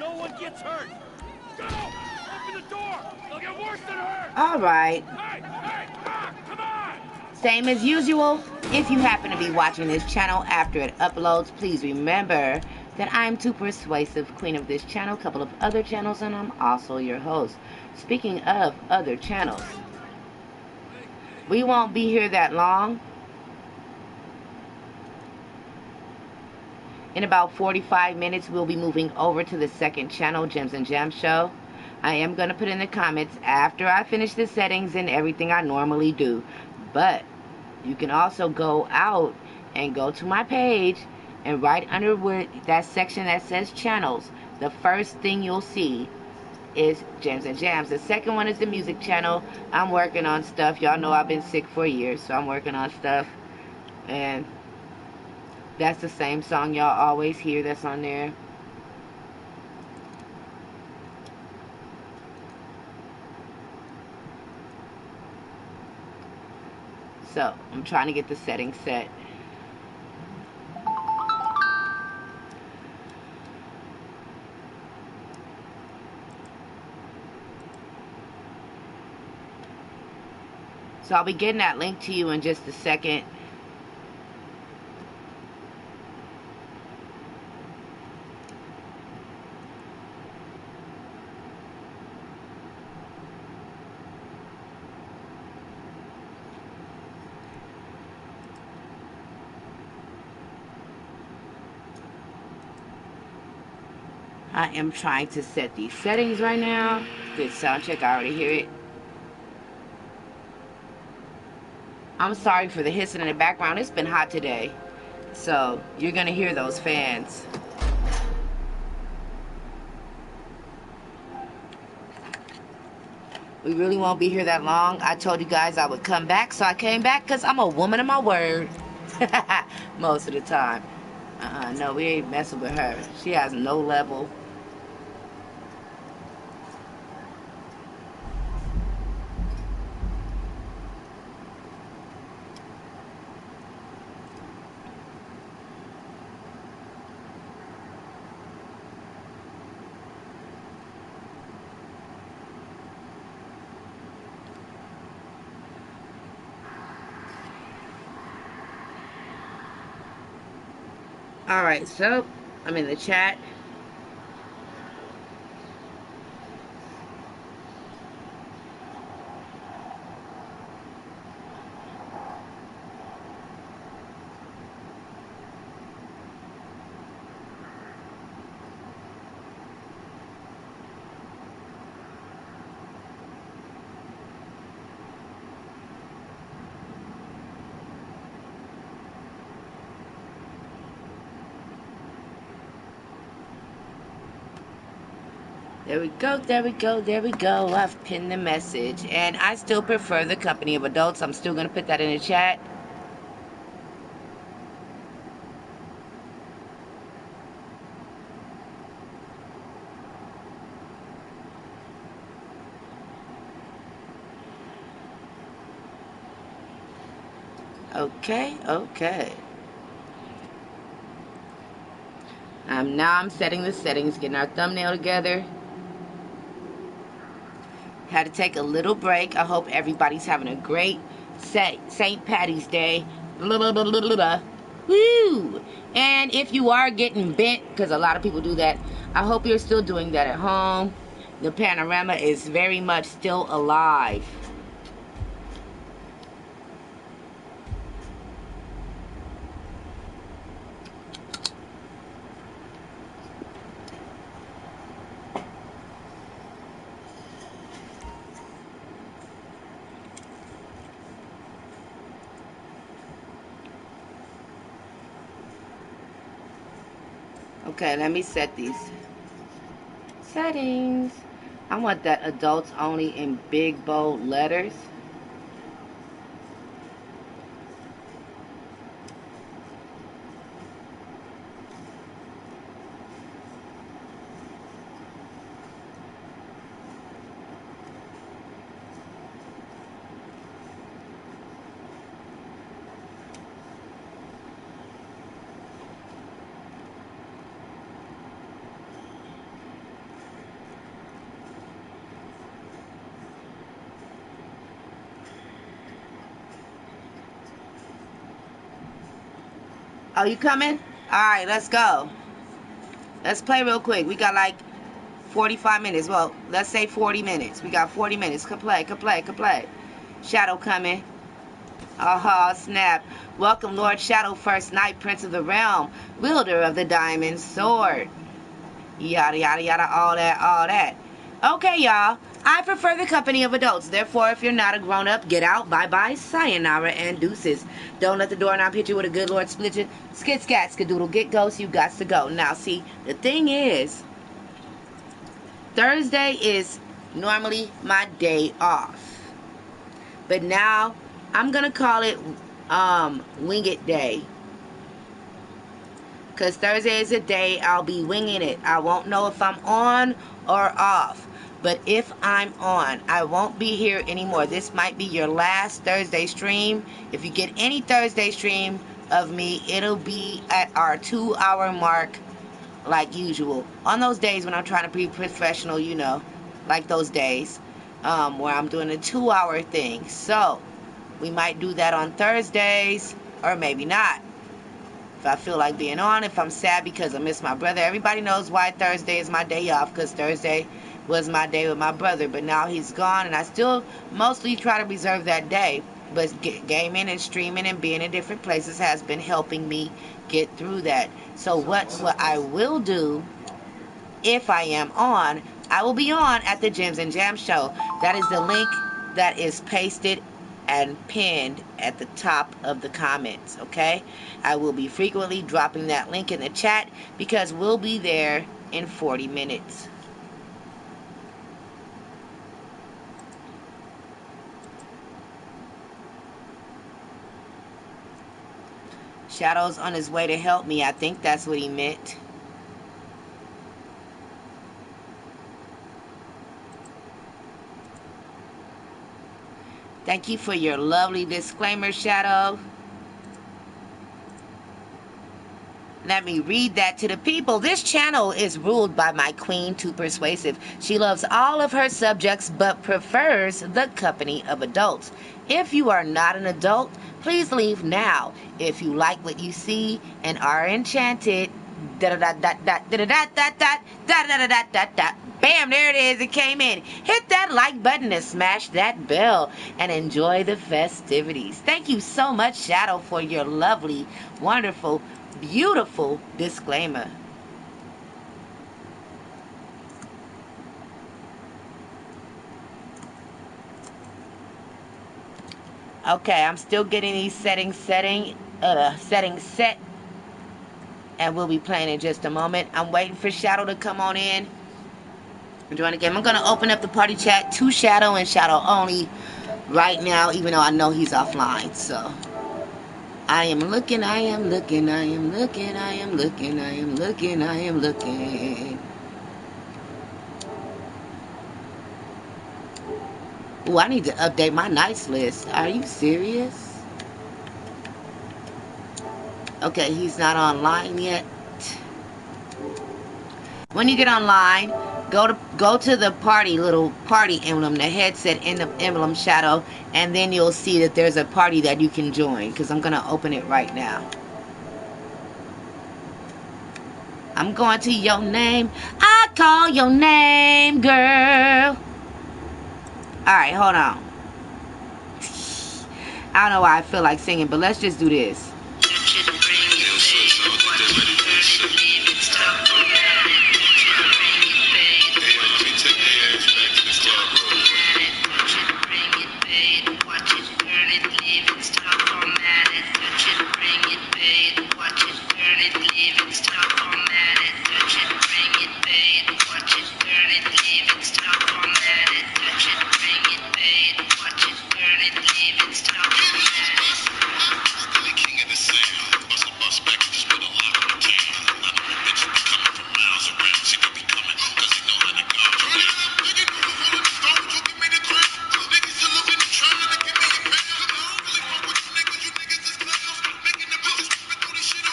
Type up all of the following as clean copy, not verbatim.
no one gets hurt. Go! Open the door! They'll get worse than hurt! All right. Hey! Come on! Same as usual, if you happen to be watching this channel after it uploads, please remember that I'm Too Persuasive, queen of this channel, a couple of other channels, and I'm also your host. Speaking of other channels, we won't be here that long. In about 45 minutes, we'll be moving over to the second channel, Gems and Gems Show. I am going to put in the comments after I finish the settings and everything I normally do. But you can also go out and go to my page, and right under where that section that says channels, the first thing you'll see is Gems and Jams. The second one is the music channel. I'm working on stuff. Y'all know I've been sick for years, so I'm working on stuff. And that's the same song y'all always hear that's on there. So, I'm trying to get the settings set. So I'll be getting that link to you in just a second. I am trying to set these settings right now. Good sound check, I already hear it. I'm sorry for the hissing in the background. It's been hot today, so you're gonna hear those fans. We really won't be here that long. I told you guys I would come back, so I came back because I'm a woman of my word. Most of the time. No, we ain't messing with her. She has no level. Alright, so I'm in the chat. There we go, there we go, there we go. I've pinned the message. And I still prefer the company of adults. I'm still going to put that in the chat. Okay, okay. Now I'm setting the settings, getting our thumbnail together. Had to take a little break. I hope everybody's having a great St. Patty's Day. Blah, blah, blah, blah, blah, blah. Woo! And if you are getting bent, because a lot of people do that, I hope you're still doing that at home. The panorama is very much still alive. Okay, let me set these settings. I want that adults only in big bold letters. Oh, you coming? Alright, let's go. Let's play real quick. We got like 45 minutes. Well, let's say 40 minutes. We got 40 minutes. Could play. Shadow coming. Oh, snap. Welcome, Lord Shadow, First Knight, Prince of the Realm, wielder of the Diamond Sword. Yada, yada, yada, all that. Okay, y'all. I prefer the company of adults. Therefore, if you're not a grown-up, get out. Bye-bye, sayonara, and deuces. Don't let the doorknob hit you with a good Lord split you. Skit, scat, skadoodle, get ghost, you got to go. Now, see, the thing is, Thursday is normally my day off. But now, I'm going to call it Wing It Day. Because Thursday is a day I'll be winging it. I won't know if I'm on or off. But if I'm on, I won't be here anymore. This might be your last Thursday stream. If you get any Thursday stream of me, it'll be at our 2-hour mark like usual. On those days when I'm trying to be professional, you know, like those days where I'm doing a 2-hour thing. So, we might do that on Thursdays or maybe not. If I feel like being on, if I'm sad because I miss my brother. Everybody knows why Thursday is my day off, because Thursday was my day with my brother, but now he's gone, and I still mostly try to reserve that day. But gaming and streaming and being in different places has been helping me get through that. So what I will do, if I am on, I will be on at the Gems and Jam show. That is the link that is pasted and pinned at the top of the comments, okay? I will be frequently dropping that link in the chat because we'll be there in 40 minutes. Shadow's on his way to help me. I think that's what he meant. Thank you for your lovely disclaimer, Shadow. Let me read that to the people. This channel is ruled by my queen, Too Persuasive. She loves all of her subjects but prefers the company of adults. If you are not an adult, please leave now. If you like what you see and are enchanted, bam, there it is, it came in. Hit that like button and smash that bell and enjoy the festivities. Thank you so much, Shadow, for your lovely, wonderful, beautiful disclaimer. Okay, I'm still getting these settings set, and we'll be playing in just a moment. I'm waiting for Shadow to come on in and join the game. I'm going to open up the party chat to Shadow and Shadow only right now, even though I know he's offline. So I am looking. Ooh, I need to update my nights list. Are you serious? Okay, he's not online yet. When you get online, go to the little party emblem, the headset in the emblem, Shadow, and then you'll see that there's a party that you can join, because I'm going to open it right now. I'm going to your name. I call your name, girl. Alright, hold on. I don't know why I feel like singing, but let's just do this.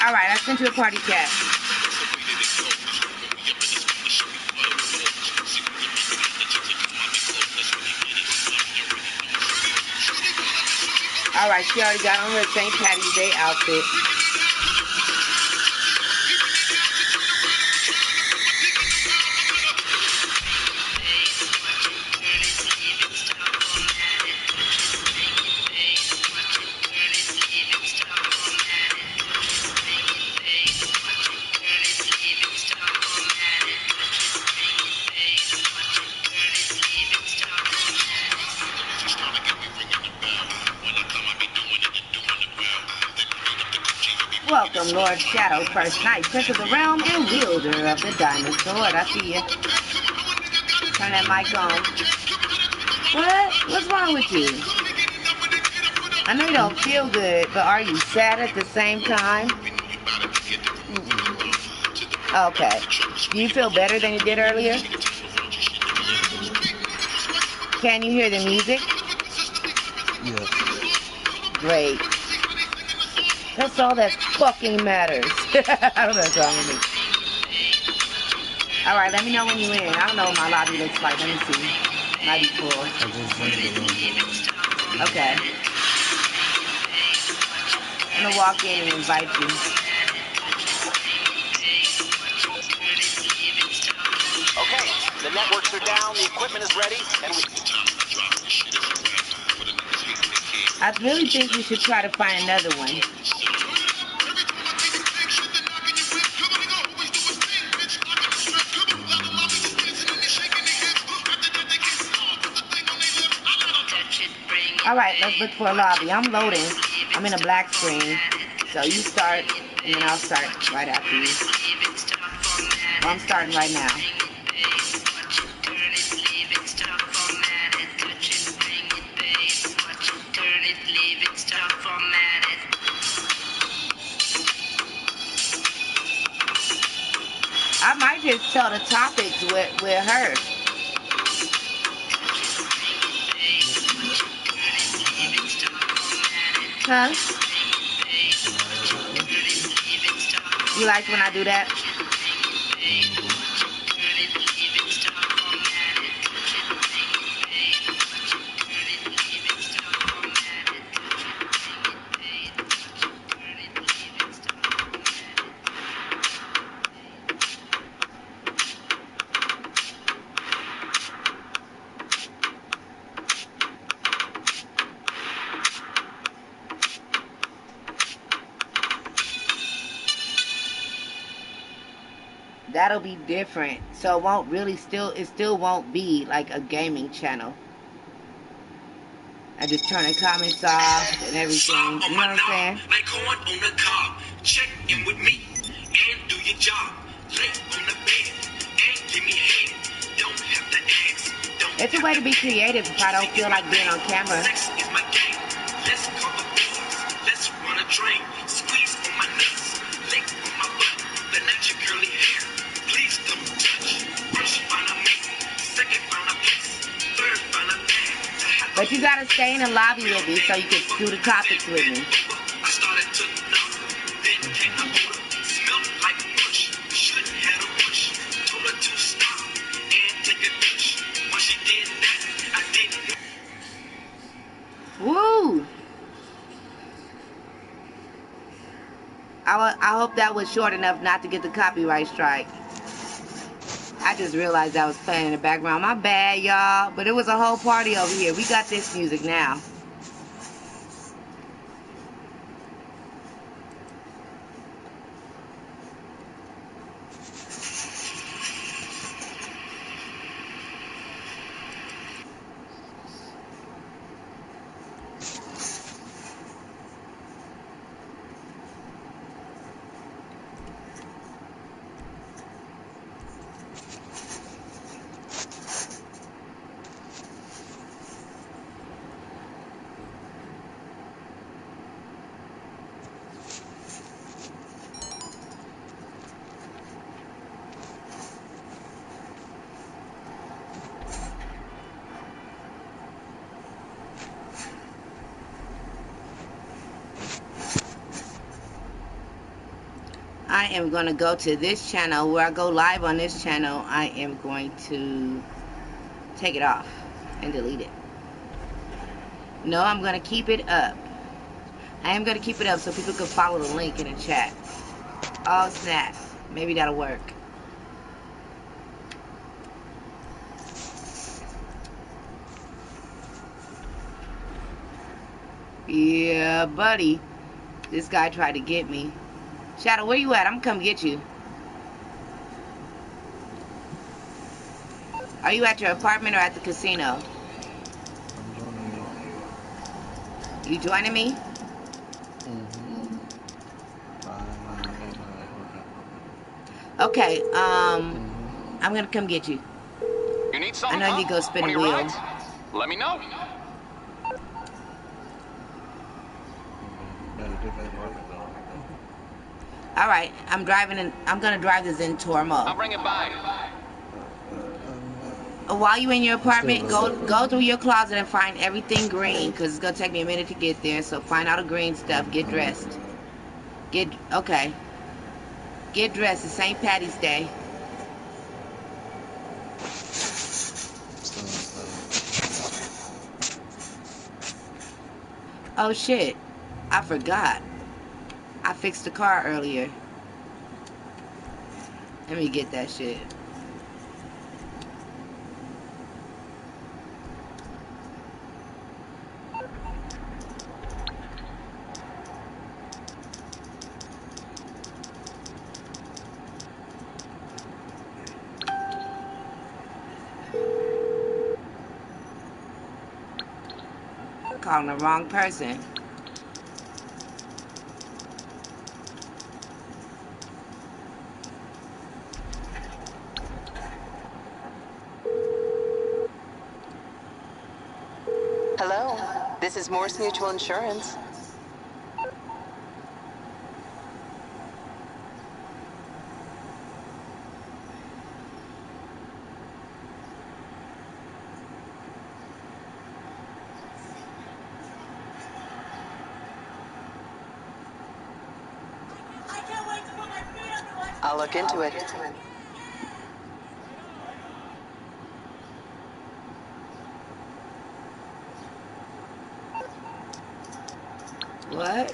Alright, I sent you a party chat. Alright, she already got on her St. Patty's Day outfit. welcome Lord Shadow, first knight, prince of the realm, and wielder of the diamond sword. I see you. Turn that mic on. What? What's wrong with you? I know you don't feel good, but are you sad at the same time? Okay. Do you feel better than you did earlier? Can you hear the music? Yes. Great. That's all that fucking matters. I don't know what's wrong with me. Alright, let me know when you're in. I don't know what my lobby looks like. Let me see. Might be full. I just joined the room. Okay. I'm gonna walk in and invite you. Okay, the networks are down, the equipment is ready, and we... I really think we should try to find another one. Alright, let's look for a lobby. I'm loading. I'm in a black screen. So you start, and then I'll start right after you. Well, I'm starting right now. I might just tell the topics with her. Huh? You like when I do that? That'll be different. So it won't really it still won't be like a gaming channel. I just turn the comments off and everything. You know what I'm saying? Like corn on the cob. Check in with me and do your job. Lay on the bed and give me head. Don't have to ask. It's a way to be creative if I don't feel like being on camera. Sex is my game. Let's call the boys. Let's run a drain. Squeeze on my nuts. Lick on my butt. But not your curly hair. Please don't touch. First find a mate. Second find a place. Third find a bag. But you gotta stay in the lobby with me so you can do the topics with me. I started to knock. Then came the odor. Smelled like bush. Shouldn't have a bush. Told her to stop and take a douche. When she did that, I didn't. Woo! I hope that was short enough not to get the copyright strike. I just realized I was playing in the background. My bad, y'all. But it was a whole party over here. We got this music now. I am going to go to this channel. Where I go live on this channel, I am going to take it off and delete it. No, I'm going to keep it up. I am going to keep it up so people can follow the link in the chat. Oh, snap. Maybe that'll work. Yeah, buddy. This guy tried to get me. Shadow, where you at? I'm gonna come get you. Are you at your apartment or at the casino? I'm joining you. You joining me? Mm-hmm. Okay, I'm gonna come get you. You need I something, know huh? you go spin One a of your wheel. rides? Let me know. Got a different apartment though. Alright, I'm gonna drive this in Tormo. I'll bring it by. While you in your I'm still apartment, looking. go through your closet and find everything green, because it's gonna take me a minute to get there. So find all the green stuff, get dressed. Okay. Get dressed, it's St. Patty's Day. Still in the car. Oh shit, I forgot. I fixed the car earlier. Let me get that shit. Calling the wrong person. Hello, this is Morse Mutual Insurance. I'll look into it. What?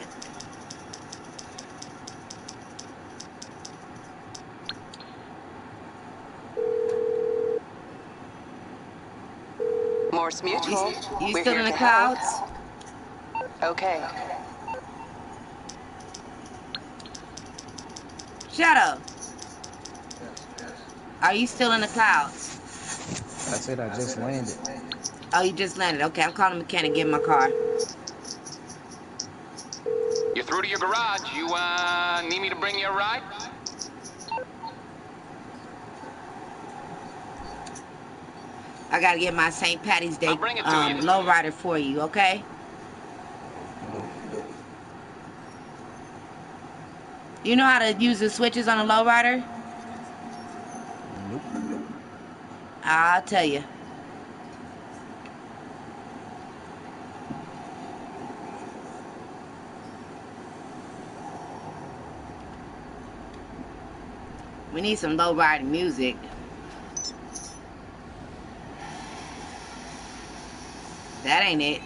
Morse Mutual. You We're still here in the to help. clouds? Okay. Shadow, are you still in the clouds? I said I just landed. Oh, you just landed. Okay, I'm calling the mechanic, get in my car. You're through to your garage. You, need me to bring you a ride? I gotta get my St. Patty's Day I'll bring it to you. lowrider for you, okay? You know how to use the switches on a lowrider? Nope. I'll tell you. We need some lowrider music. That ain't it.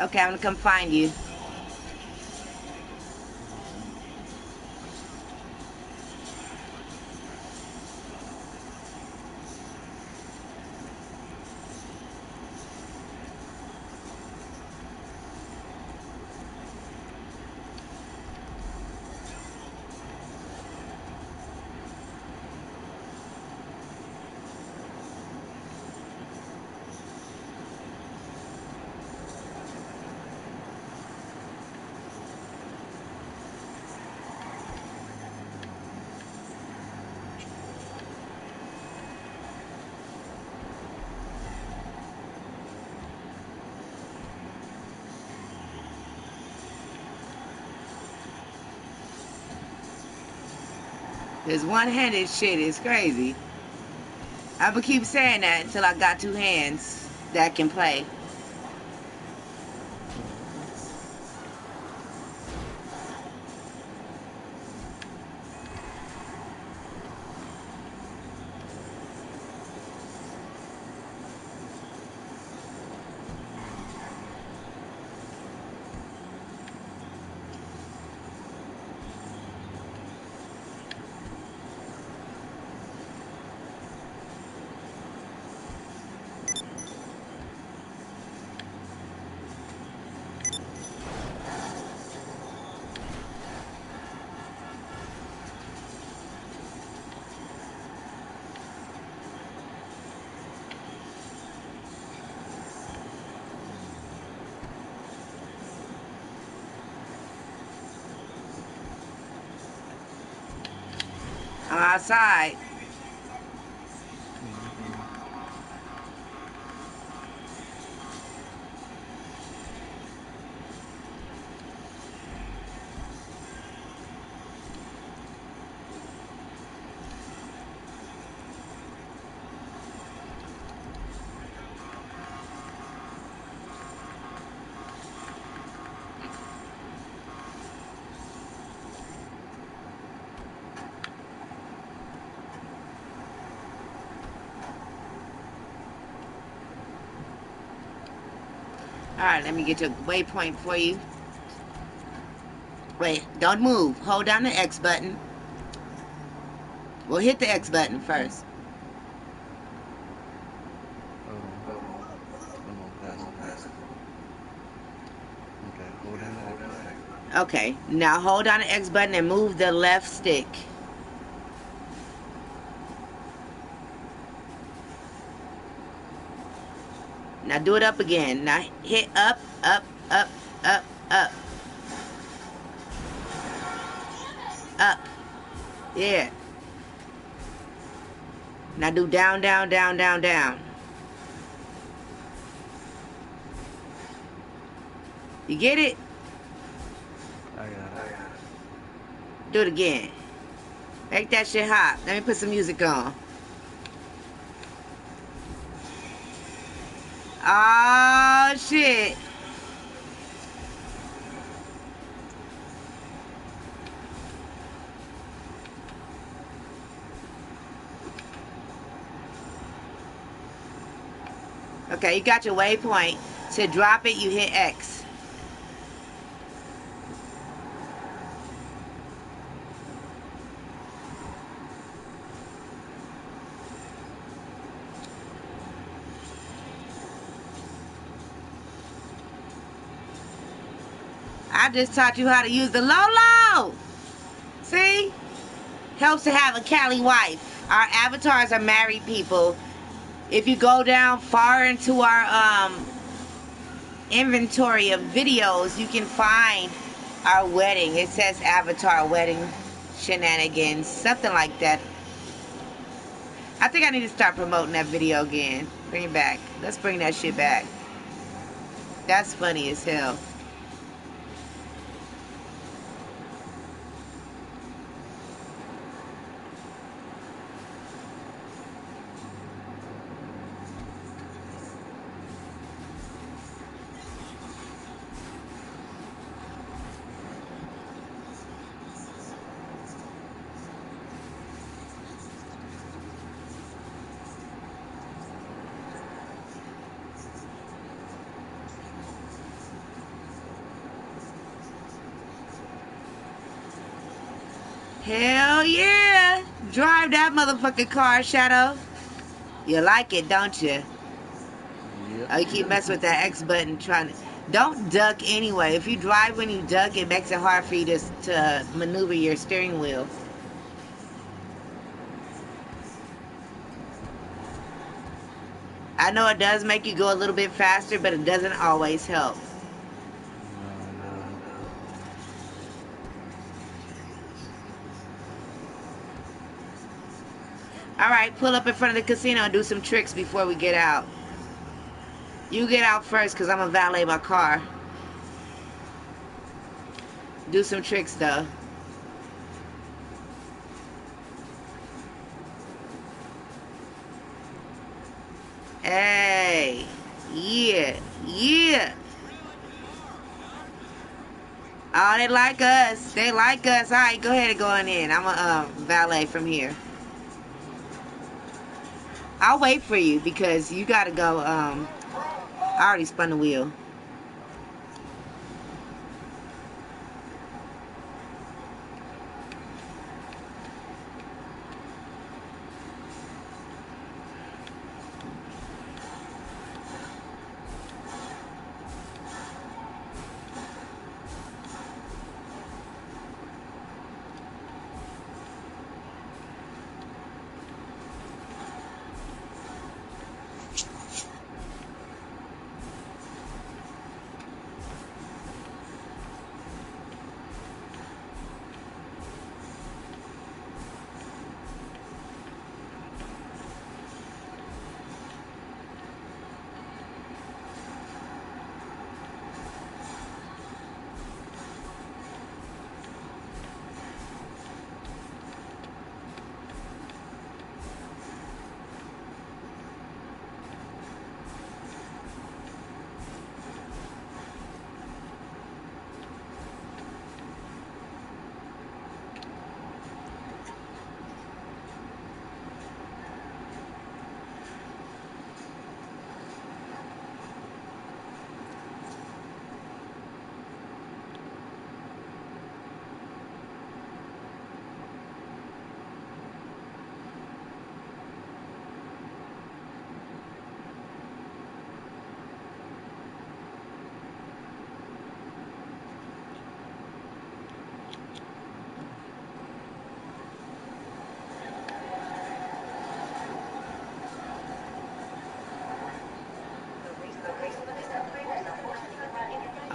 Okay, I'm gonna come find you. This one-handed shit is crazy. I would keep saying that until I got two hands that can play. I'm outside. Alright, let me get your waypoint for you. Wait, don't move. Hold down the X button. Well, hit the X button first. Okay, hold down the X button. Okay, now hold down the X button and move the left stick. Now do it up again. Now hit up, up, up, up, up. Up. Yeah. Now do down, down, down, down, down. You get it? I got it. Do it again. Make that shit hot. Let me put some music on. Oh, shit. Okay, you got your waypoint. To drop it, you hit X. I just taught you how to use the Lolo. See? Helps to have a Cali wife. Our avatars are married people. If you go down far into our inventory of videos, you can find our wedding. It says avatar wedding shenanigans, something like that. I think I need to start promoting that video again. Bring it back. Let's bring that shit back. That's funny as hell. Hell yeah. Drive that motherfucking car, Shadow. You like it, don't you? Yep. Oh, you keep messing with that X button trying to... Don't duck anyway. If you drive when you duck, it makes it hard for you to maneuver your steering wheel. I know it does make you go a little bit faster, but it doesn't always help. Alright, pull up in front of the casino and do some tricks before we get out. You get out first, because I'm going to valet my car. Do some tricks, though. Hey. Yeah. Yeah. Oh, they like us. They like us. Alright, go ahead and go on in. I'm a valet from here. I'll wait for you, because you got to go. I already spun the wheel.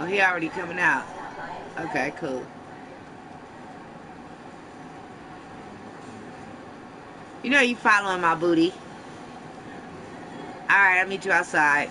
he already coming out. Okay, cool. You know you following my booty. Alright, I'll meet you outside.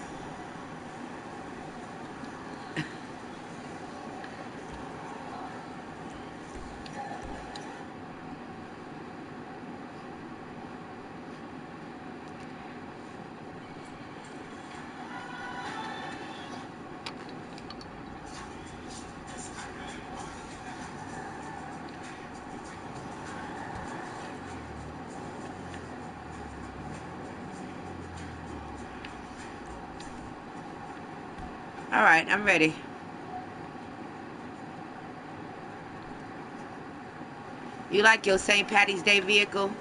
Alright, I'm ready. You like your St. Patty's Day vehicle?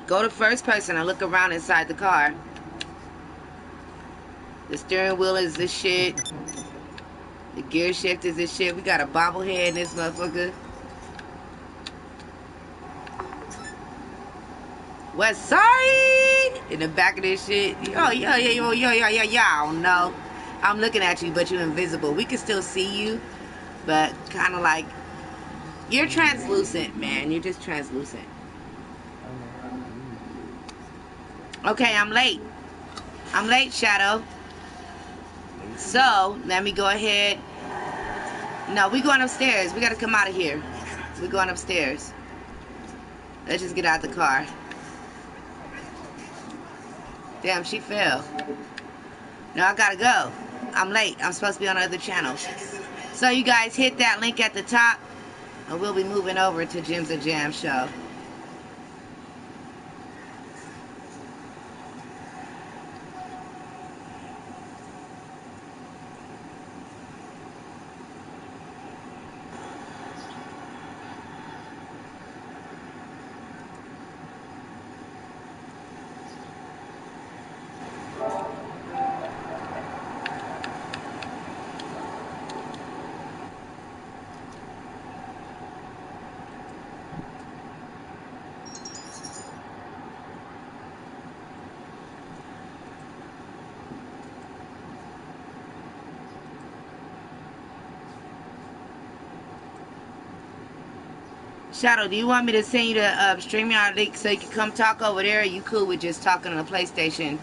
Go to first person and look around inside the car. The steering wheel is this shit. The gear shift is this shit. We got a bobblehead in this motherfucker. West Side in the back of this shit. Yo, I don't know. I'm looking at you, but you're invisible. We can still see you, but kind of like you're translucent, man. You're just translucent. Okay, I'm late. I'm late, Shadow. So let me go ahead. No, we going upstairs. We gotta come out of here. We're going upstairs. Let's just get out the car. Damn, she fell. No, I gotta go. I'm late. I'm supposed to be on the other channel. So you guys hit that link at the top, and we'll be moving over to Gems and Jam show. Shadow, do you want me to send you the StreamYard link so you can come talk over there? Or you cool with just talking on the PlayStation?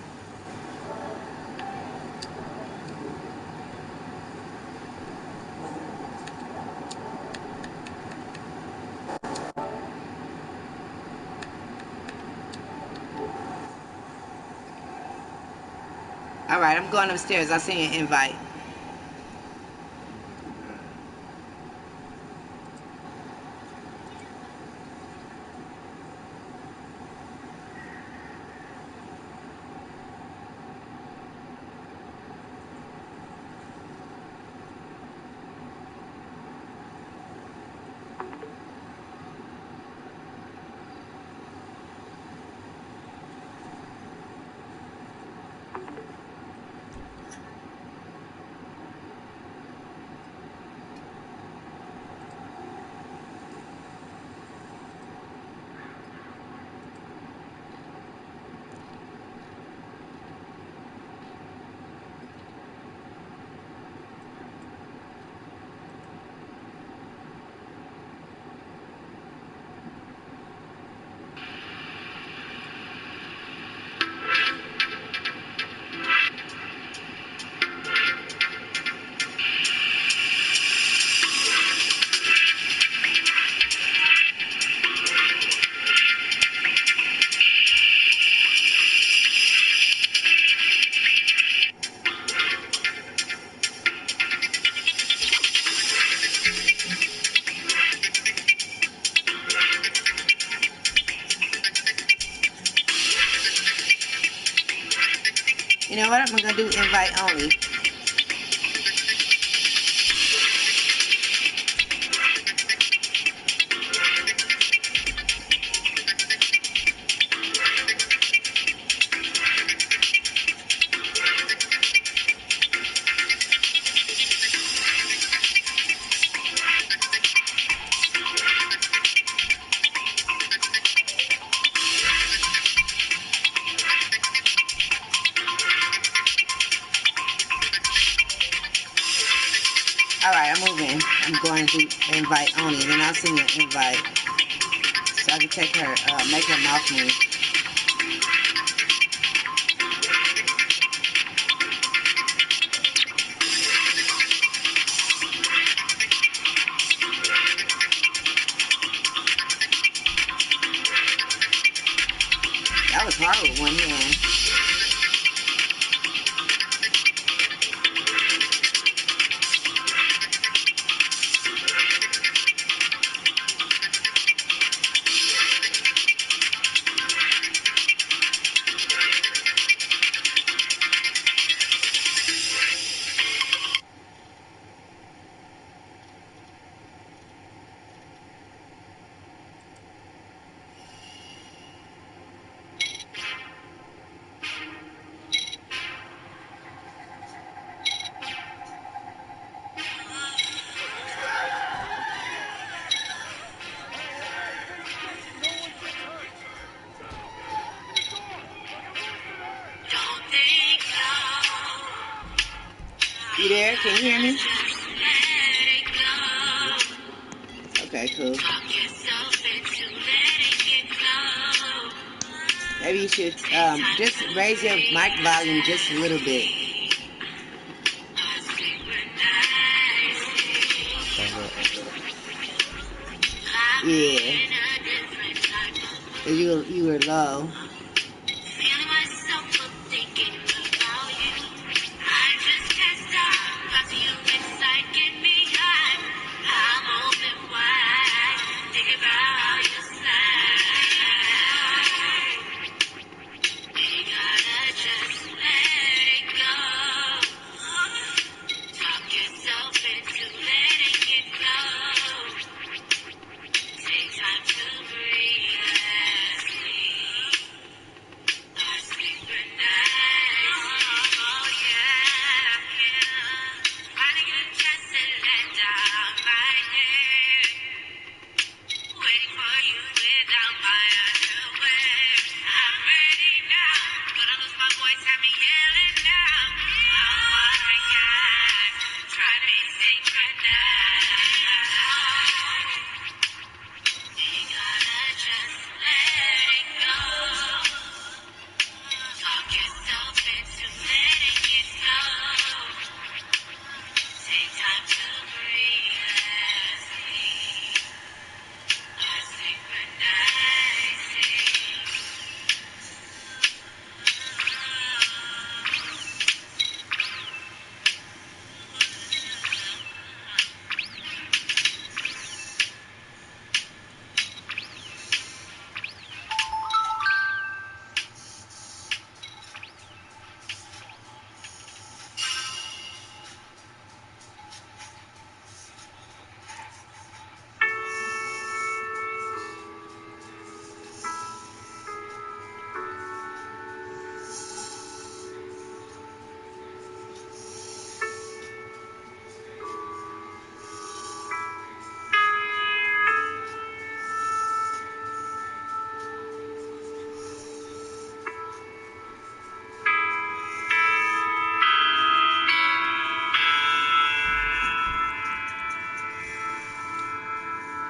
Alright, I'm going upstairs. I'll send you an invite. You know what? I'm going to do invite only. Alright, I'm moving. I'm going to do invite only, and then I'll send you an invite so I can take her, make her mouth move. That was hard with one hand. You there? Can you hear me? Okay, cool. Maybe you should just raise your mic volume just a little bit. Yeah. You were low.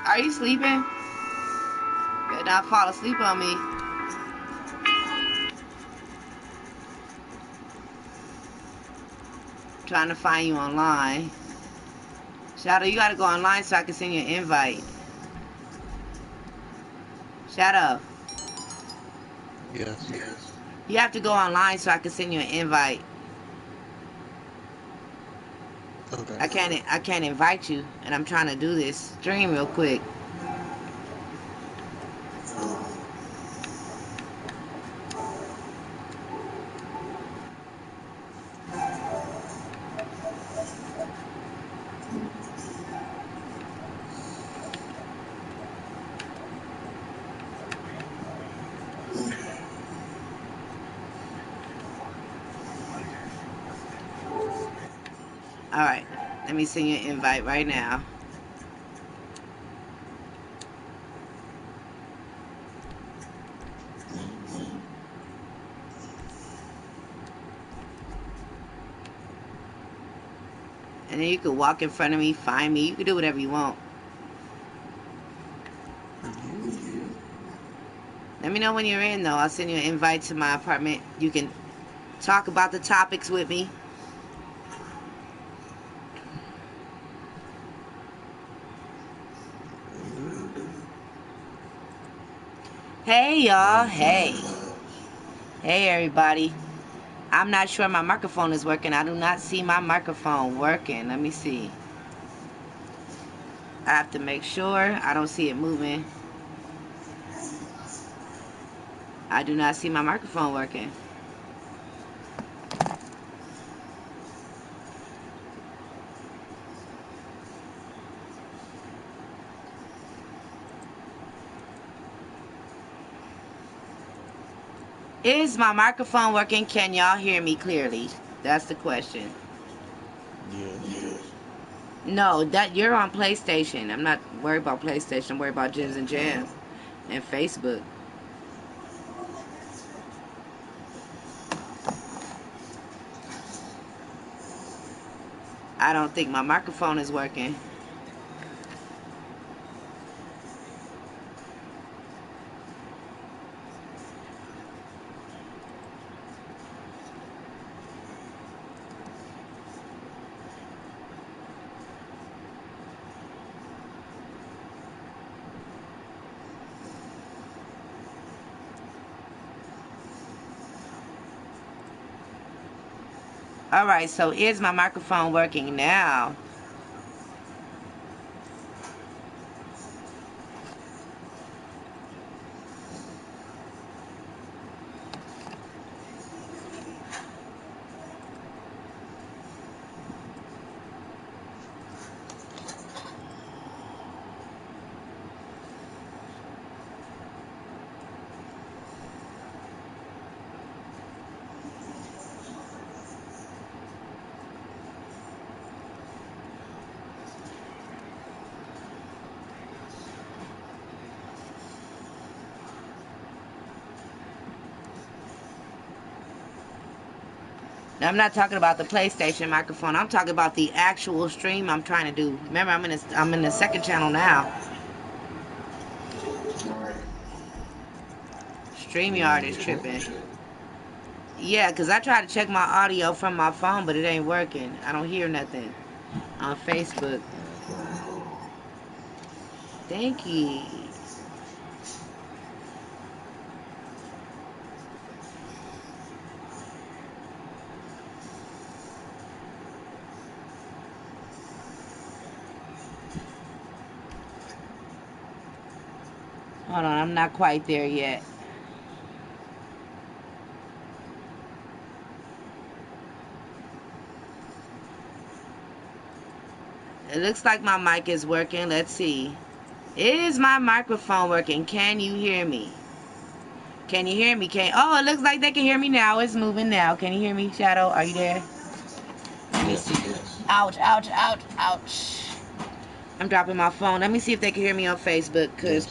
Are you sleeping? Better not fall asleep on me. Trying to find you online. Shadow, you gotta go online so I can send you an invite. Shadow. Yes. You have to go online so I can send you an invite. Okay. I can't invite you, and I'm trying to do this stream real quick. Alright, let me send you an invite right now. And And then you can walk in front of me, find me. You can do whatever you want. Let me know when you're in, though. I'll send you an invite to my apartment. You can talk about the topics with me. Hey, y'all. Hey. Hey, everybody. I'm not sure my microphone is working. I do not see my microphone working. Let me see. I have to make sure. I don't see it moving. I do not see my microphone working. Is my microphone working? Can y'all hear me clearly? That's the question. Yeah. No, that you're on PlayStation. I'm not worried about PlayStation. I'm worried about Gems and Jam and Facebook. I don't think my microphone is working. Alright, so is my microphone working now? Now, I'm not talking about the PlayStation microphone. I'm talking about the actual stream I'm trying to do. Remember, I'm in the second channel now. StreamYard is tripping. Yeah, because I tried to check my audio from my phone, but it ain't working. I don't hear nothing on Facebook. Thank you. Hold on, I'm not quite there yet. It looks like my mic is working. Let's see. Is my microphone working? Can you hear me? Can you hear me? Oh, it looks like they can hear me now. It's moving now. Can you hear me, Shadow? Are you there? Let me see. Ouch, ouch, ouch, ouch. I'm dropping my phone. Let me see if they can hear me on Facebook, because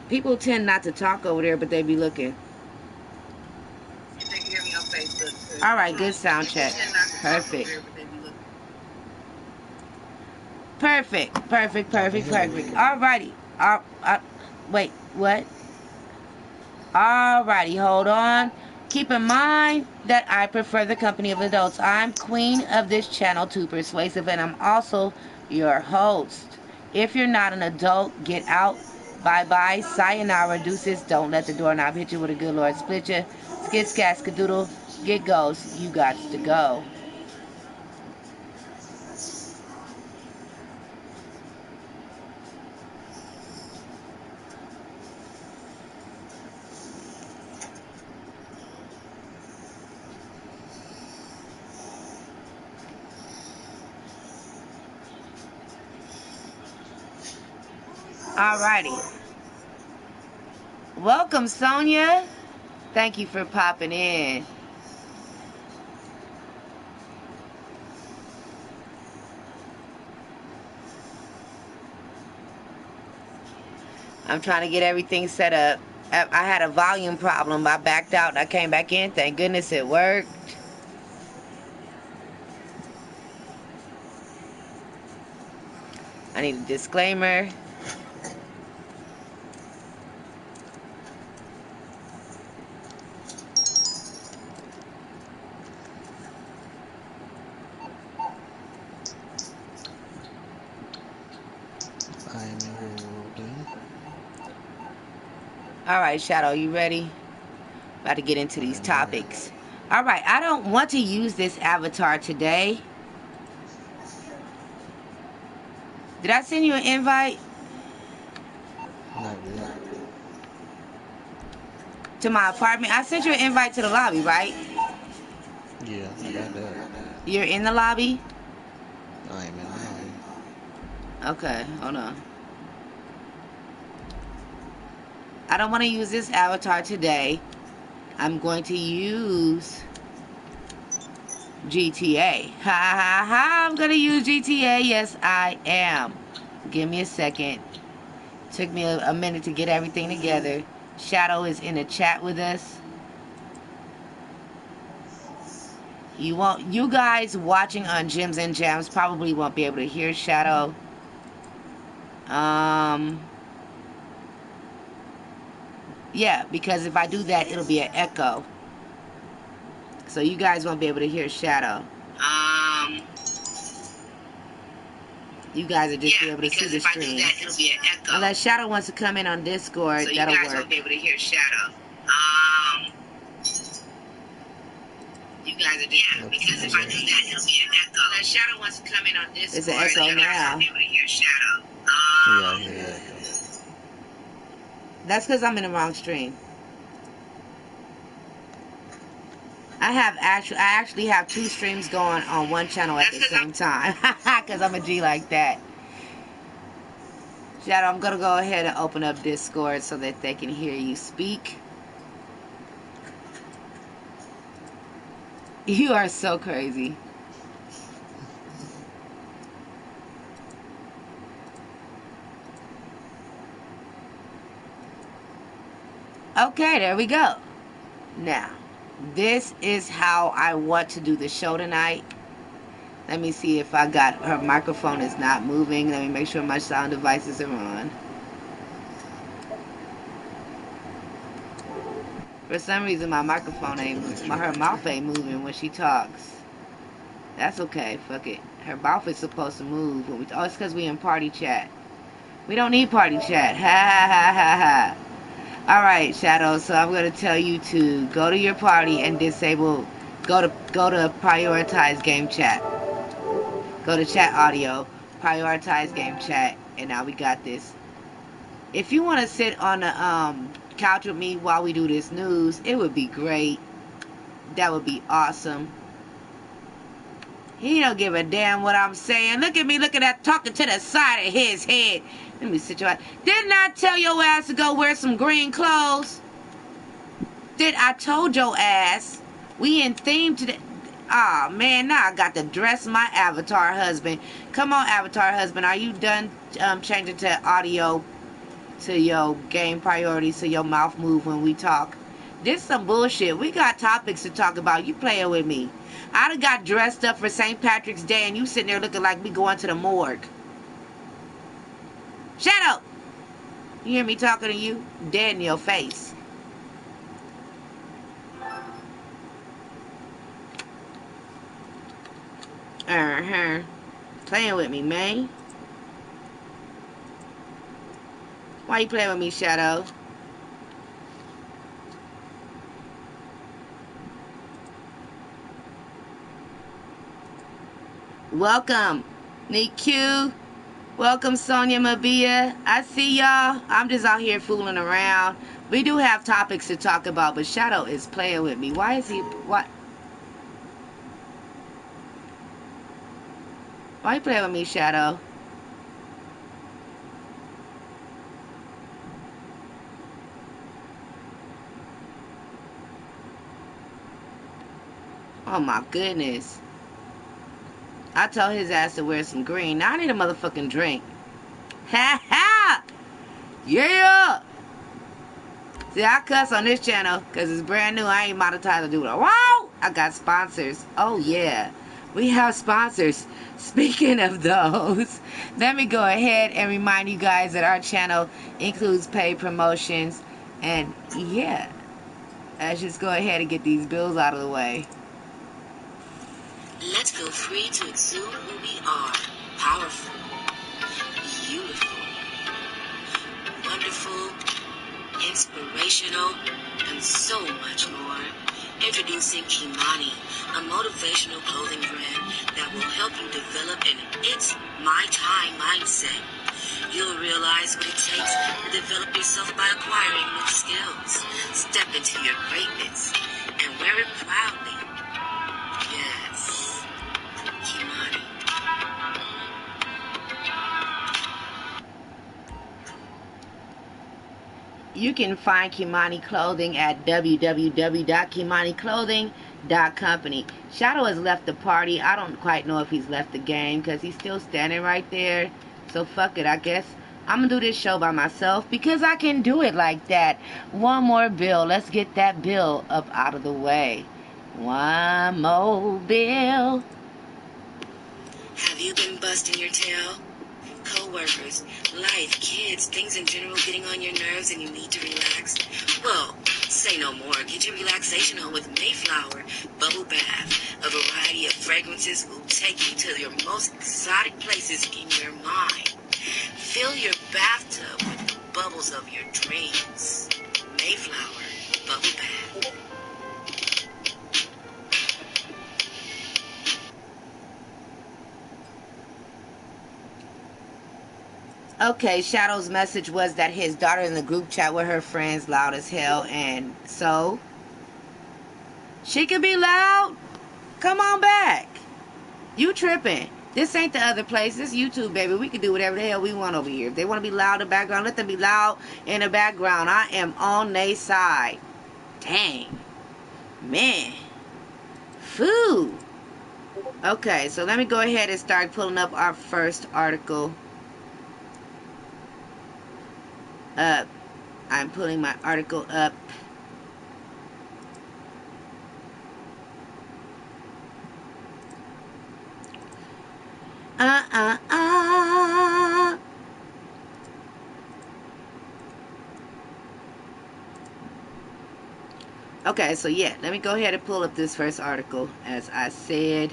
people tend not to talk over there, but they be looking. They can hear me on Facebook. All right, good sound check. Perfect. Perfect, perfect, perfect, perfect. Alrighty. Wait, what? Alrighty, hold on. Keep in mind that I prefer the company of adults. I'm queen of this channel, Too Persuasive, and I'm also your host. If you're not an adult, get out. Bye-bye. Sayonara. Deuces. Don't let the doorknob hit you with a good Lord split you. Skid, scat, skadoodle. Get ghost. You got to go. Alrighty. Welcome, Sonia. Thank you for popping in. I'm trying to get everything set up. I had a volume problem. I backed out and I came back in. Thank goodness it worked. I need a disclaimer. I am in here rolling. Alright, Shadow, you ready? About to get into these topics. Alright, I don't want to use this avatar today. Did I send you an invite? Not yet. To my apartment? I sent you an invite to the lobby, right? Yeah, I got that. You're in the lobby? I am in the lobby. Okay, hold on. I don't want to use this avatar today. I'm going to use GTA. Ha ha ha, I'm going to use GTA. Yes, I am. Give me a second. Took me a minute to get everything together. Shadow is in the chat with us. You guys watching on Gems and Jams probably won't be able to hear Shadow. Yeah, because if I do that, it'll be an echo. So you guys won't be able to hear Shadow. You guys will just be able to see the stream. That, it'll be an echo. Unless Shadow wants to come in on Discord, So that'll you guys work. won't be able to hear Shadow. You guys are just because if I do that, it'll be an echo. Unless Shadow wants to come in on Discord, It's an echo you guys now. won't be able to hear Shadow. Yeah, I hear that. That's because I'm in the wrong stream. I actually have two streams going on one channel at the same time. Because I'm a G like that. Shadow, I'm going to go ahead and open up Discord so that they can hear you speak. You are so crazy. Okay, there we go. Now, this is how I want to do the show tonight. Let me see if I got her microphone is not moving. Let me make sure my sound devices are on. For some reason, my microphone ain't, her mouth ain't moving when she talks. That's okay. Fuck it. Her mouth is supposed to move when we. Oh, it's because we in party chat. We don't need party chat. Ha ha ha ha ha. All right, Shadow. So I'm gonna tell you to go to your party and disable. Go to prioritize game chat. Go to chat audio. Prioritize game chat. And now we got this. If you want to sit on the couch with me while we do this news, it would be great. That would be awesome. He don't give a damn what I'm saying. Look at me, look at that, talking to the side of his head. Let me sit you out. Didn't I tell your ass to go wear some green clothes? I told your ass. We in theme today. Ah, man, now I got to dress my avatar husband. Come on, avatar husband. Are you done changing to audio to your game priorities so your mouth move when we talk? This some bullshit. We got topics to talk about. You playing with me. I done got dressed up for St. Patrick's Day and you sitting there looking like we going to the morgue. Shut up! You hear me talking to you? Dead in your face. Playing with me, man. Why you playing with me, Shadow? Welcome, Nick Q. Welcome, Sonia Mabia. I see y'all. I'm just out here fooling around. We do have topics to talk about, but Shadow is playing with me. Why is he... What? Why you playing with me, Shadow? Oh my goodness. I told his ass to wear some green. Now I need a motherfucking drink. Ha ha! Yeah! See, I cuss on this channel because it's brand new. I ain't monetized to do it. Wow! I got sponsors. Oh yeah. We have sponsors. Speaking of those, let me go ahead and remind you guys that our channel includes paid promotions. And yeah, let's just go ahead and get these bills out of the way. Let's feel free to exude who we are. Powerful, beautiful, wonderful, inspirational, and so much more. Introducing Kimani, a motivational clothing brand that will help you develop an It's My Time mindset. You'll realize what it takes to develop yourself by acquiring new skills. Step into your greatness and wear it proudly. Yes, Kimani. You can find Kimani clothing at www.kimaniclothing.company. Shadow has left the party. I don't quite know if he's left the game because he's still standing right there. So fuck it, I guess I'm gonna do this show by myself because I can do it like that. One more bill. Let's get that bill up out of the way. One more bill. Have you been busting your tail? Co-workers, life, kids, things in general getting on your nerves and you need to relax? Well, say no more. Get your relaxation on with Mayflower Bubble Bath. A variety of fragrances will take you to your most exotic places in your mind. Fill your bathtub with the bubbles of your dreams. Mayflower Bubble Bath. Okay, Shadow's message was that his daughter in the group chat with her friends loud as hell, and so she could be loud. Come on back. You tripping. This ain't the other place. This YouTube, baby. We can do whatever the hell we want over here. If they want to be loud in the background, let them be loud in the background. I am on their side. Dang. Man. Food. Okay, so let me go ahead and start pulling up our first article. I'm pulling my article up. Okay, so yeah, let me go ahead and pull up this first article. As I said,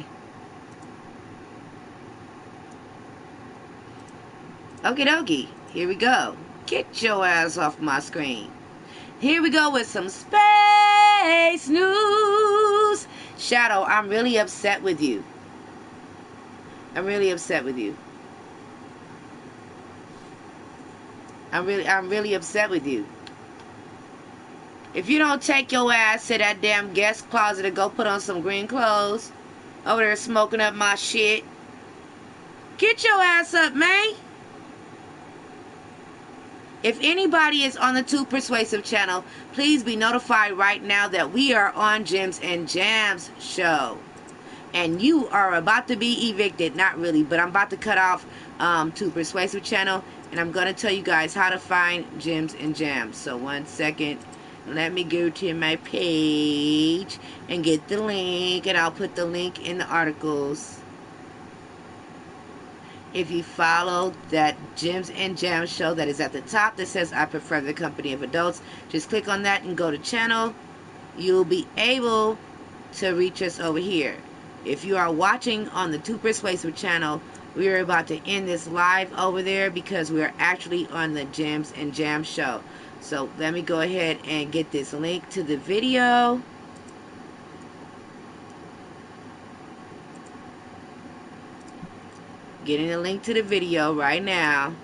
okie dokie, here we go. Get your ass off my screen. Here we go with some space news. Shadow, I'm really upset with you. I'm really upset with you. I'm really upset with you. If you don't take your ass to that damn guest closet and go put on some green clothes, over there smoking up my shit, get your ass up, man. If anybody is on the Too Persuasive channel, please be notified right now that we are on Gems and Jams show. And you are about to be evicted. Not really, but I'm about to cut off Too Persuasive channel. And I'm going to tell you guys how to find Gems and Jams. So 1 second. Let me go to my page and get the link. And I'll put the link in the articles. If you follow that Gems and Jams show that is at the top that says I prefer the company of adults, just click on that and go to channel. You'll be able to reach us over here. If you are watching on the Too Persuasive channel, we are about to end this live over there because we are actually on the Gems and Jams show. So let me go ahead and get this link to the video. Getting a link to the video right now.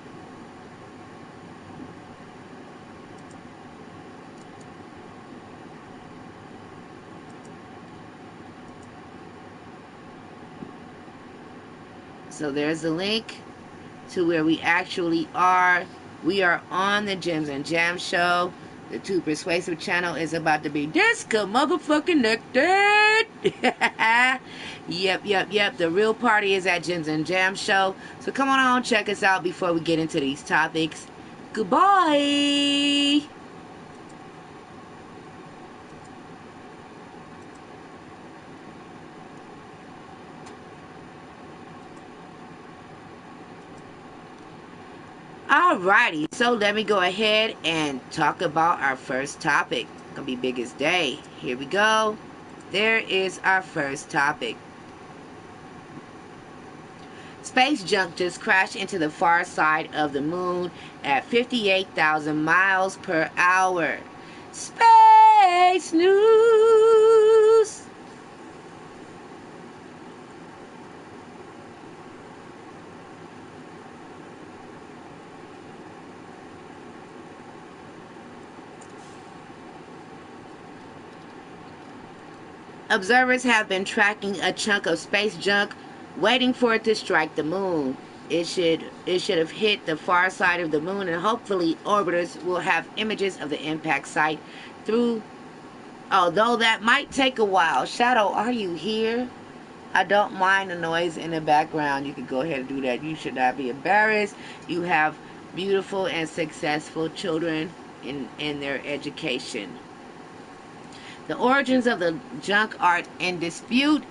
So there's a link to where we actually are. We are on the Gems and Jams show. The Too Persuasive channel is about to be disco motherfucking connected. Yep. The real party is at Gems and Jams show. So come on, check us out before we get into these topics. Goodbye. Alrighty, so let me go ahead and talk about our first topic. Gonna be biggest day. Here we go. There is our first topic. Space junk just crashed into the far side of the moon at 58,000 miles per hour. Space news. Observers have been tracking a chunk of space junk, waiting for it to strike the moon. It should have hit the far side of the moon, and hopefully orbiters will have images of the impact site through, although that might take a while. Shadow, are you here? I don't mind the noise in the background. You can go ahead and do that. You should not be embarrassed. You have beautiful and successful children in their education. The origins of the junk are in dispute.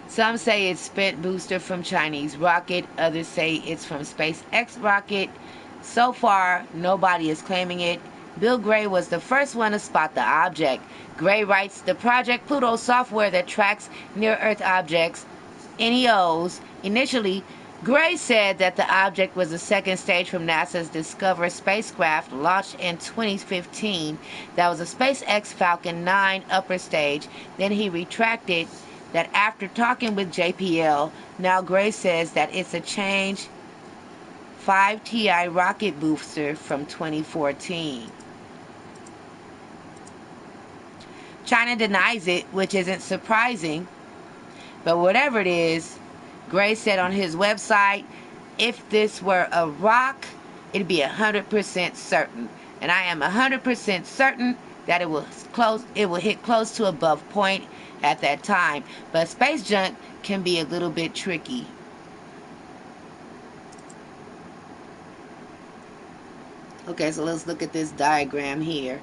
Some say it's spent booster from Chinese rocket. Others say it's from SpaceX rocket. So far, nobody is claiming it. Bill Gray was the first one to spot the object. Gray writes, the Project Pluto software that tracks near-Earth objects, NEOs. Initially, Gray said that the object was the second stage from NASA's Discover spacecraft launched in 2015. That was a SpaceX Falcon 9 upper stage. Then he retracted that after talking with JPL. Now Gray says that it's a Change 5 TI rocket booster from 2014. China denies it, which isn't surprising. But whatever it is, Gray said on his website, if this were a rock, it'd be 100% certain. And I am 100% certain that it will hit close to above point at that time. But space junk can be a little bit tricky. Okay, so let's look at this diagram here.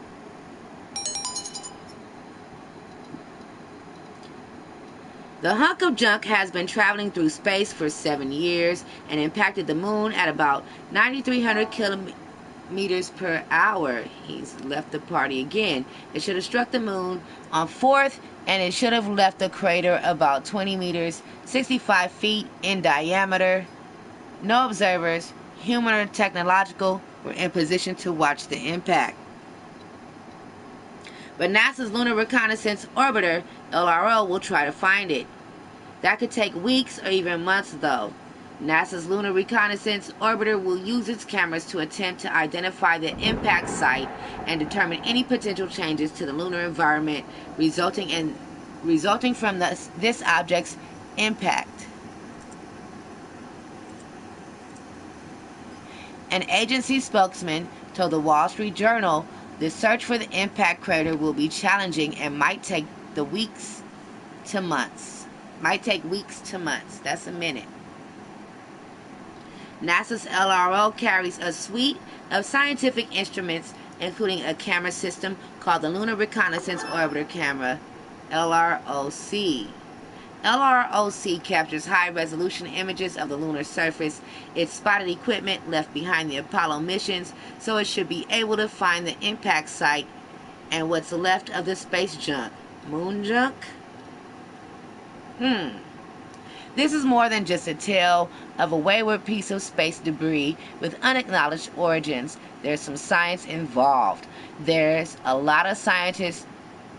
The hunk of junk has been traveling through space for 7 years and impacted the moon at about 9,300 kilometers per hour. He's left the party again. It should have struck the moon on 4th, and it should have left the crater about 20 meters, 65 feet in diameter. No observers, human or technological, were in position to watch the impact. But NASA's Lunar Reconnaissance Orbiter, LRO, will try to find it. That could take weeks or even months, though. NASA's Lunar Reconnaissance Orbiter will use its cameras to attempt to identify the impact site and determine any potential changes to the lunar environment resulting from this object's impact. An agency spokesman told the Wall Street Journal the search for the impact crater will be challenging and might take weeks to months. That's a minute. NASA's LRO carries a suite of scientific instruments, including a camera system called the Lunar Reconnaissance Orbiter Camera, LROC. LROC captures high-resolution images of the lunar surface. It spotted equipment left behind the Apollo missions, so it should be able to find the impact site and what's left of the space junk. Moon junk? This is more than just a tale of a wayward piece of space debris with unacknowledged origins. There's some science involved. There's a lot of scientists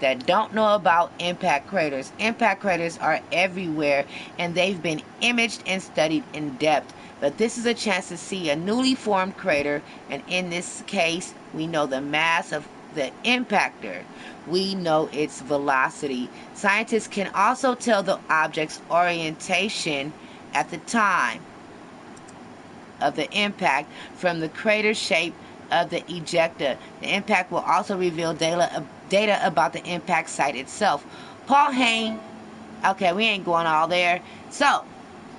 that don't know about impact craters. Impact craters are everywhere, and they've been imaged and studied in depth. But this is a chance to see a newly formed crater, and in this case, we know the mass of the impactor. We know its velocity. Scientists can also tell the object's orientation at the time of the impact from the crater shape of the ejecta. The impact will also reveal data about the impact site itself. Paul Hain, okay, we ain't going all there. So,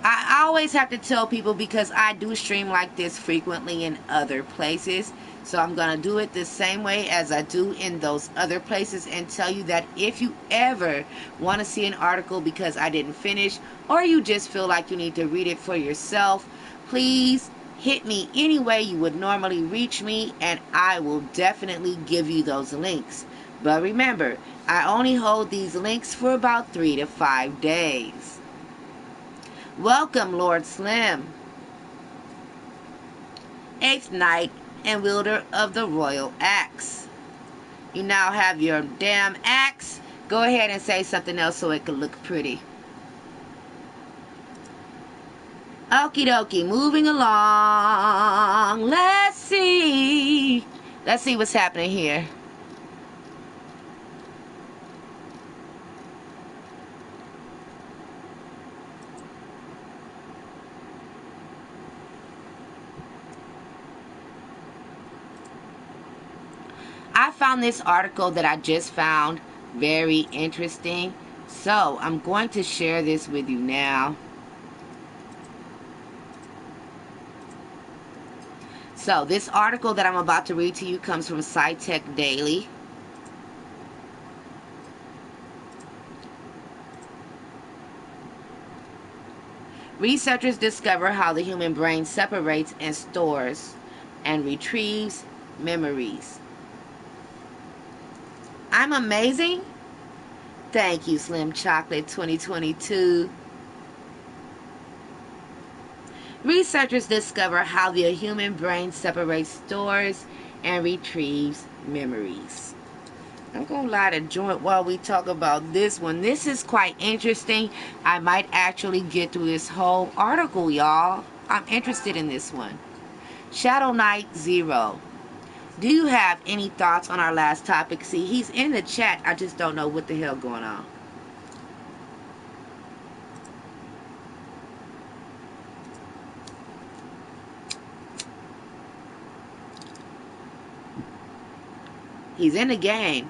I always have to tell people, because I do stream like this frequently in other places. So I'm going to do it the same way as I do in those other places, and tell you that if you ever want to see an article because I didn't finish, or you just feel like you need to read it for yourself, please hit me any way you would normally reach me, and I will definitely give you those links. But remember, I only hold these links for about 3 to 5 days. Welcome, Lord Slim, 8th Knight and wielder of the Royal Axe. You now have your damn axe. Go ahead and say something else so it can look pretty. Okie dokie, moving along. Let's see what's happening here. I found this article that I just found very interesting, so I'm going to share this with you now. So this article that I'm about to read to you comes from SciTech Daily. Researchers discover how the human brain separates and stores and retrieves memories. I'm amazing? Thank you, Slim Chocolate 2022. Researchers discover how the human brain separates, stores, and retrieves memories. I'm going to light a joint while we talk about this one. This is quite interesting. I might actually get through this whole article, y'all. I'm interested in this one. Shadow Knight Zero. Do you have any thoughts on our last topic? See, he's in the chat. I just don't know what the hell going on. He's in the game.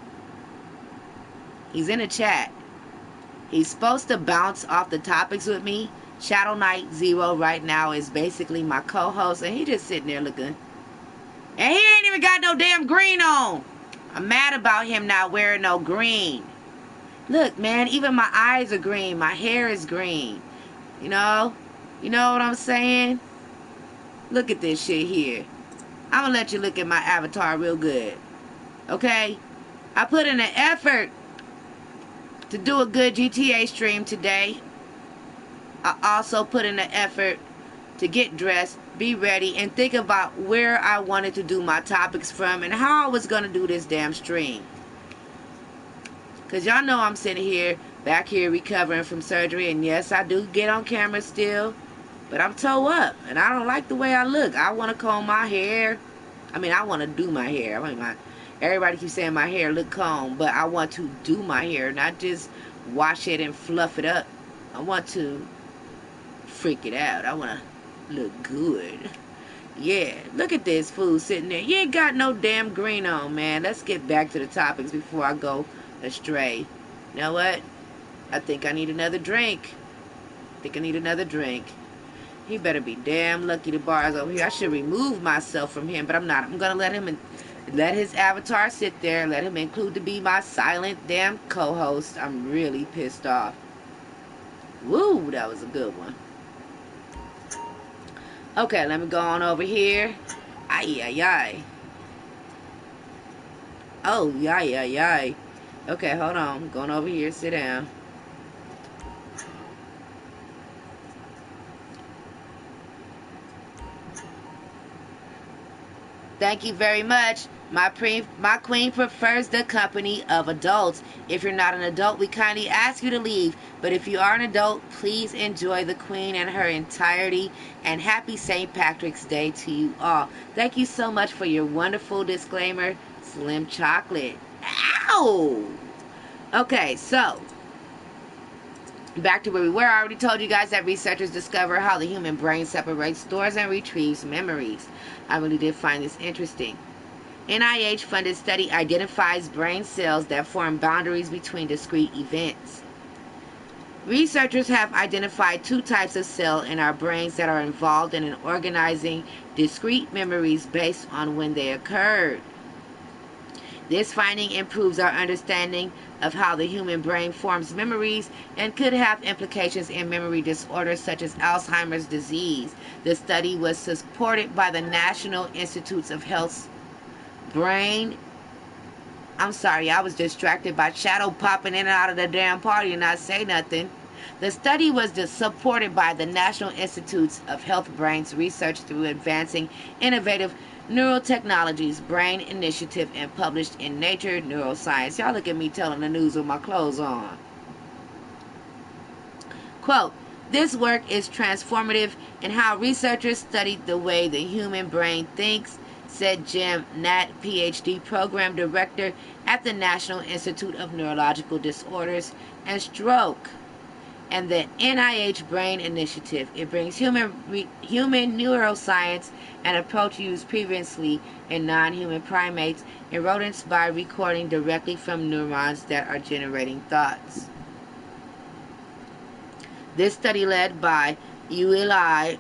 He's in the chat. He's supposed to bounce off the topics with me. Shadow Knight Zero right now is basically my co-host, and he just sitting there looking. And he ain't even got no damn green on. I'm mad about him not wearing no green. Look, man, even my eyes are green. My hair is green. You know? You know what I'm saying? Look at this shit here. I'm gonna let you look at my avatar real good. Okay? I put in an effort to do a good GTA stream today. I also put in an effort to get dressed, be ready, and think about where I wanted to do my topics from and how I was going to do this damn stream. Because y'all know I'm sitting here, back here recovering from surgery, and yes, I do get on camera still, but I'm toe up, and I don't like the way I look. I want to comb my hair. I mean, I want to do my hair. I mean, everybody keeps saying my hair look combed, but I want to do my hair, not just wash it and fluff it up. I want to freak it out. I want to look good. Yeah, look at this fool sitting there. You ain't got no damn green on, man. Let's get back to the topics before I go astray. You know what? I think I need another drink. He better be damn lucky the bar's over here. I should remove myself from him, but I'm not. I'm gonna let his avatar sit there, let him include to be my silent damn co-host. I'm really pissed off. Woo, that was a good one. Okay, let me go on over here. Ay, ay, ay. Oh, yay, yay, yay. Okay, hold on. I'm going over here. Sit down. Thank you very much. My queen prefers the company of adults. If you're not an adult, we kindly ask you to leave. But if you are an adult, please enjoy the queen and her entirety. And happy St. Patrick's Day to you all. Thank you so much for your wonderful disclaimer, Slim Chocolate. Ow! Okay, so back to where we were. I already told you guys that researchers discover how the human brain separates, stores, and retrieves memories. I really did find this interesting. NIH-funded study identifies brain cells that form boundaries between discrete events. Researchers have identified 2 types of cell in our brains that are involved in organizing discrete memories based on when they occurred. This finding improves our understanding of how the human brain forms memories and could have implications in memory disorders such as Alzheimer's disease. The study was supported by the National Institutes of Health's brain. I'm sorry, I was distracted by Shadow popping in and out of the damn party and not say nothing. The study was supported by the National Institutes of Health Brain's research through advancing innovative neurotechnologies brain initiative and published in Nature Neuroscience. Y'all look at me telling the news with my clothes on. Quote, this work is transformative in how researchers studied the way the human brain thinks, said Jim Nat, PhD program director at the National Institute of Neurological Disorders and Stroke and the NIH Brain Initiative. It brings human neuroscience, an approach used previously in non-human primates and rodents by recording directly from neurons that are generating thoughts. This study led by Rutenschauser,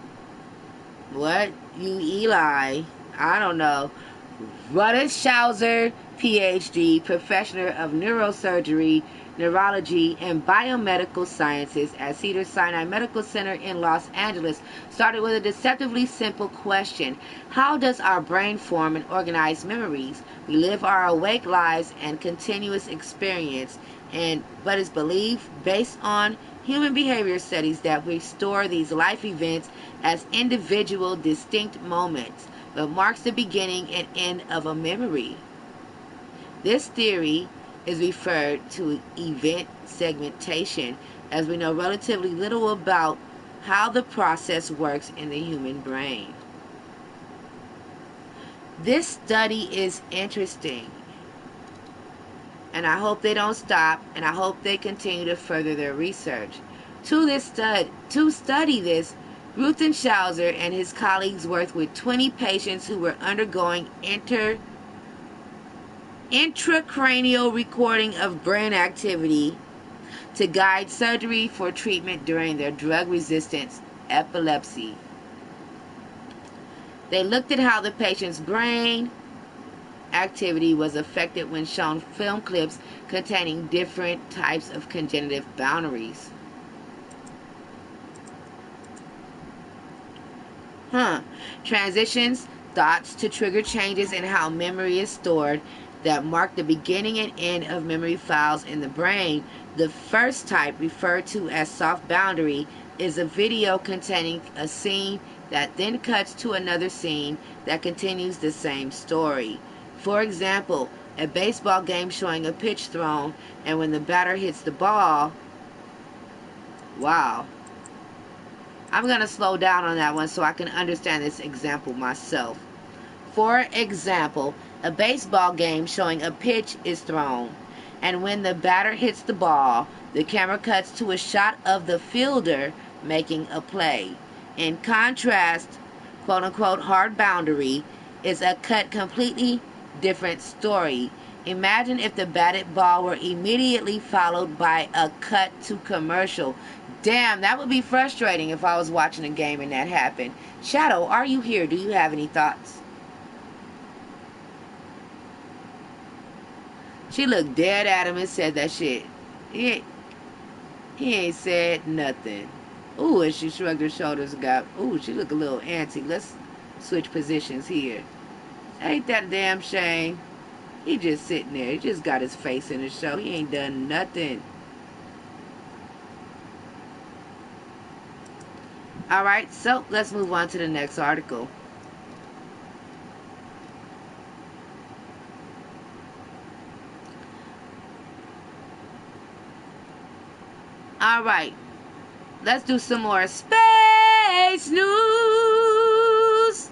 PhD, professor of neurosurgery, neurology, and biomedical sciences at Cedars-Sinai Medical Center in Los Angeles, started with a deceptively simple question. How does our brain form and organize memories? We live our awake lives and continuous experience, but is believed, based on human behavior studies, that we store these life events as individual, distinct moments, but marks the beginning and end of a memory. This theory is referred to event segmentation, as we know relatively little about how the process works in the human brain. This study is interesting, and I hope they don't stop, and I hope they continue to further their research. To study this, Rutenschauser and his colleagues worked with 20 patients who were undergoing intracranial recording of brain activity to guide surgery for treatment during their drug-resistant epilepsy. They looked at how the patient's brain activity was affected when shown film clips containing different types of cognitive boundaries. Transitions, thoughts to trigger changes in how memory is stored that mark the beginning and end of memory files in the brain. The first type, referred to as soft boundary, is a video containing a scene that then cuts to another scene that continues the same story. For example, a baseball game showing a pitch thrown, and when the batter hits the ball, wow. I'm going to slow down on that one so I can understand this example myself. For example, a baseball game showing a pitch is thrown, and when the batter hits the ball, the camera cuts to a shot of the fielder making a play. In contrast, quote-unquote hard boundary is a cut completely different story. Imagine if the batted ball were immediately followed by a cut to commercial. Damn, that would be frustrating if I was watching a game and that happened. Shadow, are you here? Do you have any thoughts? She looked dead at him and said that shit. He ain't said nothing. Ooh, and she shrugged her shoulders and got, ooh, she looked a little antsy. Let's switch positions here. Ain't that a damn shame? He just sitting there. He just got his face in the show. He ain't done nothing. Alright, so let's move on to the next article. Alright, let's do some more space news.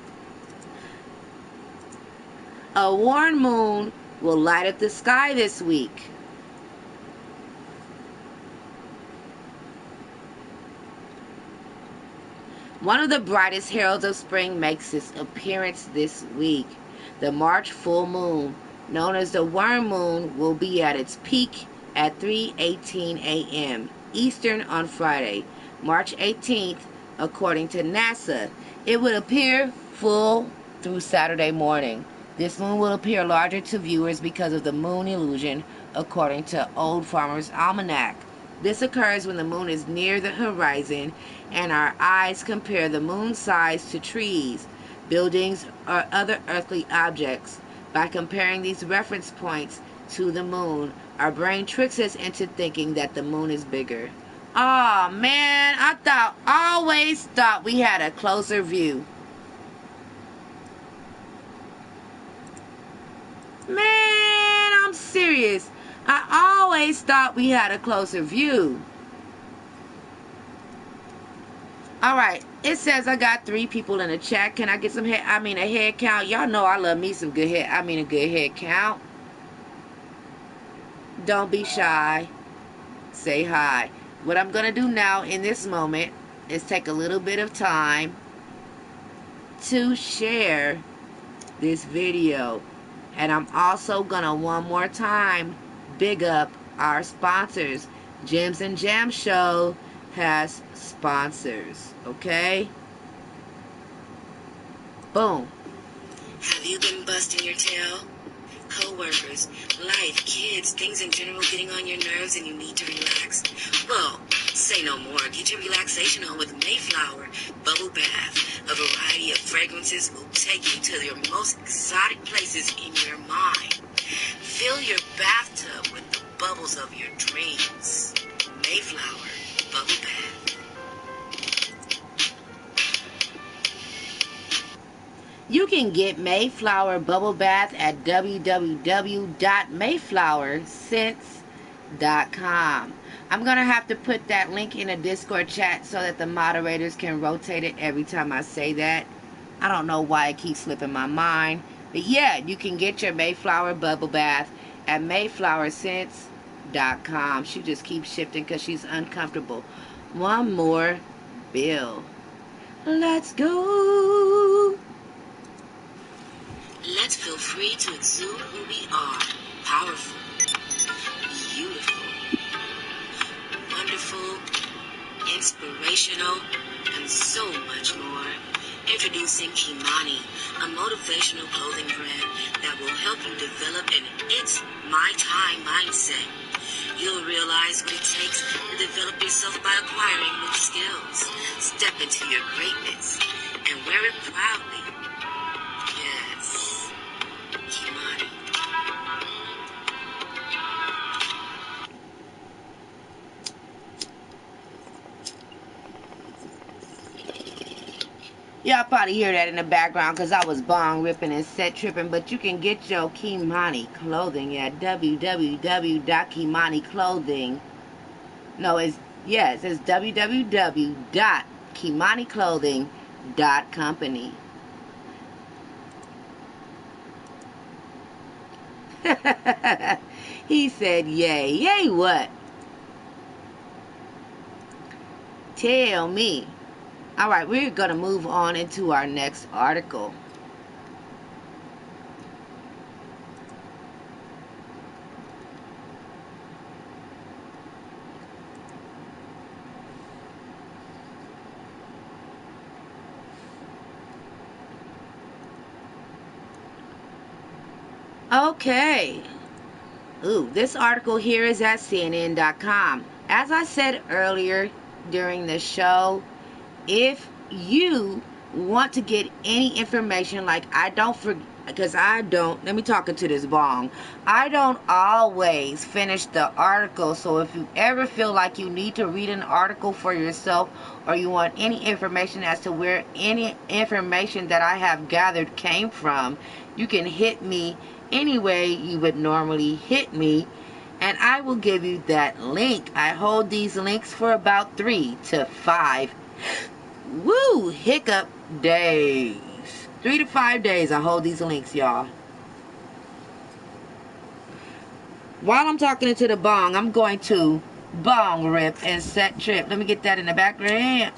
A worn moon will light up the sky this week. One of the brightest heralds of spring makes its appearance this week. The March full moon, known as the worm moon, will be at its peak at 3:18 a.m. Eastern on Friday, March 18th, according to NASA. It would appear full through Saturday morning. This moon will appear larger to viewers because of the moon illusion, according to Old Farmer's Almanac. This occurs when the moon is near the horizon and our eyes compare the moon's size to trees, buildings, or other earthly objects. By comparing these reference points to the moon, our brain tricks us into thinking that the moon is bigger. Oh man, I always thought we had a closer view. Man, I'm serious. I always thought we had a closer view. Alright, it says I got 3 people in the chat. Can I get some a head count? Y'all know I love me some good head. A good head count. Don't be shy. Say hi. What I'm going to do now in this moment is take a little bit of time to share this video. And I'm also going to one more time big up our sponsors. Gems and Jam Show has sponsors. Okay? Boom. Have you been busting your tail? Co-workers, life, kids, things in general getting on your nerves and you need to relax? Well, say no more. Get your relaxation on with Mayflower Bubble Bath. A variety of fragrances will take you to your most exotic places in your mind. Fill your bathtub with the bubbles of your dreams. Mayflower Bubble Bath. You can get Mayflower Bubble Bath at www.mayflowerscents.com. I'm going to have to put that link in a Discord chat so that the moderators can rotate it every time I say that. I don't know why it keeps slipping my mind. But yeah, you can get your Mayflower Bubble Bath at mayflowerscents.com. She just keeps shifting because she's uncomfortable. One more bill. Let's go. Let's feel free to exude who we are. Powerful, beautiful, wonderful, inspirational, and so much more. Introducing Kimani, a motivational clothing brand that will help you develop an It's My Time mindset. You'll realize what it takes to develop yourself by acquiring new skills. Step into your greatness and wear it proudly. Yes, Kimani. Y'all probably hear that in the background because I was bong ripping and set tripping. But you can get your Kimani clothing at www.kimaniclothing. No, it says www.kimaniclothing.company. He said, yay. Yay what? Tell me. Alright, we're going to move on into our next article. Okay. Ooh, this article here is at CNN.com. As I said earlier during the show, if you want to get any information, like let me talk into this bong. I don't always finish the article, so if you ever feel like you need to read an article for yourself or you want any information as to where any information that I have gathered came from, you can hit me any way you would normally hit me and I will give you that link. I hold these links for about 3 to 5 hiccup days. 3 to 5 days I hold these links, y'all. While I'm talking into the bong, I'm going to bong rip and set trip. Let me get that in the background.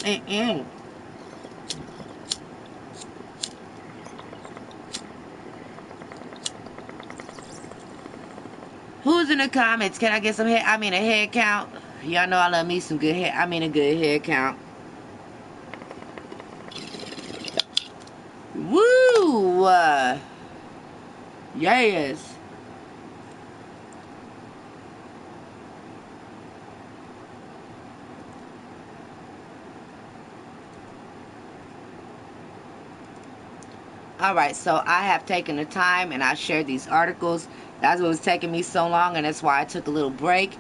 Who's in the comments? Can I get some head? A head count. Y'all know I love me some good head. A good head count. Woo! Yes. Alright, so I have taken the time and I shared these articles. That's what was taking me so long, and that's why I took a little break.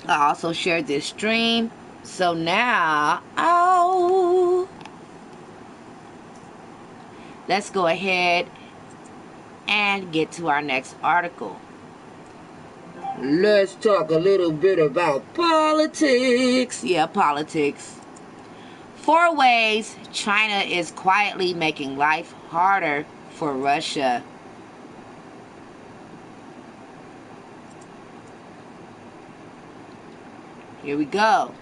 I also shared this stream. So now, let's go ahead and get to our next article. Let's talk a little bit about politics. Yeah, politics. 4 ways China is quietly making life harder for Russia. Here we go.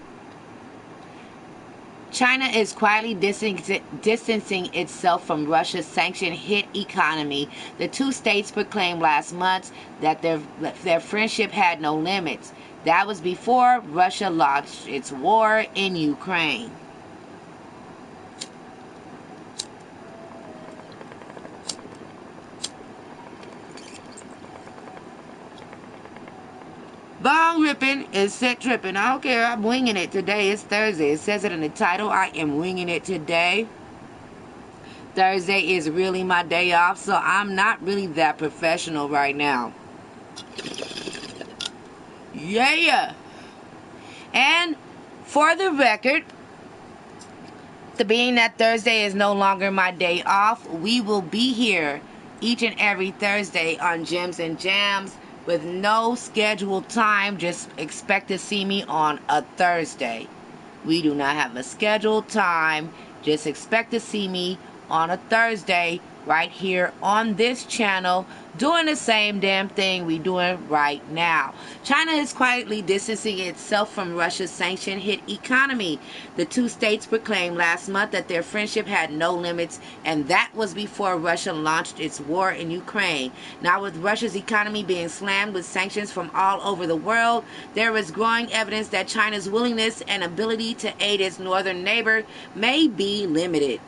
China is quietly distancing itself from Russia's sanction-hit economy. The two states proclaimed last month that their friendship had no limits. That was before Russia launched its war in Ukraine. Bong ripping is set tripping. I don't care. I'm winging it today. It's Thursday. It says it in the title. I am winging it today. Thursday is really my day off, so I'm not really that professional right now. Yeah. And for the record, being that Thursday is no longer my day off, we will be here each and every Thursday on Gems and Jams with no scheduled time. Just expect to see me on a Thursday. We do not have a scheduled time. Just expect to see me on a Thursday right here on this channel doing the same damn thing we doing right now. China is quietly distancing itself from Russia's sanction-hit economy. The two states proclaimed last month that their friendship had no limits, and that was before Russia launched its war in Ukraine. Now, with Russia's economy being slammed with sanctions from all over the world, there is growing evidence that China's willingness and ability to aid its northern neighbor may be limited.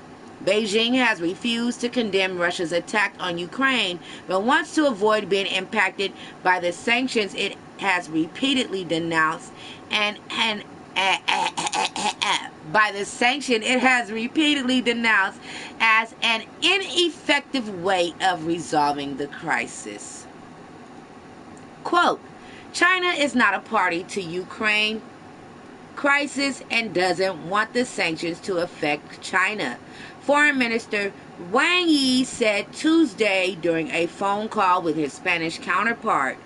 Beijing has refused to condemn Russia's attack on Ukraine, but wants to avoid being impacted by the sanctions it has repeatedly denounced as an ineffective way of resolving the crisis. Quote, China is not a party to Ukraine crisis and doesn't want the sanctions to affect China. Foreign Minister Wang Yi said Tuesday during a phone call with his Spanish counterpart.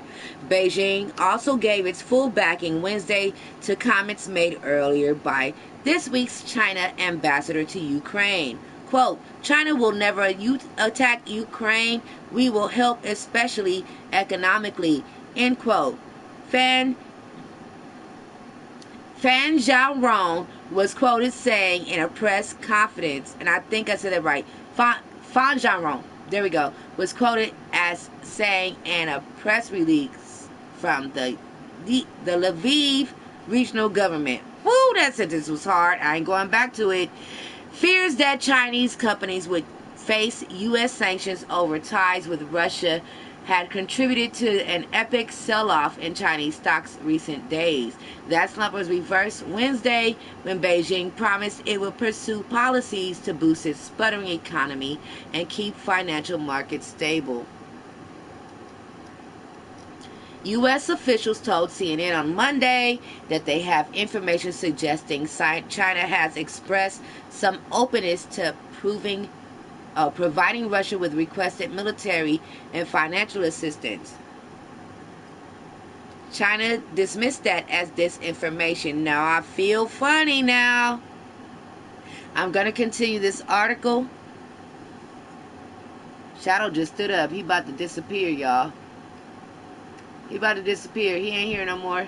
Beijing also gave its full backing Wednesday to comments made earlier by this week's China ambassador to Ukraine. Quote, China will never attack Ukraine. We will help, especially economically. End quote. Fan Zhaorong was quoted saying in a press conference, and I think I said it right, Fan Zhaorong, there we go, was quoted as saying in a press release from the Lviv regional government. Woo, that sentence was hard. I ain't going back to it. Fears that Chinese companies would face U.S. sanctions over ties with Russia had contributed to an epic sell-off in Chinese stocks recent days. That slump was reversed Wednesday when Beijing promised it would pursue policies to boost its sputtering economy and keep financial markets stable. U.S. officials told CNN on Monday that they have information suggesting China has expressed some openness to providing Russia with requested military and financial assistance. China dismissed that as disinformation. Now I feel funny now. I'm going to continue this article. Shadow just stood up. He about to disappear, y'all. He about to disappear. He ain't here no more.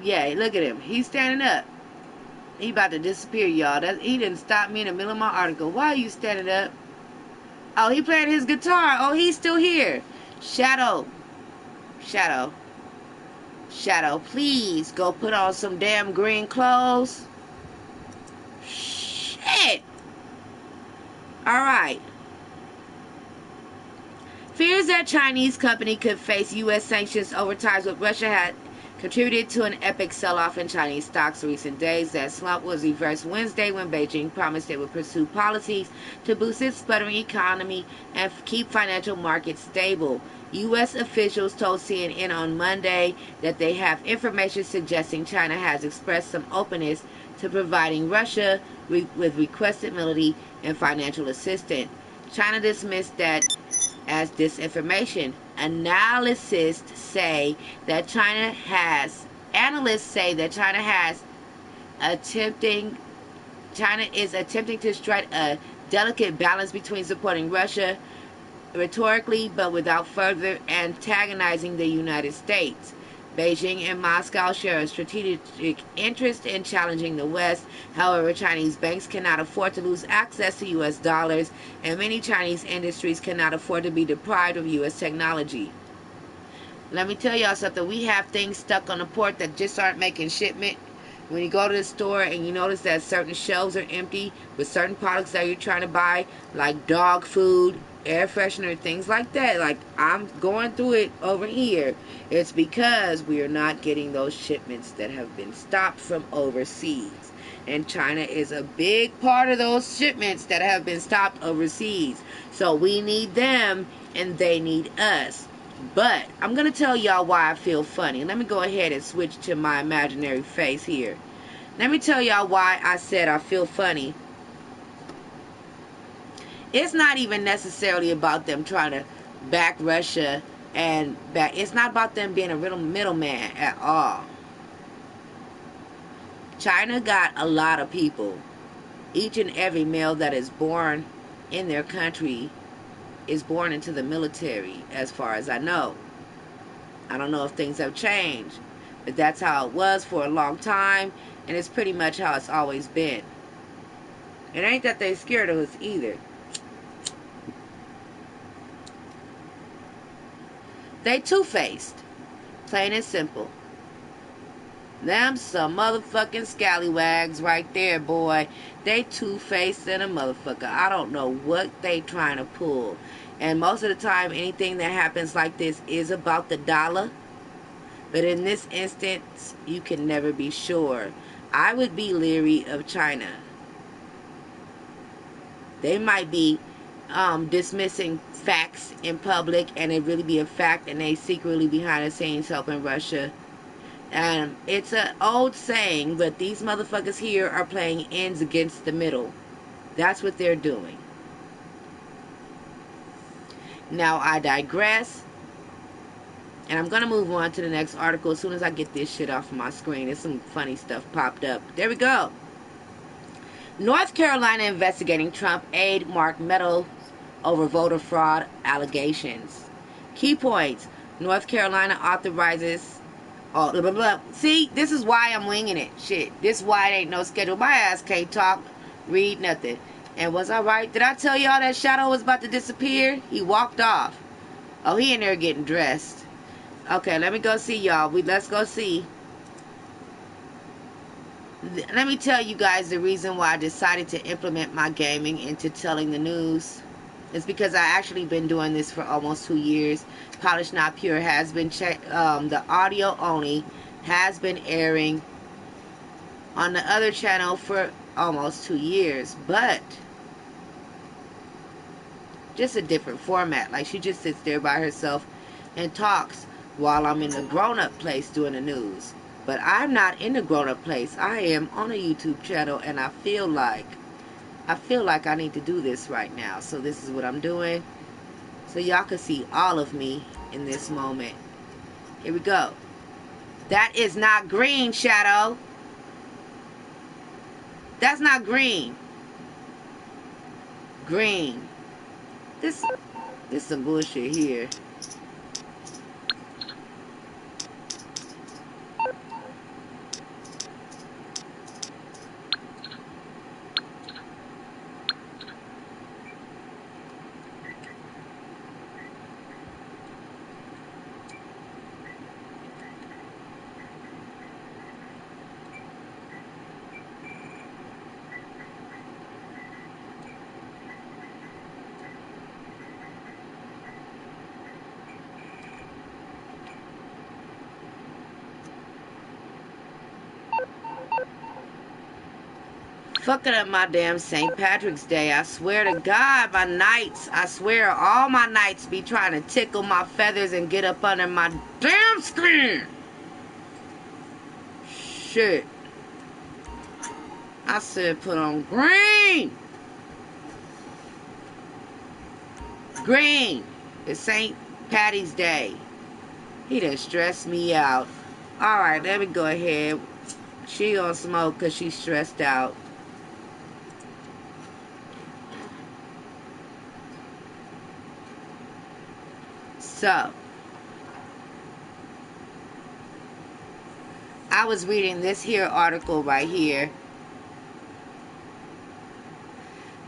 Yeah, look at him. He's standing up. He about to disappear, y'all. He didn't stop me in the middle of my article. Why are you standing up? Oh, he playing his guitar. Oh, he's still here. Shadow. Shadow. Shadow, please go put on some damn green clothes. Shit. Alright. Fears that Chinese company could face U.S. sanctions over ties with Russia had contributed to an epic sell-off in Chinese stocks in recent days. That slump was reversed Wednesday when Beijing promised it would pursue policies to boost its sputtering economy and keep financial markets stable. U.S. officials told CNN on Monday that they have information suggesting China has expressed some openness to providing Russia with requested military and financial assistance. China dismissed that as disinformation. Analysts say that China is attempting to strike a delicate balance between supporting Russia rhetorically but without further antagonizing the United States. Beijing and Moscow share a strategic interest in challenging the West. However, Chinese banks cannot afford to lose access to U.S. dollars, and many Chinese industries cannot afford to be deprived of U.S. technology. Let me tell y'all something. We have things stuck on the port that just aren't making shipment. When you go to the store and you notice that certain shelves are empty with certain products that you're trying to buy, like dog food, air freshener, things like that, like I'm going through it over here, it's because we are not getting those shipments that have been stopped from overseas. And China is a big part of those shipments that have been stopped overseas. So we need them and they need us. But I'm going to tell y'all why I feel funny. Let me go ahead and switch to my imaginary face here. Let me tell y'all why I said I feel funny. It's not even necessarily about them trying to back Russia and back. It's not about them being a real middleman at all. China got a lot of people. Each and every male that is born in their country is born into the military, as far as I know. I don't know if things have changed, but that's how it was for a long time, and it's pretty much how it's always been. It ain't that they scared of us either. They two-faced, plain and simple. Them some motherfucking scallywags right there, boy. They two-faced and a motherfucker. I don't know what they trying to pull. And most of the time, anything that happens like this is about the dollar. But in this instance, you can never be sure. I would be leery of China. They might be dismissing facts in public, and it really be a fact, and they secretly behind the scenes helping Russia. And it's an old saying, but these motherfuckers here are playing ends against the middle. That's what they're doing. Now I digress, and I'm going to move on to the next article as soon as I get this shit off of my screen. There's some funny stuff popped up. There we go. North Carolina investigating Trump aide Mark Meadows over voter fraud allegations. Key points. North Carolina authorizes... Oh, blah, blah, blah. See, this is why I'm winging it. Shit. This is why it ain't no schedule. My ass can't talk, read, nothing. And was I right? Did I tell y'all that Shadow was about to disappear? He walked off. Oh, he in there getting dressed. Okay, let me go see y'all. Let's go see. Let me tell you guys the reason why I decided to implement my gaming into telling the news. It's because I actually been doing this for almost 2 years. Polished Not Pure has been the audio only has been airing on the other channel for almost 2 years, but just a different format. Like, she just sits there by herself and talks while I'm in the grown-up place doing the news. But I'm not in the grown-up place. I am on a YouTube channel, and I feel like I need to do this right now. So this is what I'm doing, so y'all can see all of me in this moment. Here we go. That is not green, Shadow. That's not green. Green. This some bullshit here. Fucking up my damn St. Patrick's Day. I swear to God, my nights, I swear all my nights be trying to tickle my feathers and get up under my damn skin. Shit. I said put on green. Green. It's St. Patty's Day. He done stressed me out. Alright, let me go ahead. She gonna smoke because she's stressed out. So, I was reading this here article right here.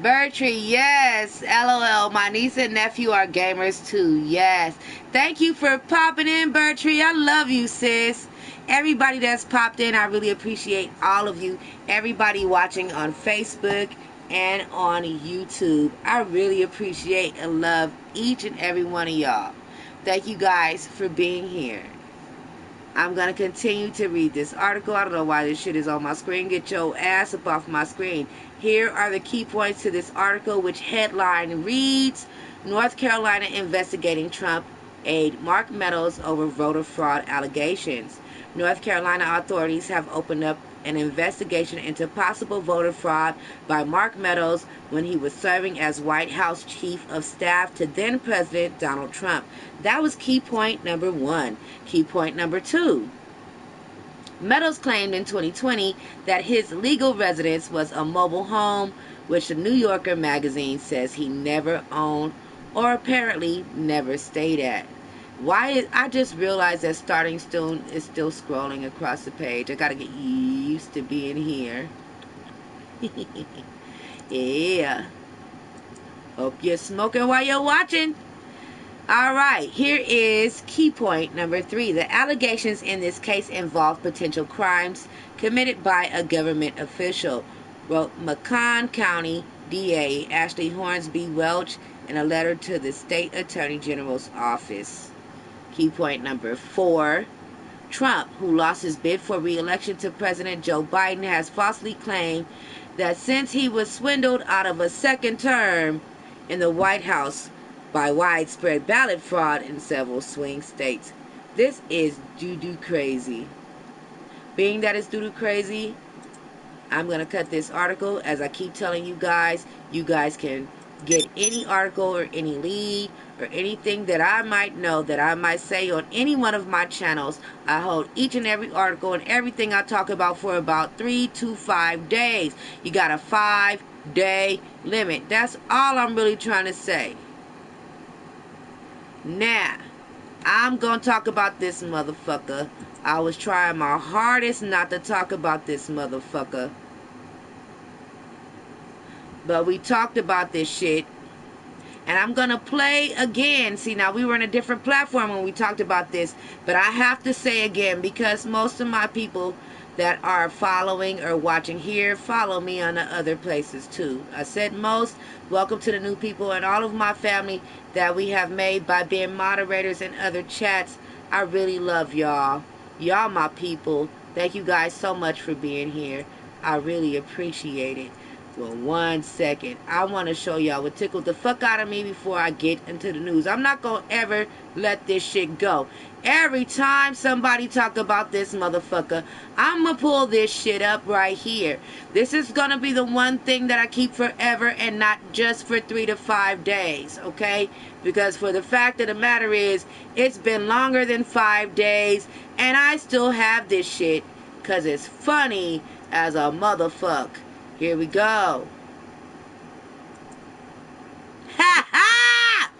Bertree, yes. LOL. My niece and nephew are gamers too. Yes. Thank you for popping in, Bertree. I love you, sis. Everybody that's popped in, I really appreciate all of you. Everybody watching on Facebook and on YouTube. I really appreciate and love each and every one of y'all. Thank you guys for being here. I'm going to continue to read this article. I don't know why this shit is on my screen. Get your ass up off my screen. Here are the key points to this article, which headline reads, North Carolina investigating Trump aide Mark Meadows over voter fraud allegations. North Carolina authorities have opened up an investigation into possible voter fraud by Mark Meadows when he was serving as White House Chief of Staff to then President Donald Trump. That was key point number 1. Key point number 2. Meadows claimed in 2020 that his legal residence was a mobile home, which the New Yorker magazine says he never owned or apparently never stayed at. I just realized that Starting Stone is still scrolling across the page. I gotta get used to being here. Yeah. Hope you're smoking while you're watching. Alright, here is key point number 3. The allegations in this case involve potential crimes committed by a government official, wrote Macon County DA Ashley Hornsby Welch in a letter to the State Attorney General's office. Key point number 4. Trump, who lost his bid for re-election to President Joe Biden, has falsely claimed that since he was swindled out of a second term in the White House by widespread ballot fraud in several swing states. This is doo-doo crazy. Being that it's doo-doo crazy, I'm going to cut this article. As I keep telling you guys can get any article or any lead or anything that I might know that I might say on any one of my channels. I hold each and every article and everything I talk about for about 3 to 5 days. You got a 5-day limit. That's all I'm really trying to say. Now, I'm going to talk about this motherfucker. I was trying my hardest not to talk about this motherfucker. But we talked about this shit. And I'm going to play again. See, now we were on a different platform when we talked about this. But I have to say again, because most of my people that are following or watching here follow me on the other places too. I said most. Welcome to the new people and all of my family that we have made by being moderators in other chats. I really love y'all. Y'all my people. Thank you guys so much for being here. I really appreciate it. Well, 1 second. I want to show y'all what tickled the fuck out of me before I get into the news. I'm not going to ever let this shit go. Every time somebody talk about this motherfucker, I'm going to pull this shit up right here. This is going to be the one thing that I keep forever and not just for 3 to 5 days, okay? Because for the fact of the matter is, it's been longer than 5 days, and I still have this shit because it's funny as a motherfucker. Here we go. Ha ha!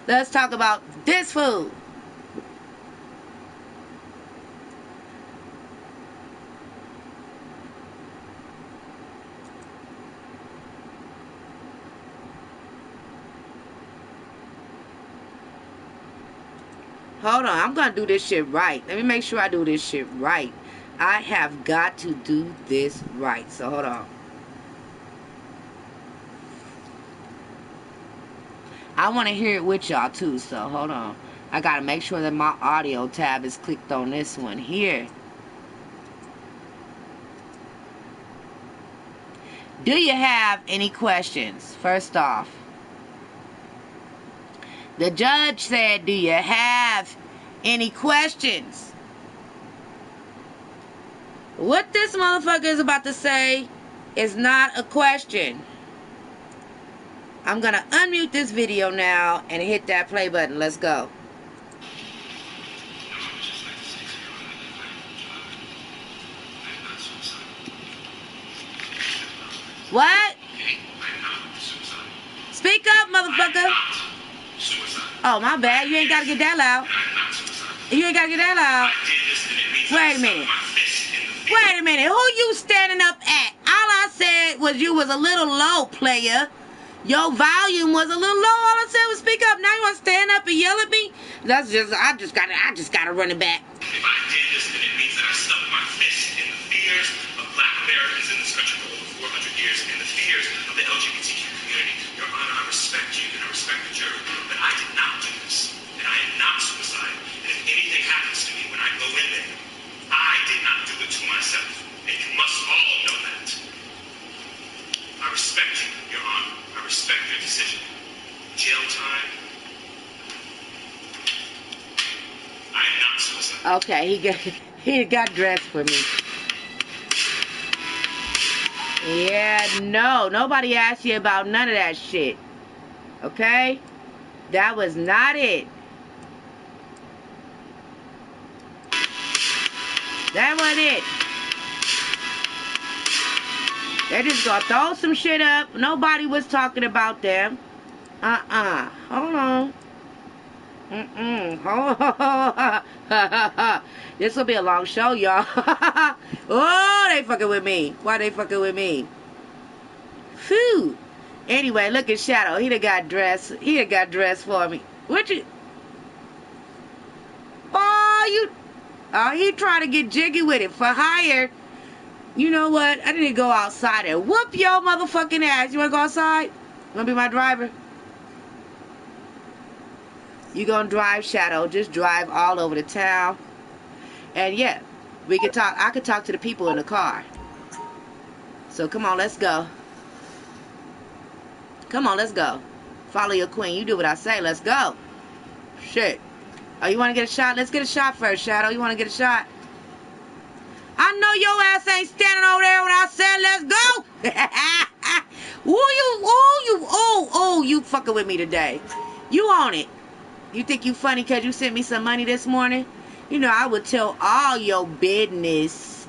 Let's talk about this food. Hold on, I'm gonna do this shit right. Let me make sure I do this shit right. I have got to do this right. So hold on. I want to hear it with y'all too. So hold on. I got to make sure that my audio tab is clicked on this one here. Do you have any questions? First off, the judge said, do you have any questions? What this motherfucker is about to say is not a question. I'm going to unmute this video now and hit that play button. Let's go. What? Speak up, motherfucker. Oh, my bad. You ain't got to get that loud. You ain't got to get that loud. Wait a minute. Wait a minute. Who you standing up at? All I said was you was a little low, player. Your volume was a little low. All I said was speak up. Now you want to stand up and yell at me? That's just, I just gotta run it back. If I did this, then it means that I stuck my fist in the fears of Black Americans in this country for over 400 years and the fears of the LGBTQ community. Your Honor, I respect you and I respect the jury, but I did not do this, and I am not suicidal. And if anything happens to me when I go in there, I did not do it to myself, and you must all know that. I respect you, Your Honor. I respect your decision. Jail time. I am not suicidal. Okay, he got dressed for me. Yeah, no, nobody asked you about none of that shit. Okay? That was not it. That wasn't it. They just gonna throw some shit up. Nobody was talking about them. Hold on. This will be a long show, y'all. Oh, they fucking with me. Why they fucking with me? Phew. Anyway, look at Shadow. He done got dressed. He done got dressed for me. What you? Oh, you. Oh, he trying to get jiggy with it for hire. You know what? I need to go outside and whoop your motherfucking ass. You want to go outside? You want to be my driver? You gonna drive, Shadow. Just drive all over the town. And yeah, we could talk. I could talk to the people in the car. So come on, let's go. Come on, let's go. Follow your queen. You do what I say. Let's go. Shit. Oh, you want to get a shot? Let's get a shot first, Shadow. You want to get a shot? I know your ass ain't standing over there when I said let's go. You fucking with me today. You on it. You think you funny because you sent me some money this morning? You know, I would tell all your business.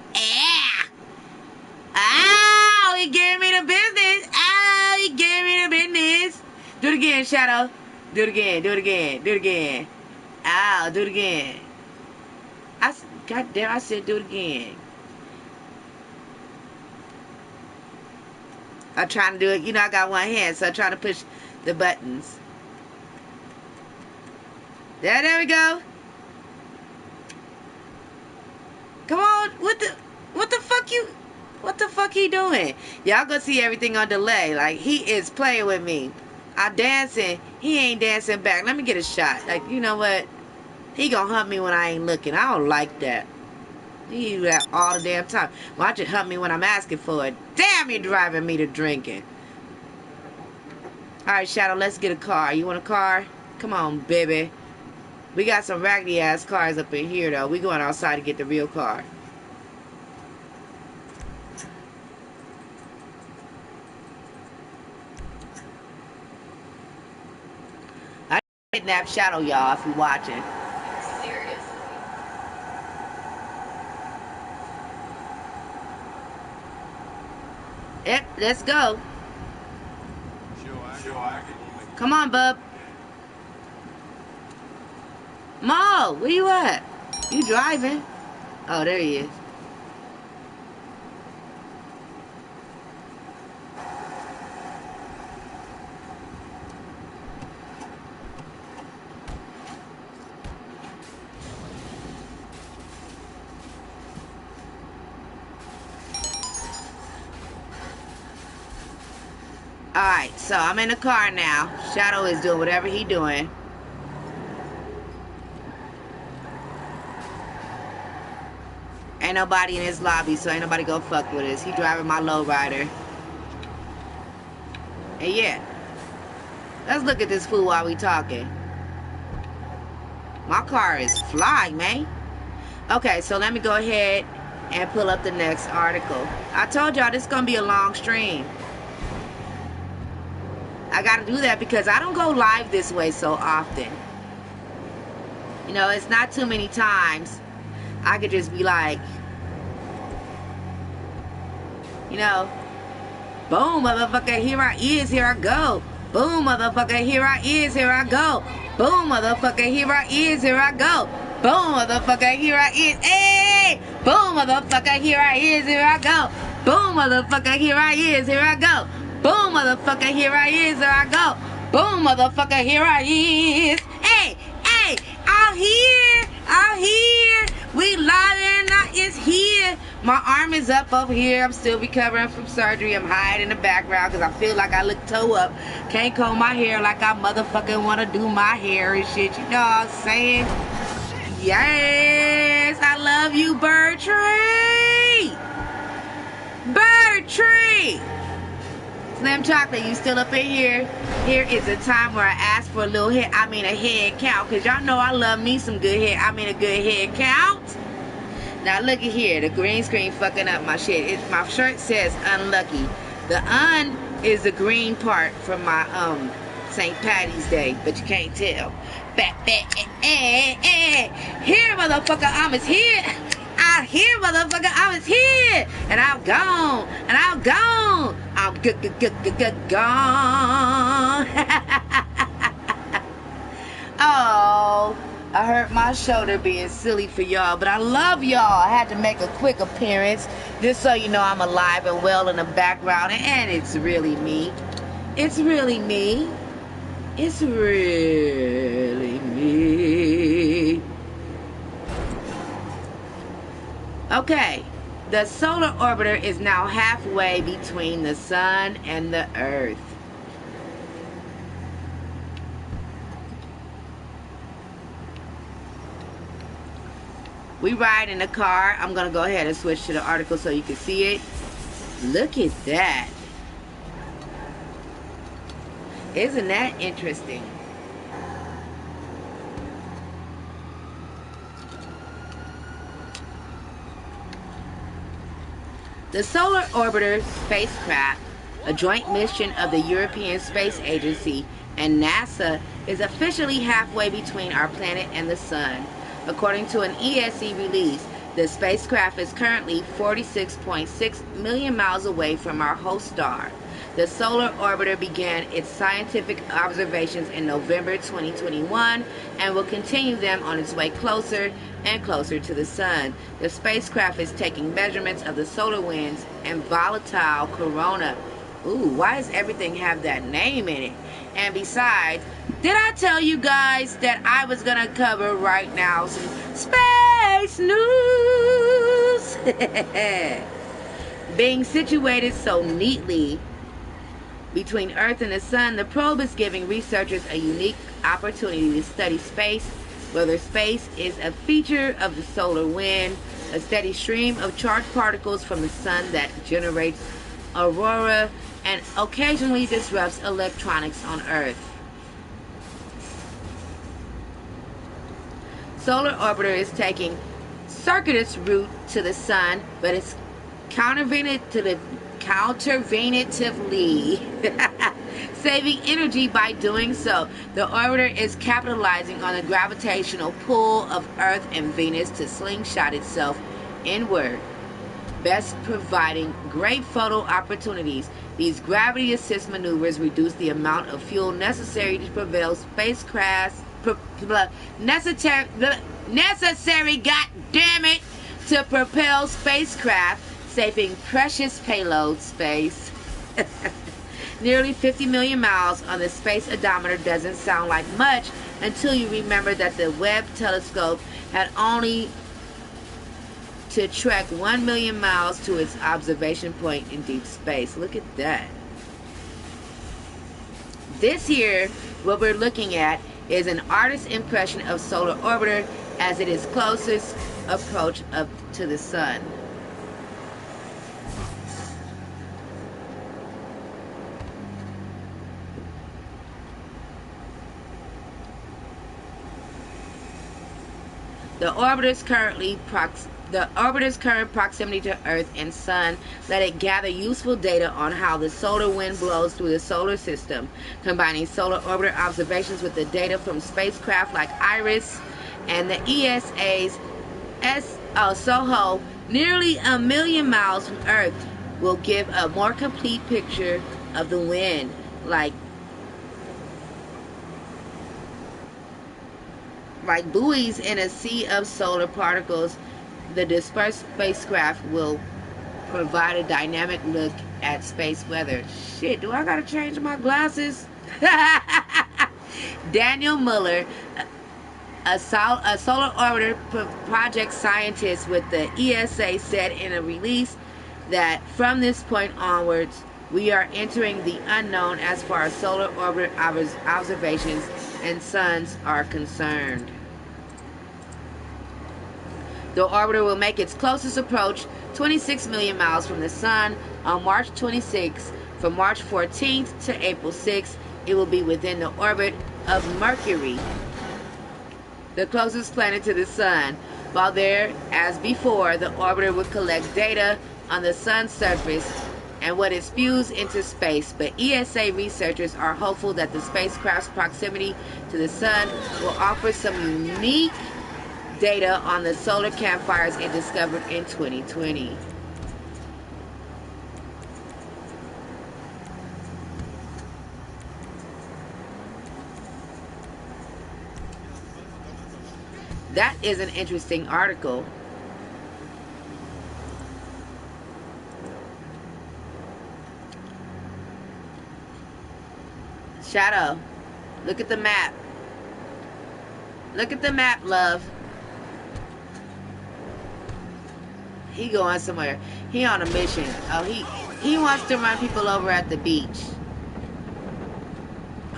Oh, he gave me the business. Oh, he gave me the business. Do it again, Shadow. Do it again. Do it again. Do it again. Oh, do it again. God damn, I said do it again. I'm trying to do it. You know, I got one hand, so I'm trying to push the buttons. There we go. Come on. What the fuck he doing? Y'all gonna see everything on delay. Like, he is playing with me. I'm dancing. He ain't dancing back. Let me get a shot. Like, you know what? He gonna hunt me when I ain't looking. I don't like that. He do that all the damn time. Why don't you hunt me when I'm asking for it? Damn, you're driving me to drinking. Alright, Shadow, let's get a car. You want a car? Come on, baby. We got some raggedy ass cars up in here, though. We going outside to get the real car. I kidnapped Shadow, y'all, if you're watching. Yep, let's go. Come on, bub. Mo, where you at? You driving? Oh, there he is. Alright, so I'm in the car now. Shadow is doing whatever he doing. Ain't nobody in his lobby, so ain't nobody gonna fuck with us. He driving my lowrider. And yeah, let's look at this fool while we talking. My car is flying, man. Okay, so let me go ahead and pull up the next article. I told y'all this is gonna be a long stream. I gotta do that because I don't go live this way so often. You know, it's not too many times I could just be like, you know, boom, motherfucker, here I is, here I go. Boom, motherfucker, here I is, here I go. Boom, motherfucker, here I is, here I go. Boom, motherfucker, here I is. Hey! Boom, motherfucker, here I is, here I go. Boom, motherfucker, here I is, here I go. Boom, motherfucker, here I is, here I go. Boom, motherfucker, here I is. Hey, hey, I'm here. We live and it's here. My arm is up over here. I'm still recovering from surgery. I'm hiding in the background because I feel like I look toe up. Can't comb my hair like I motherfucking want to do my hair and shit. You know what I'm saying? Yes, I love you, Bird Tree. Bird Tree. Slim Chocolate, you still up in here? Here is a time where I ask for a little head, a head count. Because y'all know I love me some good head, a good head count. Now look at here, the green screen fucking up my shit. My shirt says unlucky. The un is the green part from my St. Patty's Day, but you can't tell. Here, motherfucker, I'm is here. I hear, motherfucker, I was here, and I'm gone, I'm gone. Oh, I hurt my shoulder being silly for y'all, but I love y'all. I had to make a quick appearance, just so you know I'm alive and well in the background, and it's really me. It's really me. It's really me. Okay, the solar orbiter is now halfway between the sun and the earth. We ride in the car. I'm going to go ahead and switch to the article so you can see it. Look at that. Isn't that interesting? The Solar Orbiter spacecraft, a joint mission of the European Space Agency and NASA, is officially halfway between our planet and the sun. According to an ESE release, the spacecraft is currently 46.6 million miles away from our host star. The Solar Orbiter began its scientific observations in November 2021 and will continue them on its way closer and closer to the sun. The spacecraft is taking measurements of the solar winds and volatile corona. Ooh, why does everything have that name in it? And besides, did I tell you guys that I was gonna cover right now some space news? Being situated so neatly between Earth and the sun, the probe is giving researchers a unique opportunity to study space, whether space is a feature of the solar wind, a steady stream of charged particles from the sun that generates aurora and occasionally disrupts electronics on Earth. Solar Orbiter is taking circuitous route to the sun, but it's counterventatively saving energy by doing so. The orbiter is capitalizing on the gravitational pull of Earth and Venus to slingshot itself inward, best providing great photo opportunities. These gravity assist maneuvers reduce the amount of fuel necessary to propel spacecraft necessary, goddammit, to propel spacecraft, saving precious payload space. Nearly 50 million miles on the space odometer doesn't sound like much until you remember that the Webb telescope had only to trek 1 million miles to its observation point in deep space. Look at that. This here, what we're looking at, is an artist's impression of Solar Orbiter as it is closest approach up to the sun. The orbiter's current proximity to Earth and Sun let it gather useful data on how the solar wind blows through the solar system, combining solar orbiter observations with the data from spacecraft like IRIS and the ESA's SOHO, nearly 1 million miles from Earth, will give a more complete picture of the wind. Like buoys in a sea of solar particles, the dispersed spacecraft will provide a dynamic look at space weather. Shit, do I gotta change my glasses? Daniel Muller, a solar orbiter project scientist with the ESA, said in a release that from this point onwards, we are entering the unknown as far as solar orbiter observations and suns are concerned. The orbiter will make its closest approach 26 million miles from the sun on March 26th. From March 14th to April 6th, it will be within the orbit of Mercury, the closest planet to the sun. While there, as before, the orbiter will collect data on the sun's surface and what it spews into space. But ESA researchers are hopeful that the spacecraft's proximity to the sun will offer some unique data on the solar campfires it discovered in 2020. That is an interesting article. Shadow, look at the map. Look at the map, love. He going somewhere. He on a mission. Oh, he wants to run people over at the beach.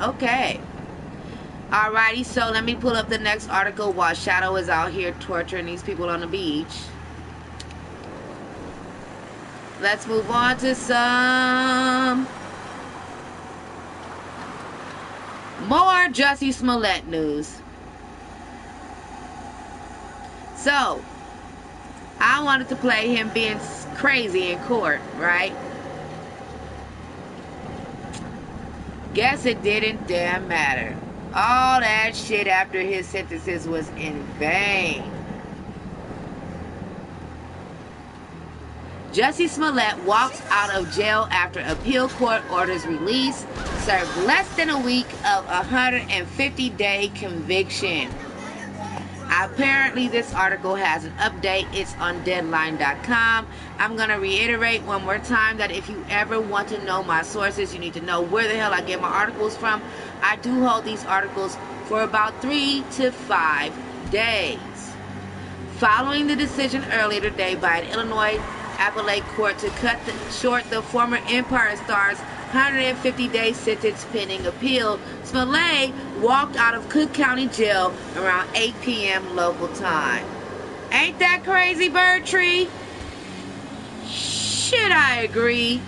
Okay. Alrighty, so let me pull up the next article while Shadow is out here torturing these people on the beach. Let's move on to some more Jussie Smollett news. So, I wanted to play him being crazy in court, right? Guess it didn't damn matter. All that shit after his sentences was in vain. Jussie Smollett walks out of jail after appeal court orders release, served less than a week of 150-day conviction. Apparently, this article has an update. It's on deadline.com. I'm going to reiterate one more time that if you ever want to know my sources, you need to know where the hell I get my articles from. I do hold these articles for about 3 to 5 days. Following the decision earlier today by an Illinois appellate court to cut short the former Empire star's 150-day sentence pending appeal, Smollett walked out of Cook County Jail around 8 p.m. local time. Ain't that crazy, Bird Tree? Shit, I agree.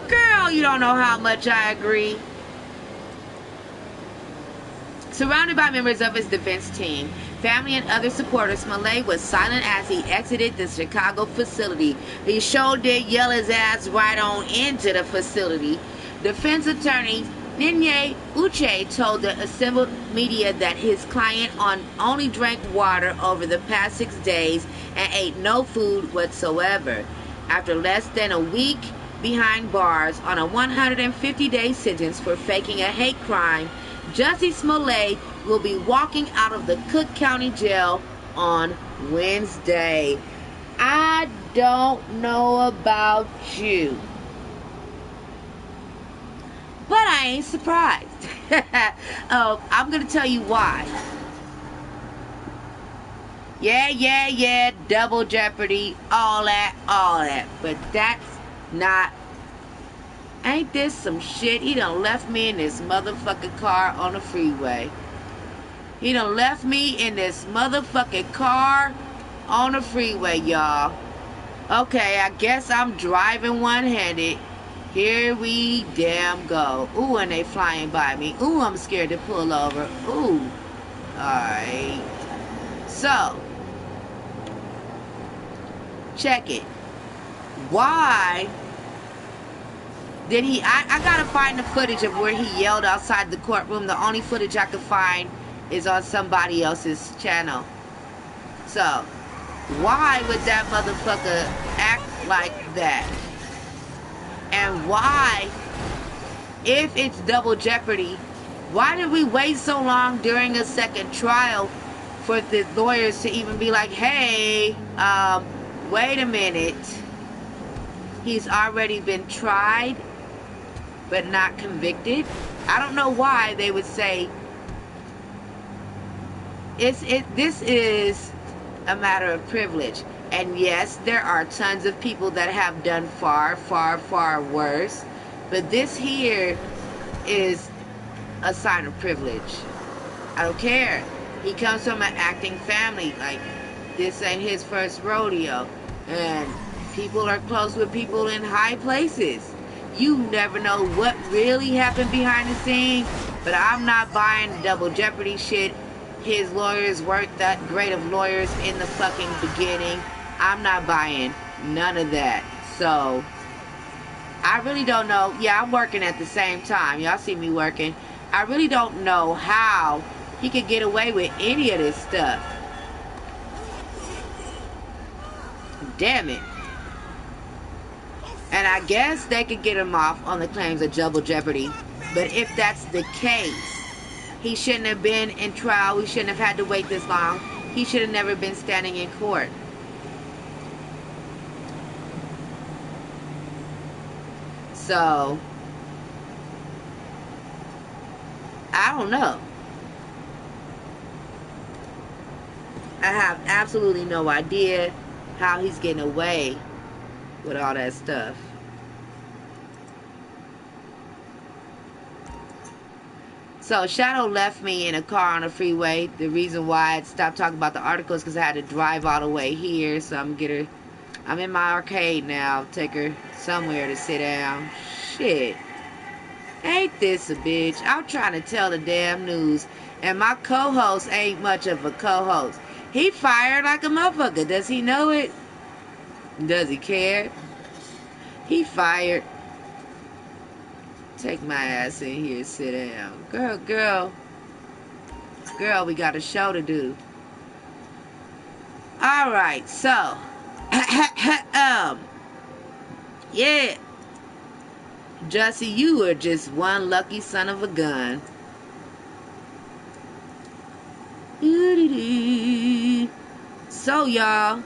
Girl, you don't know how much I agree. Surrounded by members of his defense team, family, and other supporters, Smollett was silent as he exited the Chicago facility. He sure did yell his ass right on into the facility. Defense attorney Ninye Uche told the assembled media that his client only drank water over the past 6 days and ate no food whatsoever. After less than a week behind bars on a 150-day sentence for faking a hate crime, Jussie Smollett will be walking out of the Cook County Jail on Wednesday. I don't know about you, but I ain't surprised. I'm going to tell you why. Yeah, double jeopardy, all that. But that's not. Ain't this some shit? He done left me in this motherfucking car on the freeway. He done left me in this motherfucking car on the freeway, y'all. Okay, I guess I'm driving one-handed. Here we damn go. Ooh, and they flying by me. Ooh, I'm scared to pull over. Ooh. Alright. So, check it. Why did he... I gotta find the footage of where he yelled outside the courtroom. The only footage I could find is on somebody else's channel. So, why would that motherfucker act like that? And why, if it's double jeopardy, why did we wait so long during a second trial for the lawyers to even be like, hey, wait a minute. He's already been tried, but not convicted? I don't know why they would say, this is a matter of privilege. And yes, there are tons of people that have done far, far, far worse. But this here is a sign of privilege. I don't care. He comes from an acting family. Like, this ain't his first rodeo. And people are close with people in high places. You never know what really happened behind the scenes. But I'm not buying double jeopardy shit. His lawyers weren't that great of lawyers in the fucking beginning. I'm not buying none of that. So, I really don't know. Yeah, I'm working at the same time. Y'all see me working. I really don't know how he could get away with any of this stuff. Damn it. And I guess they could get him off on the claims of double jeopardy. But if that's the case, he shouldn't have been in trial. We shouldn't have had to wait this long. He should have never been standing in court. So, I don't know. I have absolutely no idea how he's getting away with all that stuff. So, Shadow left me in a car on the freeway. The reason why I stopped talking about the article is because I had to drive all the way here. So, I'm in my arcade now. Take her somewhere to sit down. Shit. Ain't this a bitch? I'm trying to tell the damn news. And my co-host ain't much of a co-host. He fired like a motherfucker. Does he know it? Does he care? He fired. Take my ass in here, sit down. Girl, we got a show to do. Alright, so. Yeah. Jussie, you are just one lucky son of a gun. So, y'all,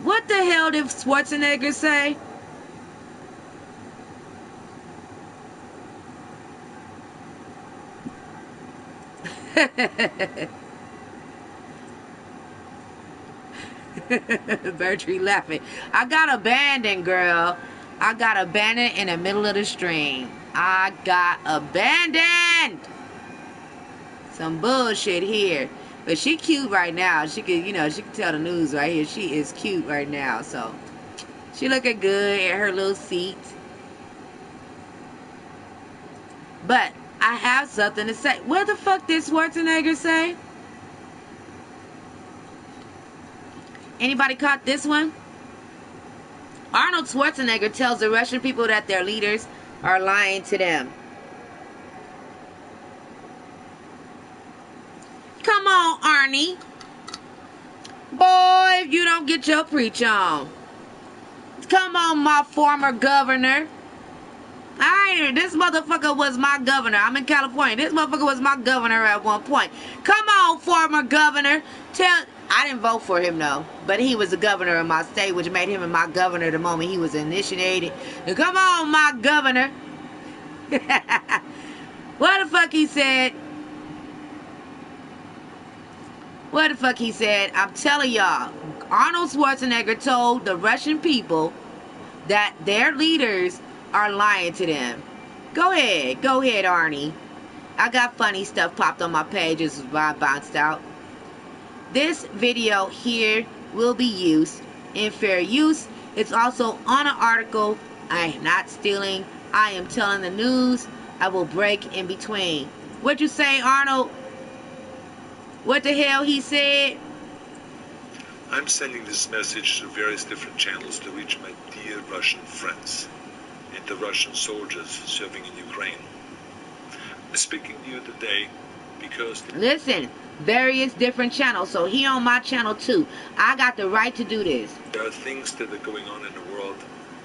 what the hell did Schwarzenegger say? Bertree laughing. I got abandoned, girl. I got abandoned in the middle of the stream. I got abandoned. Some bullshit here. But she cute right now. She could, she could tell the news right here. She is cute right now. So, she looking good in her little seat. But, I have something to say. What the fuck did Schwarzenegger say? Anybody caught this one? Arnold Schwarzenegger tells the Russian people that their leaders are lying to them. Come on, Arnie. Boy, if you don't get your preach on. Come on, my former governor. This motherfucker was my governor. I'm in California. This motherfucker was my governor at one point. Come on, former governor. I didn't vote for him, though. But he was the governor of my state, which made him my governor the moment he was initiated. Come on, my governor. What the fuck he said? What the fuck he said? I'm telling y'all. Arnold Schwarzenegger told the Russian people that their leaders are lying to them. Go ahead, Arnie. I got funny stuff popped on my page. This is why I bounced out. This video here will be used in fair use. It's also on an article. I am not stealing. I am telling the news. I will break in between. What'd you say, Arnold? What the hell he said? I'm sending this message through various different channels to reach my dear Russian friends and the Russian soldiers serving in Ukraine. I'm speaking to you today because... Listen, various different channels. So he on my channel too. I got the right to do this. There are things that are going on in the world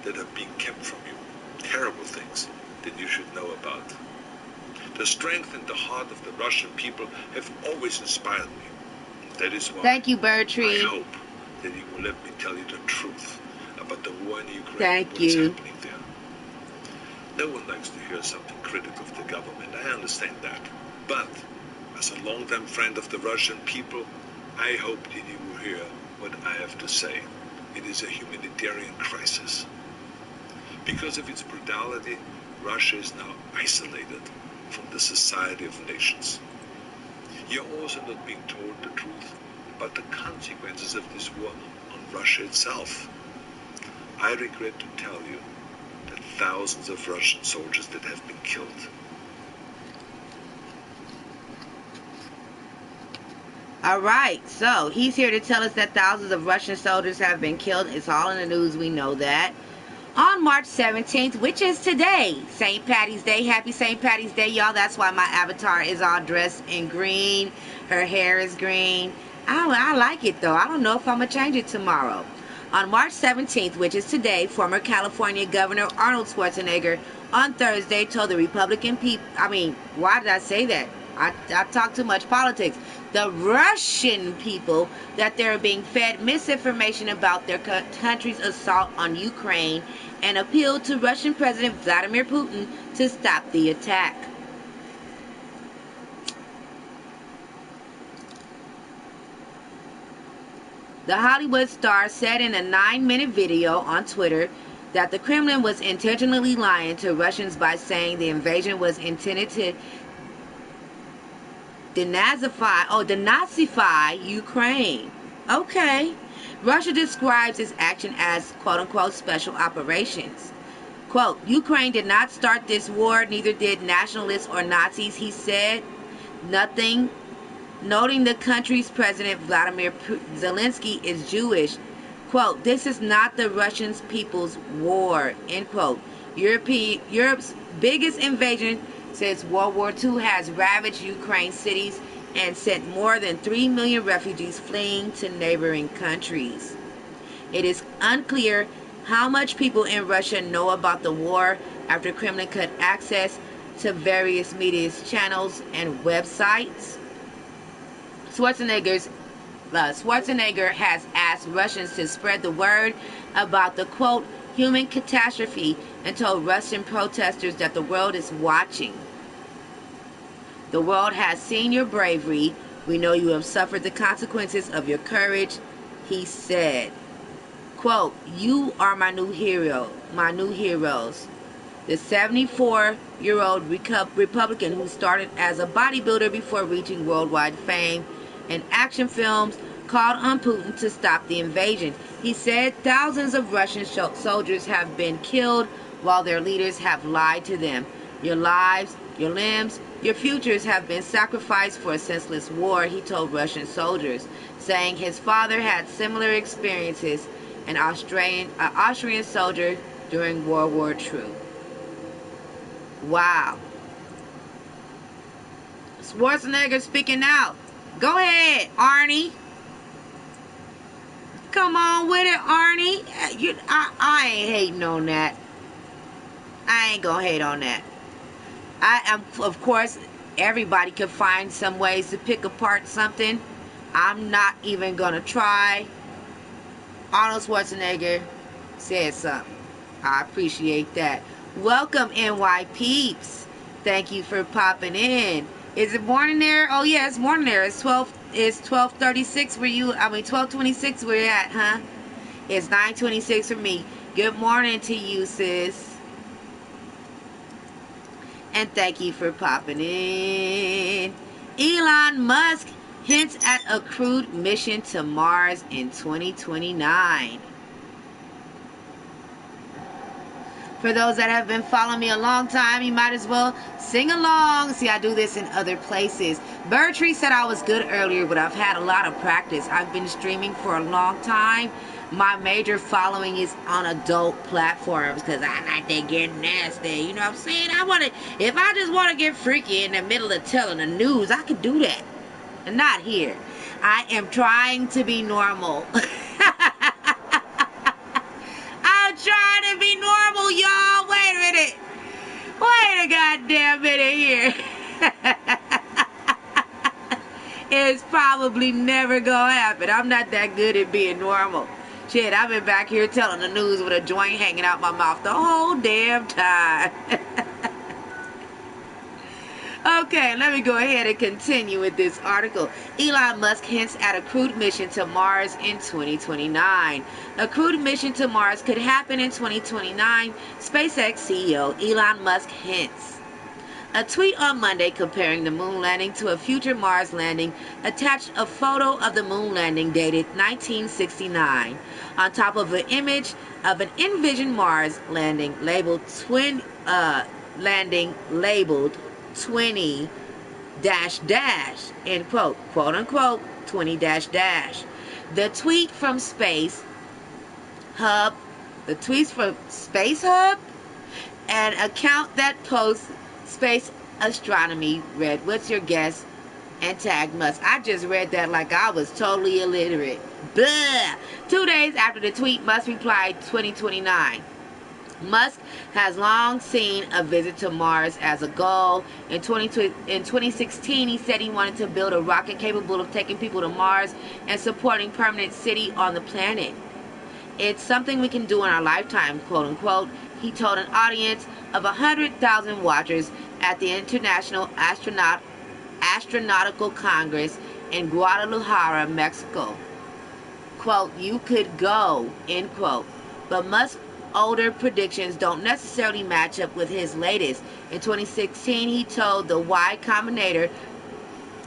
that are being kept from you. Terrible things that you should know about. The strength and the heart of the Russian people have always inspired me. That is why Thank you, Bird Tree. I hope that you will let me tell you the truth about the war in Ukraine. Thank and what is you. happening there. No one likes to hear something critical of the government. I understand that. But as a longtime friend of the Russian people, I hope that you will hear what I have to say. It is a humanitarian crisis. Because of its brutality, Russia is now isolated from the Society of Nations. You're also not being told the truth about the consequences of this war on Russia itself. I regret to tell you that thousands of Russian soldiers that have been killed. All right, so he's here to tell us that thousands of Russian soldiers have been killed. It's all in the news, we know that. On March 17th, which is today, St. Patty's Day. Happy St. Patty's Day, y'all. That's why my avatar is all dressed in green. Her hair is green. I like it, though. I don't know if I'm going to change it tomorrow. On March 17th, which is today, former California Governor Arnold Schwarzenegger on Thursday told the Republican people, why did I say that? I talk too much politics. The Russian people that they're being fed misinformation about their country's assault on Ukraine and appealed to Russian President Vladimir Putin to stop the attack. The Hollywood star said in a 9-minute video on Twitter that the Kremlin was intentionally lying to Russians by saying the invasion was intended to denazify Ukraine. Okay. Russia describes its action as quote-unquote special operations. Quote, Ukraine did not start this war, neither did nationalists or Nazis, he said. Nothing. Noting the country's president, Vladimir Zelensky, is Jewish. Quote, this is not the Russian people's war, end quote. Europe's biggest invasion since World War II has ravaged Ukraine cities and sent more than 3 million refugees fleeing to neighboring countries. It is unclear how much people in Russia know about the war after Kremlin cut access to various media channels and websites. Schwarzenegger has asked Russians to spread the word about the, quote, human catastrophe and told Russian protesters that the world is watching. The world has seen your bravery. We know you have suffered the consequences of your courage, he said. Quote, you are my new hero, my new heroes. The 74-year-old Republican who started as a bodybuilder before reaching worldwide fame in action films called on Putin to stop the invasion. He said thousands of Russian soldiers have been killed while their leaders have lied to them. Your lives, your limbs, your futures have been sacrificed for a senseless war, he told Russian soldiers, saying his father had similar experiences, an Austrian soldier during World War II. Wow. Schwarzenegger speaking out. Go ahead, Arnie. Come on with it, Arnie. I ain't hating on that. I ain't gonna hate on that. Of course, everybody could find some ways to pick apart something. I'm not even gonna try. Arnold Schwarzenegger said something. I appreciate that. Welcome, NY Peeps. Thank you for popping in. Is it morning there? Oh yeah, it's morning there. It's 12:36 where you, 12:26 where you at, huh? It's 9:26 for me. Good morning to you, sis. And thank you for popping in. Elon Musk hints at a crewed mission to Mars in 2029. For those that have been following me a long time, you might as well sing along. See, I do this in other places. Bertree said I was good earlier, but I've had a lot of practice. I've been streaming for a long time. My major following is on adult platforms because I like to get nasty. You know what I'm saying? If I just want to get freaky in the middle of telling the news, I could do that. And not here. I am trying to be normal. I'm trying to be normal, y'all. Wait a minute. Wait a goddamn minute here. It's probably never gonna happen. I'm not that good at being normal. Shit, I've been back here telling the news with a joint hanging out my mouth the whole damn time. Okay, let me go ahead and continue with this article. Elon Musk hints at a crewed mission to Mars in 2029. A crewed mission to Mars could happen in 2029, SpaceX CEO Elon Musk hints. A tweet on Monday comparing the moon landing to a future Mars landing attached a photo of the moon landing dated 1969 on top of an image of an envisioned Mars landing labeled 20 end quote, quote unquote 20 dash dash. The tweets from Space Hub, an account that posts space astronomy, read, "What's your guess?" and tagged Musk. I just read that like I was totally illiterate. Blah. 2 days after the tweet, Musk replied 2029. Musk has long seen a visit to Mars as a goal. In 2016, he said he wanted to build a rocket capable of taking people to Mars and supporting permanent city on the planet. It's something we can do in our lifetime, quote unquote, he told an audience of 100,000 watchers at the International Astronautical Congress in Guadalajara, Mexico. Quote, "You could go," end quote. But Musk's older predictions don't necessarily match up with his latest. In 2016, he told the Y Combinator,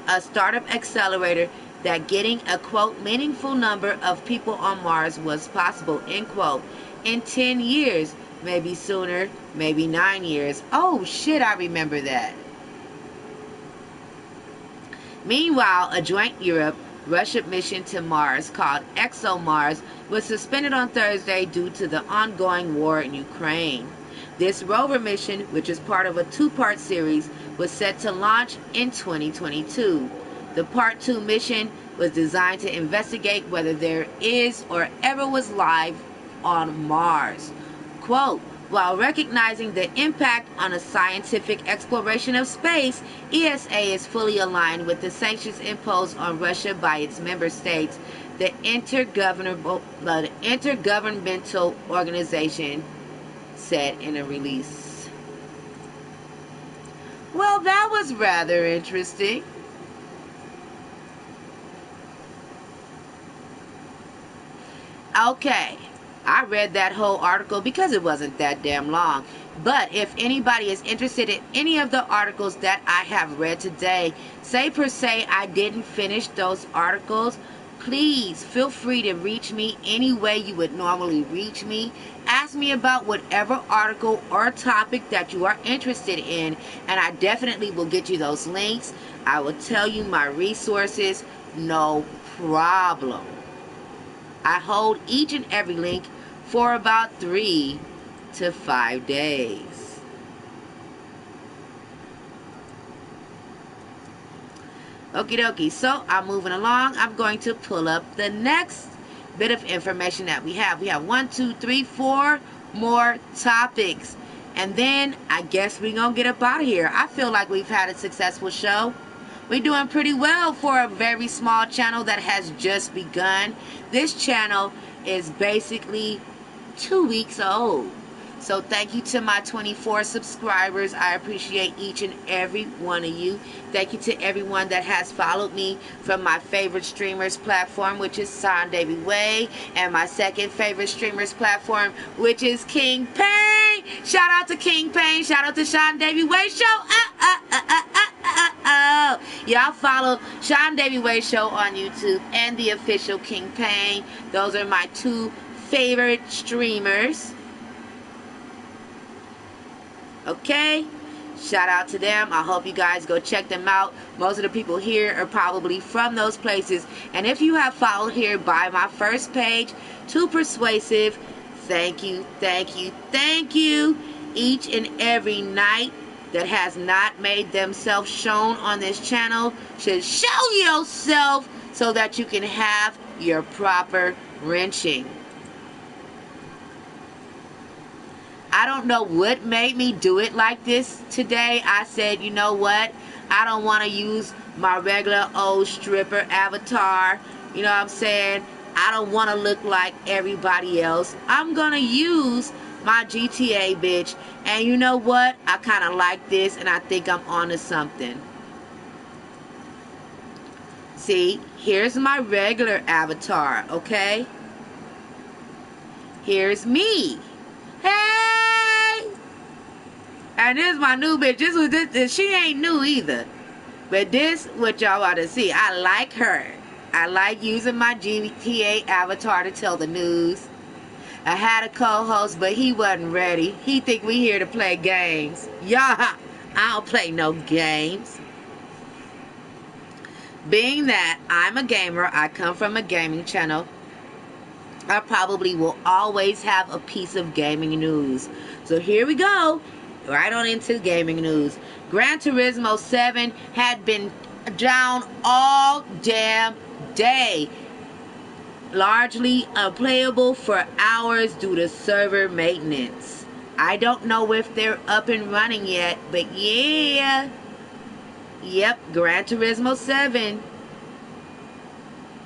a startup accelerator, that getting a, quote, "meaningful number of people on Mars was possible," end quote, in 10 years, maybe sooner, maybe 9 years. Oh shit, I remember that. Meanwhile, a joint Europe-Russia mission to Mars called ExoMars was suspended on Thursday due to the ongoing war in Ukraine. This rover mission, which is part of a two-part series, was set to launch in 2022. The Part 2 mission was designed to investigate whether there is or ever was life on Mars. Quote, "While recognizing the impact on a scientific exploration of space, ESA is fully aligned with the sanctions imposed on Russia by its member states," the intergovernmental organization said in a release. Well, that was rather interesting. Okay, I read that whole article because it wasn't that damn long. But if anybody is interested in any of the articles that I have read today, say per se I didn't finish those articles, please feel free to reach me any way you would normally reach me. Ask me about whatever article or topic that you are interested in, and I definitely will get you those links. I will tell you my resources, no problem. I hold each and every link for about 3 to 5 days. Okie dokie, so I'm moving along. I'm going to pull up the next bit of information that we have. We have 1, 2, 3, 4 more topics. And then I guess we're going to get up out of here. I feel like we've had a successful show. We're doing pretty well for a very small channel that has just begun. This channel is basically 2 weeks old. So thank you to my 24 subscribers. I appreciate each and every one of you. Thank you to everyone that has followed me from my favorite streamers platform, which is Sean Davy Way, and my second favorite streamers platform, which is King Pain. Shout out to King Pain. Shout out to Sean Davy Way Show. Y'all follow Sean Davy Way Show on YouTube and the official King Pain. Those are my two favorite streamers. Okay? Shout out to them. I hope you guys go check them out. Most of the people here are probably from those places. And if you have followed here by my first page, Too Persuasive, thank you, thank you, thank you. Each and every night that has not made themselves shown on this channel should show yourself so that you can have your proper wrenching. I don't know what made me do it like this today. I said, you know what? I don't want to use my regular old stripper avatar. You know what I'm saying? I don't want to look like everybody else. I'm going to use my GTA bitch. And you know what? I kind of like this and I think I'm onto something. See, here's my regular avatar, okay? Here's me. Hey! And this is my new bitch. This she ain't new either. But this, what y'all about to see. I like her. I like using my GTA avatar to tell the news. I had a co-host, but he wasn't ready. He think we here to play games. Yeah, I don't play no games. Being that I'm a gamer, I come from a gaming channel, I probably will always have a piece of gaming news. So here we go. Right on into gaming news. Gran Turismo 7 had been down all damn day. Largely unplayable for hours due to server maintenance. I don't know if they're up and running yet, but yeah. Yep, Gran Turismo 7.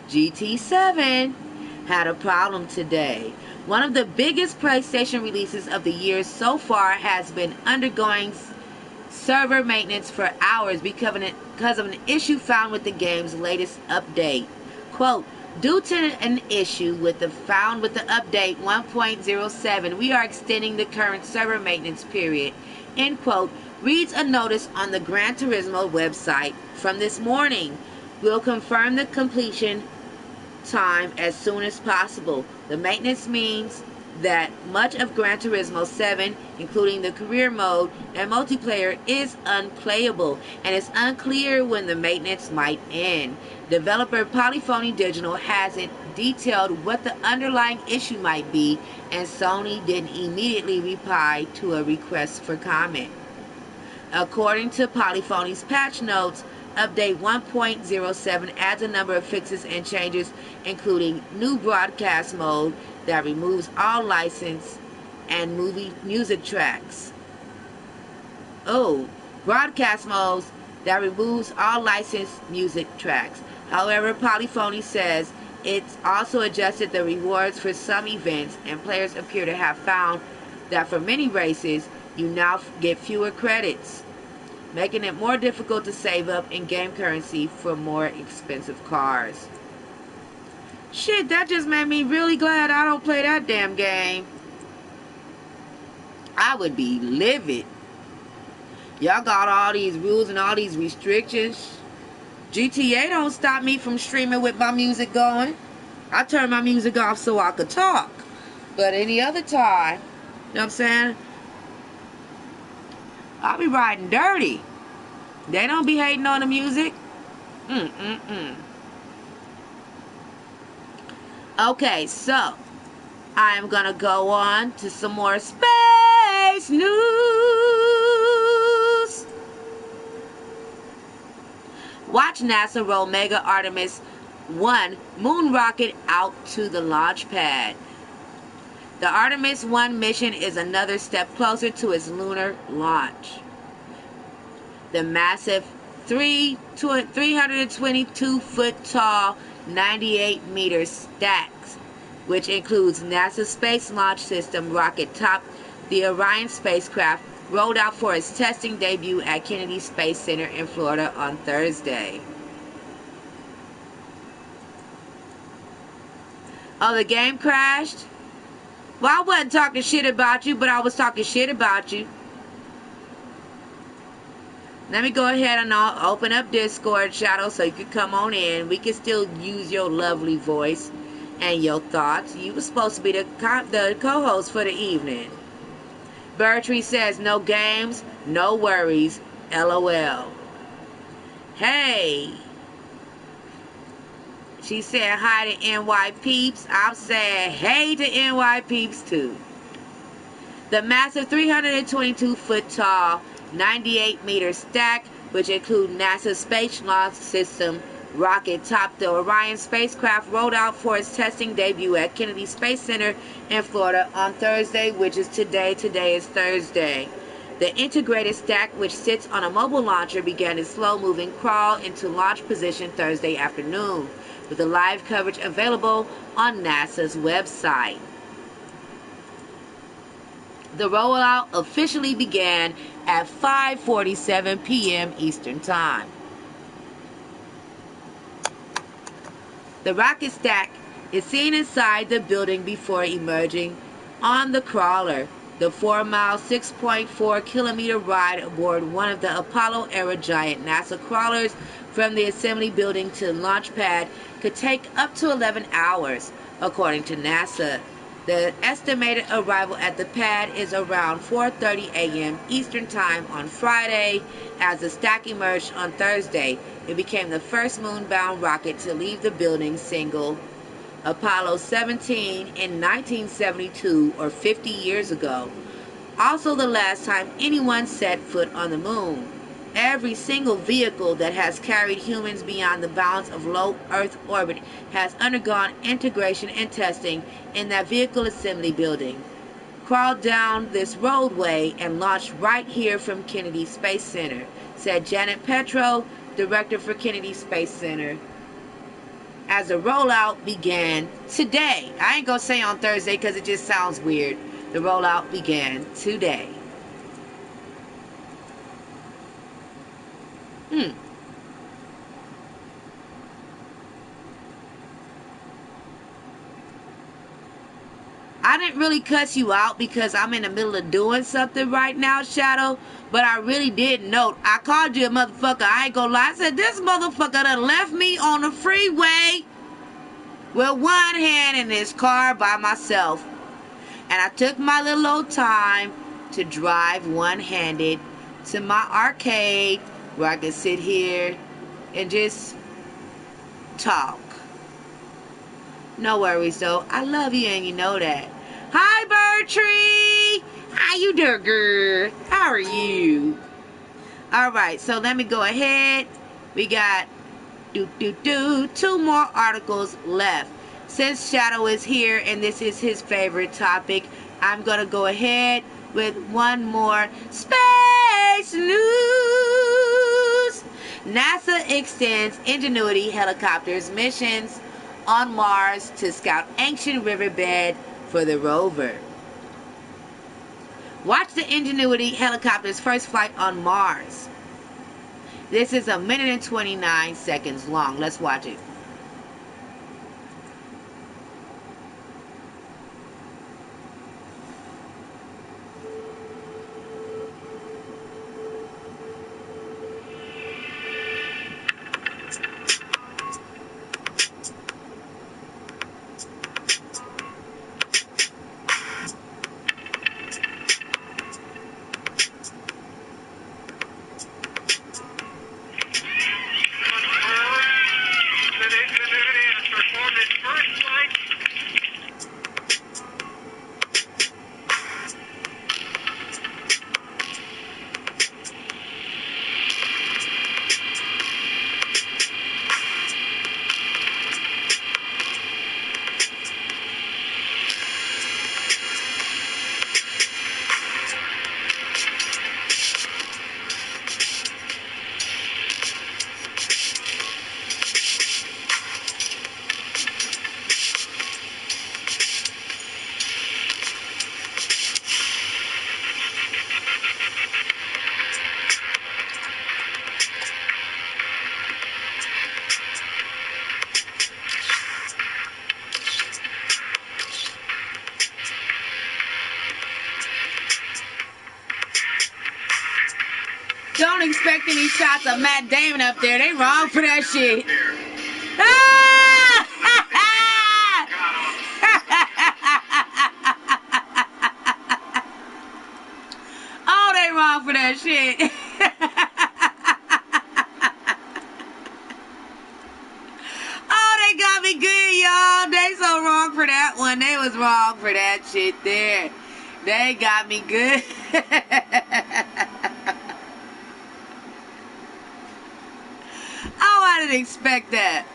GT7 had a problem today. One of the biggest PlayStation releases of the year so far has been undergoing server maintenance for hours because of an issue found with the game's latest update. Quote, due to an issue found with the update 1.07, we are extending the current server maintenance period. End quote, reads a notice on the Gran Turismo website from this morning. We'll confirm the completion time as soon as possible. The maintenance means that much of Gran Turismo 7, including the career mode and multiplayer, is unplayable, and it's unclear when the maintenance might end. Developer Polyphony Digital hasn't detailed what the underlying issue might be, and Sony didn't immediately reply to a request for comment. According to Polyphony's patch notes, Update 1.07 adds a number of fixes and changes, including new broadcast mode that removes all licensed and music tracks. Oh, broadcast modes that removes all licensed music tracks. However, Polyphony says it's also adjusted the rewards for some events, and players appear to have found that for many races, you now get fewer credits, making it more difficult to save up in-game currency for more expensive cars. Shit, that just made me really glad I don't play that damn game. I would be livid. Y'all got all these rules and all these restrictions. GTA don't stop me from streaming with my music going. I turn my music off so I could talk. But any other time, you know what I'm saying? I'll be riding dirty. They don't be hating on the music. Okay, so I am going to go on to some more space news. Watch NASA roll Mega Artemis 1 moon rocket out to the launch pad. The Artemis 1 mission is another step closer to its lunar launch. The massive 322-foot tall, 98-meter stacks, which includes NASA's Space Launch System rocket top, the Orion spacecraft, rolled out for its testing debut at Kennedy Space Center in Florida on Thursday. Oh, the game crashed? Well, I wasn't talking shit about you, but I was talking shit about you. Let me go ahead and I'll open up Discord, Shadow, so you can come on in. We can still use your lovely voice and your thoughts. You were supposed to be the co-host for the evening. Bertree says, no games, no worries, LOL. Hey. She said hi to NY Peeps. I'm saying hey to NY Peeps too. The massive 322-foot tall, 98-meter stack, which includes NASA's Space Launch System rocket topped the Orion spacecraft, rolled out for its testing debut at Kennedy Space Center in Florida on Thursday, which is today. Today is Thursday. The integrated stack, which sits on a mobile launcher, began its slow-moving crawl into launch position Thursday afternoon, with the live coverage available on NASA's website. The rollout officially began at 5:47 p.m. Eastern Time. The rocket stack is seen inside the building before emerging on the crawler. The 4-mile, 6.4-kilometer ride aboard one of the Apollo-era giant NASA crawlers from the assembly building to the launch pad could take up to 11 hours, according to NASA. The estimated arrival at the pad is around 4:30 a.m. Eastern Time on Friday. As the stack emerged on Thursday, it became the first moon-bound rocket to leave the building single Apollo 17 in 1972, or 50 years ago. Also the last time anyone set foot on the moon. Every single vehicle that has carried humans beyond the bounds of low Earth orbit has undergone integration and testing in that vehicle assembly building, crawled down this roadway, and launched right here from Kennedy Space Center, said Janet Petro, director for Kennedy Space Center. As the rollout began today, I ain't gonna say on Thursday because it just sounds weird. The rollout began today. I didn't really cuss you out because I'm in the middle of doing something right now, Shadow. But I really did note. I called you a motherfucker. I ain't gonna lie. I said, this motherfucker done left me on the freeway with one hand in his car by myself. And I took my little old time to drive one-handed to my arcade where I could sit here and just talk. No worries, though. I love you, and you know that. Hi, Bertree! How you doing, girl? How are you? Alright, so let me go ahead. We got two more articles left. Since Shadow is here, and this is his favorite topic, I'm going to go ahead with one more space news. NASA extends Ingenuity helicopter's missions on Mars to scout ancient riverbed for the rover. Watch the Ingenuity helicopter's first flight on Mars. This is 1 minute and 29 seconds long. Let's watch it. Don't expect any shots of Matt Damon up there. They wrong for that shit. wrong for that shit. Oh, they got me good, y'all. They so wrong for that one. They was wrong for that shit there. They got me good. Oh, I didn't expect that.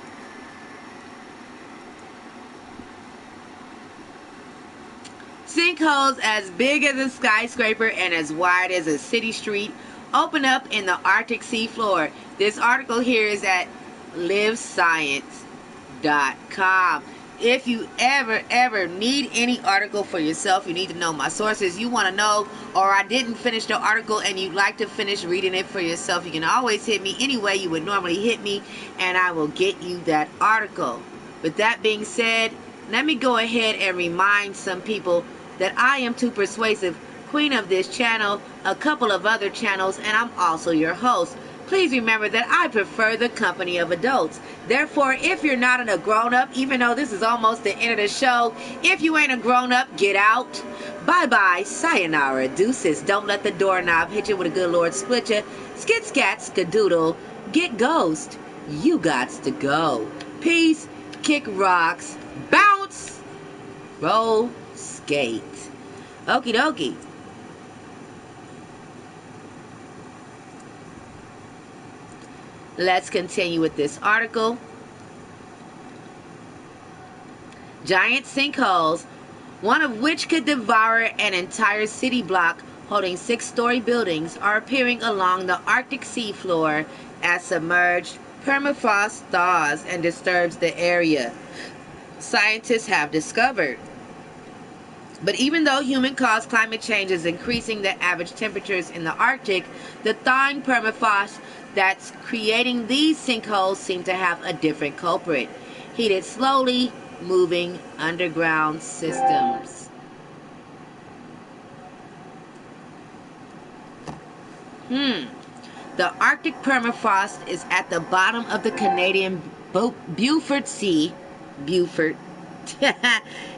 Sinkholes as big as a skyscraper and as wide as a city street open up in the Arctic seafloor. This article here is at livescience.com. If you ever need any article for yourself, you need to know my sources, you want to know, or I didn't finish the article and you'd like to finish reading it for yourself, you can always hit me any way you would normally hit me, and I will get you that article. With that being said, let me go ahead and remind some people that I am Too Persuasive, queen of this channel, a couple of other channels, and I'm also your host. Please remember that I prefer the company of adults. Therefore, if you're not a grown-up, even though this is almost the end of the show, if you ain't a grown-up, get out. Bye-bye, sayonara, deuces. Don't let the doorknob hit you with a good Lord split ya. Skit scat skadoodle, get ghost. You gots to go. Peace, kick rocks, bounce, roll, skate. Okie dokie. Let's continue with this article. Giant sinkholes, one of which could devour an entire city block holding 6-story buildings, are appearing along the Arctic seafloor as submerged permafrost thaws and disturbs the area, scientists have discovered. But even though human-caused climate change is increasing the average temperatures in the Arctic, the thawing permafrost that's creating these sinkholes seem to have a different culprit: heated, slowly moving underground systems. The Arctic permafrost is at the bottom of the Canadian Beaufort Sea. Beaufort.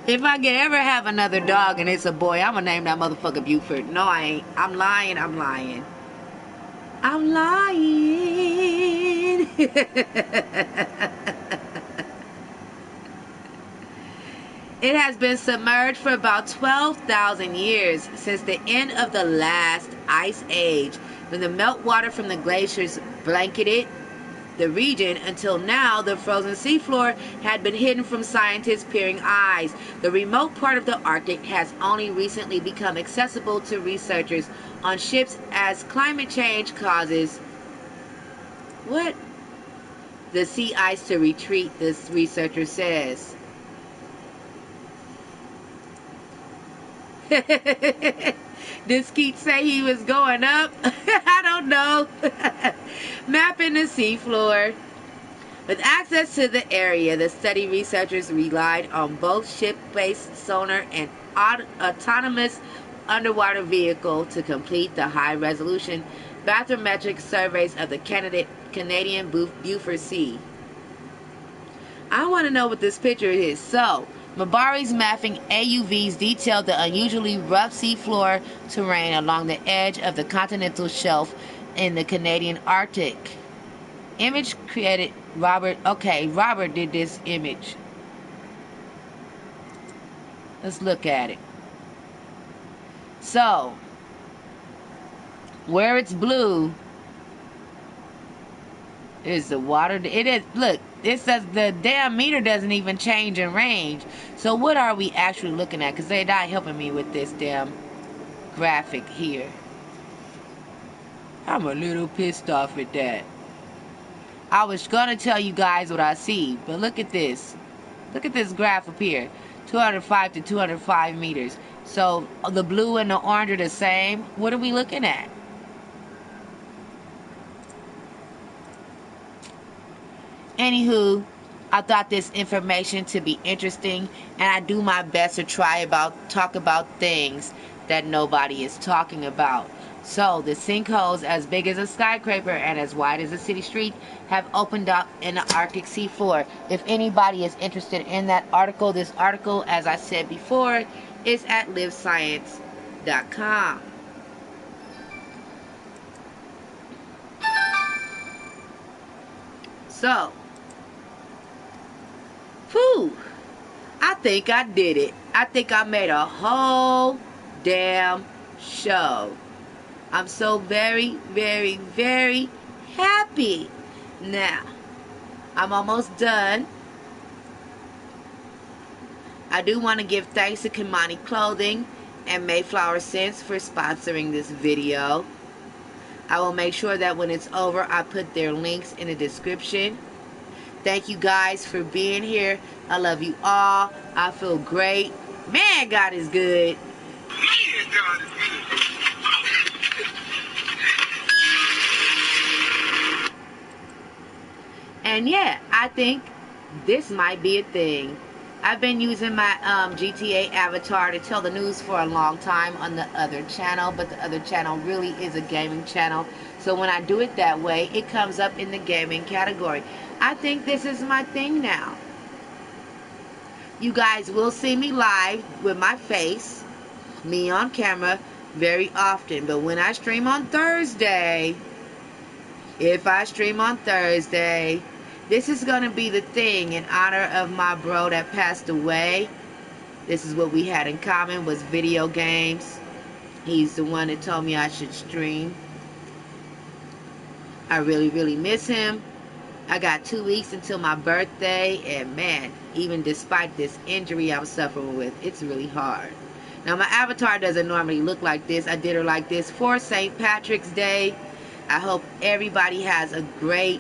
If I could ever have another dog and it's a boy, I'm gonna name that motherfucker Beaufort. No, I ain't. I'm lying. I'm lying. I'm lying. It has been submerged for about 12,000 years, since the end of the last ice age, when the meltwater from the glaciers blanketed the region. Until now, the frozen seafloor had been hidden from scientists' peering eyes. The remote part of the Arctic has only recently become accessible to researchers on ships as climate change causes the sea ice to retreat, this researcher says. Did Skeet say he was going up? I don't know. Mapping the seafloor. With access to the area, the study researchers relied on both ship-based sonar and autonomous underwater vehicle to complete the high-resolution bathymetric surveys of the Canadian Beaufort Sea. I want to know what this picture is. So, Mabari's mapping AUVs detailed the unusually rough seafloor terrain along the edge of the continental shelf in the Canadian Arctic. Image created Robert. Okay, Robert did this image. Let's look at it. So, where it's blue is the water. It is, look, it says the damn meter doesn't even change in range. So what are we actually looking at? Because they're not helping me with this damn graphic here. I'm a little pissed off at that. I was gonna tell you guys what I see, but look at this. Look at this graph up here. 205 to 205 meters. So the blue and the orange are the same. What are we looking at? Anywho, I thought this information to be interesting, and I do my best to talk about things that nobody is talking about. So the sinkholes as big as a skyscraper and as wide as a city street have opened up in the Arctic seafloor. If anybody is interested in that article, this article, as I said before, is at livescience.com. So, whew, I think I did it. I think I made a whole damn show. I'm so very, very, very happy. Now, I'm almost done. I do want to give thanks to Kimani Clothing and Mayflower Scents for sponsoring this video. I will make sure that when it's over, I put their links in the description. Thank you guys for being here. I love you all. I feel great. Man, God is good. Man, God is good. And yeah, I think this might be a thing. I've been using my GTA avatar to tell the news for a long time on the other channel, but the other channel really is a gaming channel. So when I do it that way, it comes up in the gaming category. I think this is my thing now. You guys will see me live with my face, me on camera, very often. But when I stream on Thursday, if I stream on Thursday, this is going to be the thing in honor of my bro that passed away. This is what we had in common, was video games. He's the one that told me I should stream. I really, really miss him. I got 2 weeks until my birthday, and man, even despite this injury I'm suffering with, it's really hard. Now, my avatar doesn't normally look like this. I did her like this for St. Patrick's Day. I hope everybody has a great,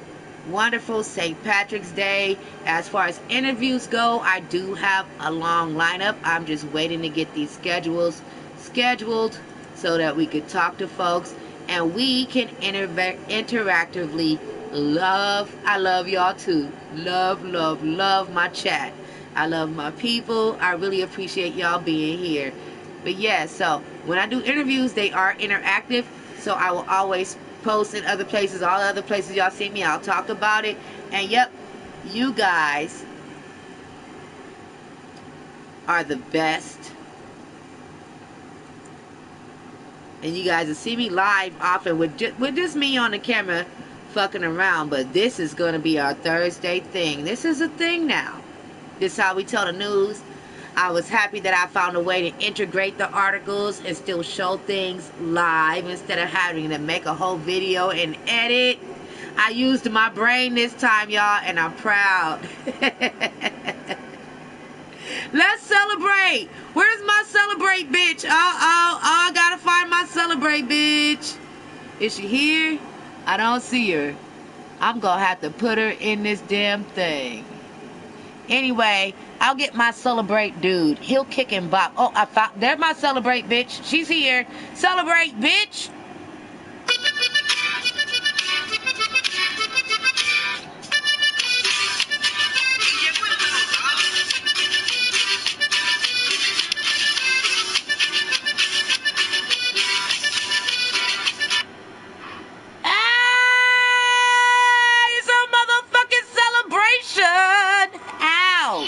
wonderful St. Patrick's Day. As far as interviews go, I do have a long lineup. I'm just waiting to get these schedules scheduled so that we could talk to folks and we can interactively love. I love y'all too. Love, love, love my chat. I love my people. I really appreciate y'all being here. But yeah, so when I do interviews, they are interactive. So I will always post in other places. All the other places y'all see me, I'll talk about it. And yep, you guys are the best. And you guys will see me live often with just me on the camera fucking around. But this is going to be our Thursday thing. This is a thing now. This is how we tell the news. I was happy that I found a way to integrate the articles and still show things live instead of having to make a whole video and edit. I used my brain this time, y'all, and I'm proud. Let's celebrate. Where's my celebrate, bitch? I gotta find my celebrate, bitch. Is she here? I don't see her. I'm gonna have to put her in this damn thing. Anyway, I'll get my celebrate dude. He'll kick and bop. Oh, I found. There's my celebrate, bitch. She's here. Celebrate, bitch. It's a motherfucking celebration. Ow.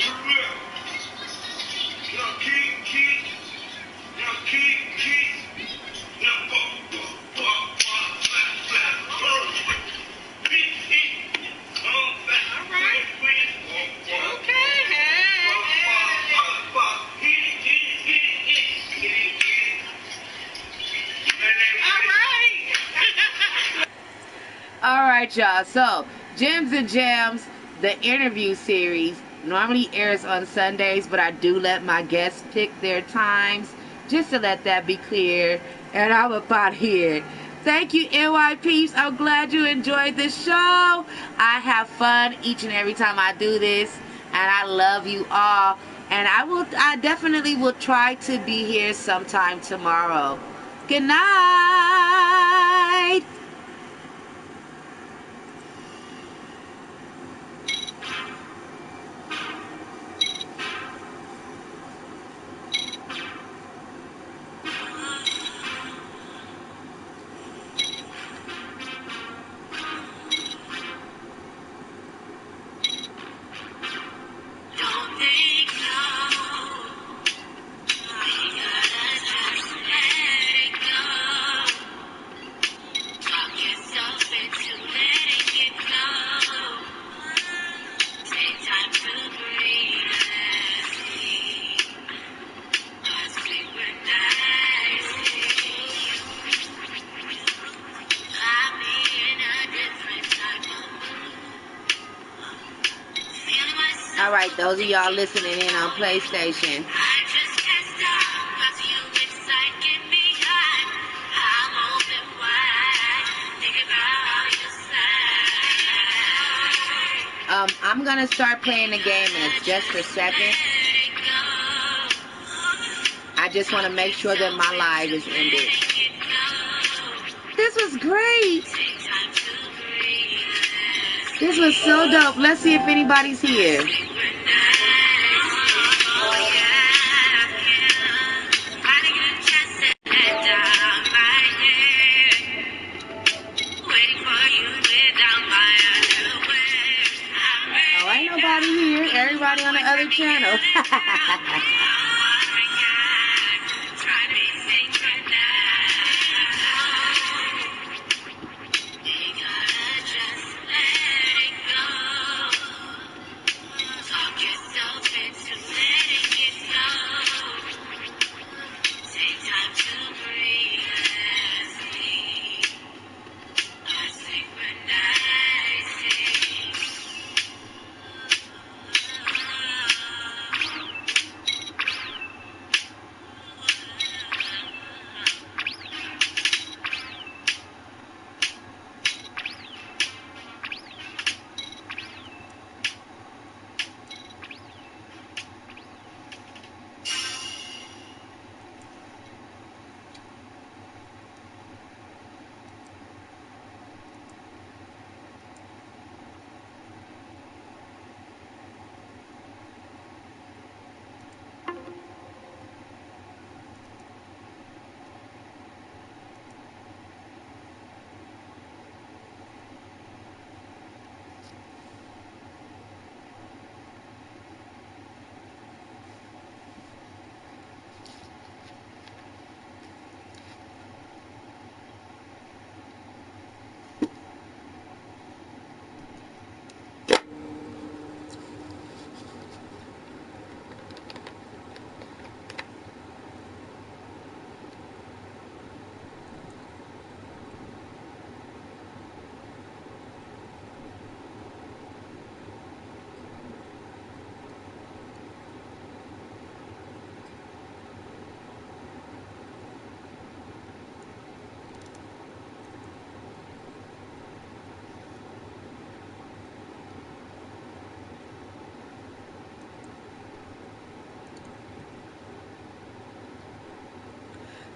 Alright, y'all. So, Gems and Jams, the interview series, normally airs on Sundays, but I do let my guests pick their times, just to let that be clear. And I'm about here. Thank you, NY Peeps. I'm glad you enjoyed this show. I have fun each and every time I do this, and I love you all. And I definitely will try to be here sometime tomorrow. Good night. those of y'all listening in on PlayStation. I'm gonna start playing the game in just a second. I just want to make sure that my live is ended. This was great. This was so dope. Let's see if anybody's here. Oh, ain't nobody here. Everybody on the other channel.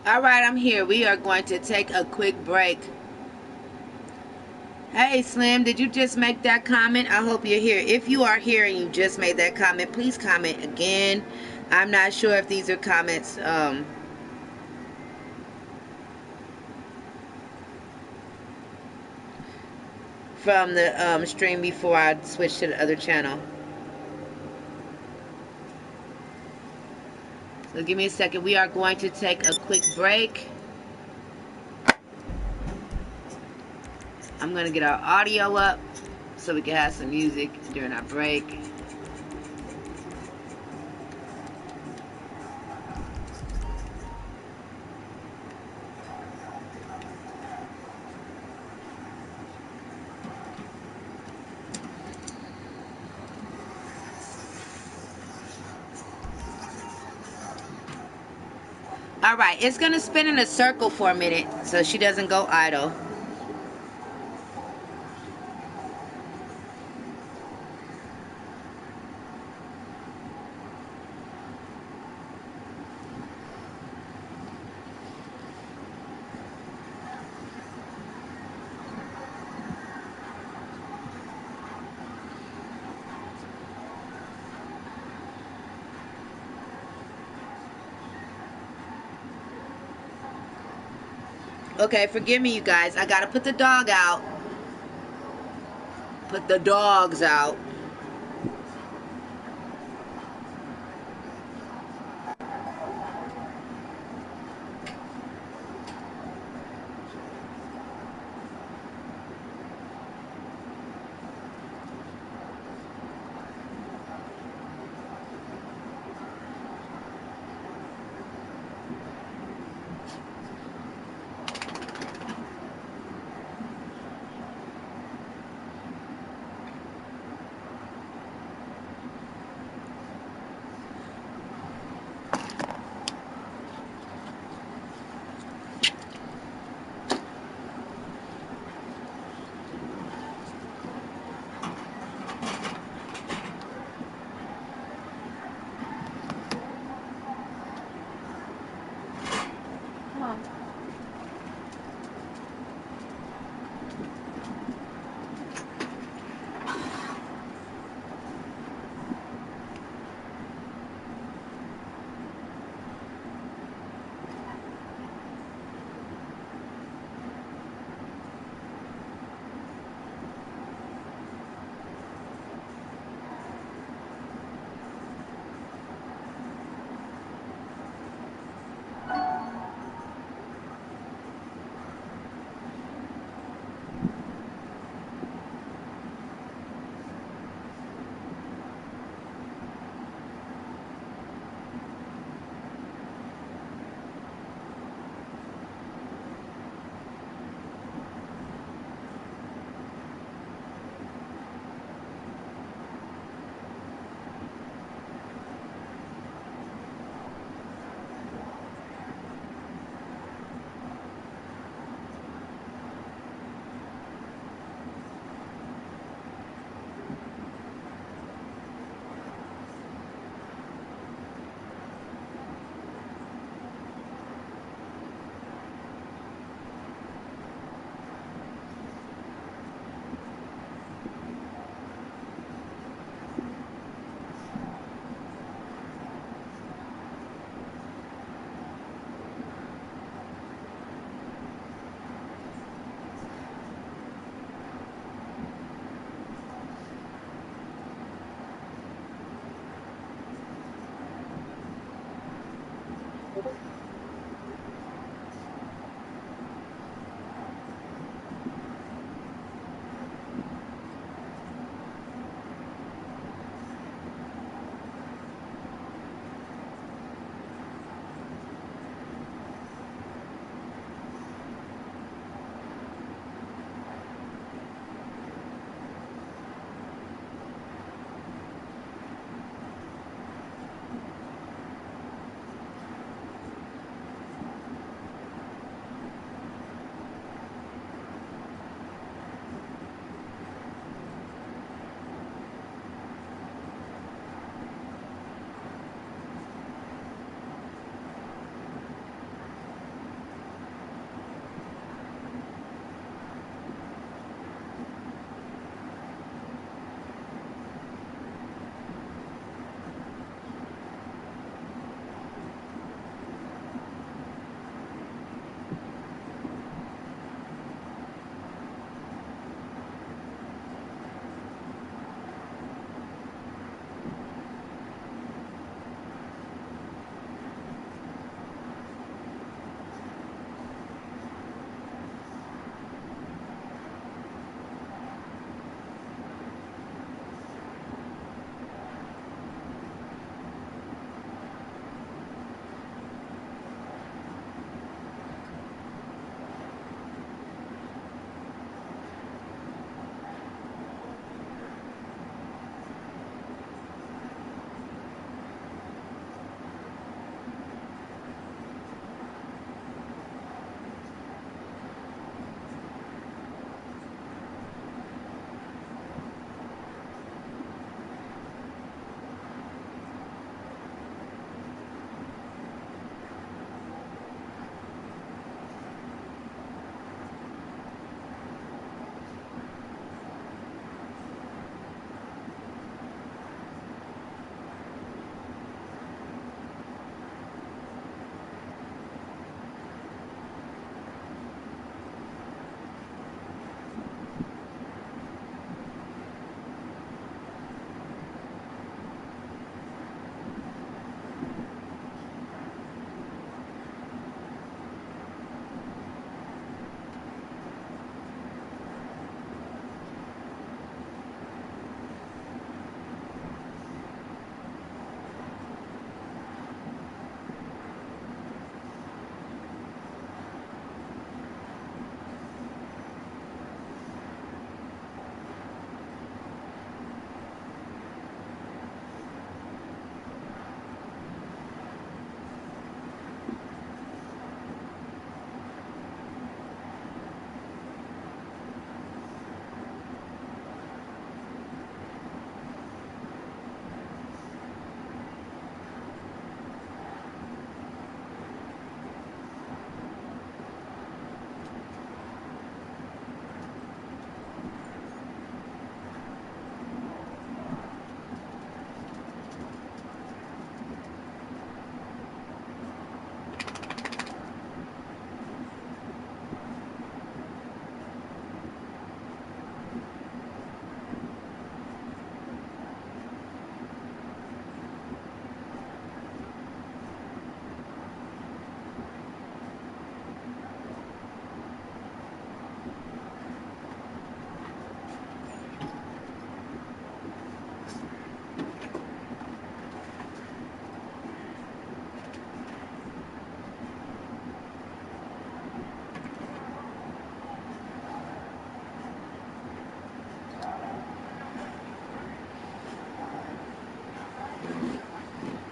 All right, I'm here. We are going to take a quick break. Hey, Slim, did you just make that comment? I hope you're here. If you are here and you just made that comment, please comment again. I'm not sure if these are comments from the stream before I switched to the other channel. So give me a second. We are going to take a quick break. I'm going to get our audio up so we can have some music during our break. All right, it's going to spin in a circle for a minute so she doesn't go idle. Okay, forgive me, you guys. I gotta put the dog out. Put the dogs out.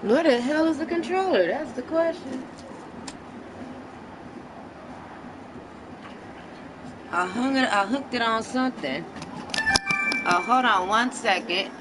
Where the hell is the controller? That's the question. I hooked it on something. Oh, hold on 1 second.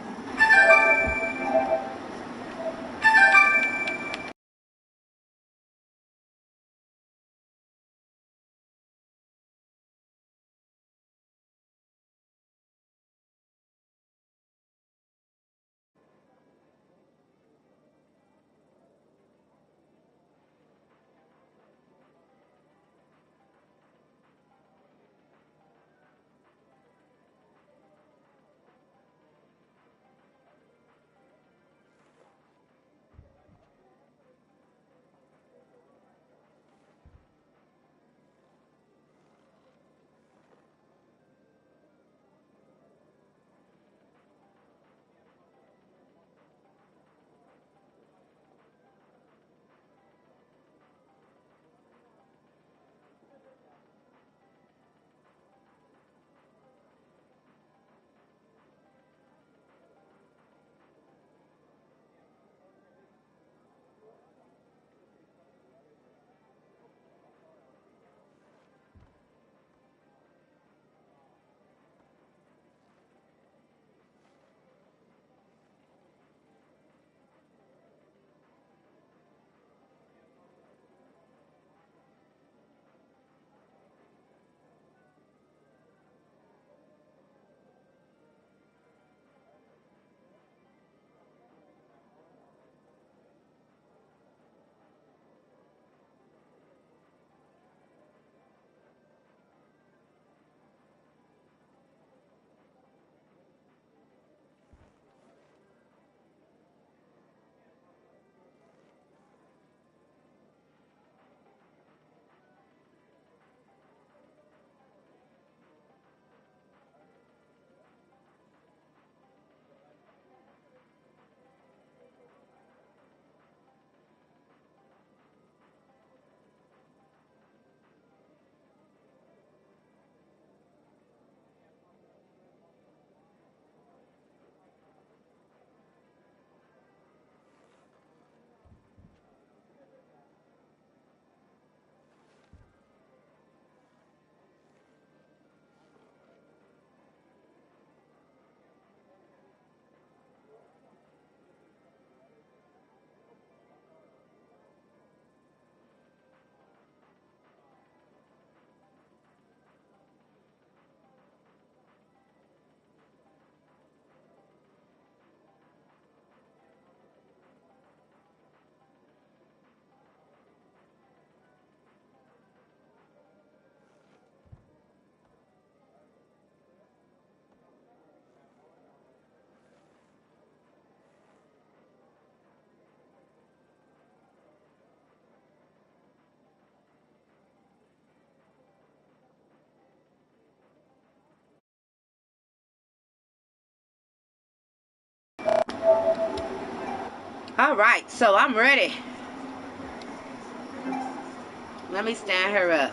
All right, so I'm ready. Let me stand her up.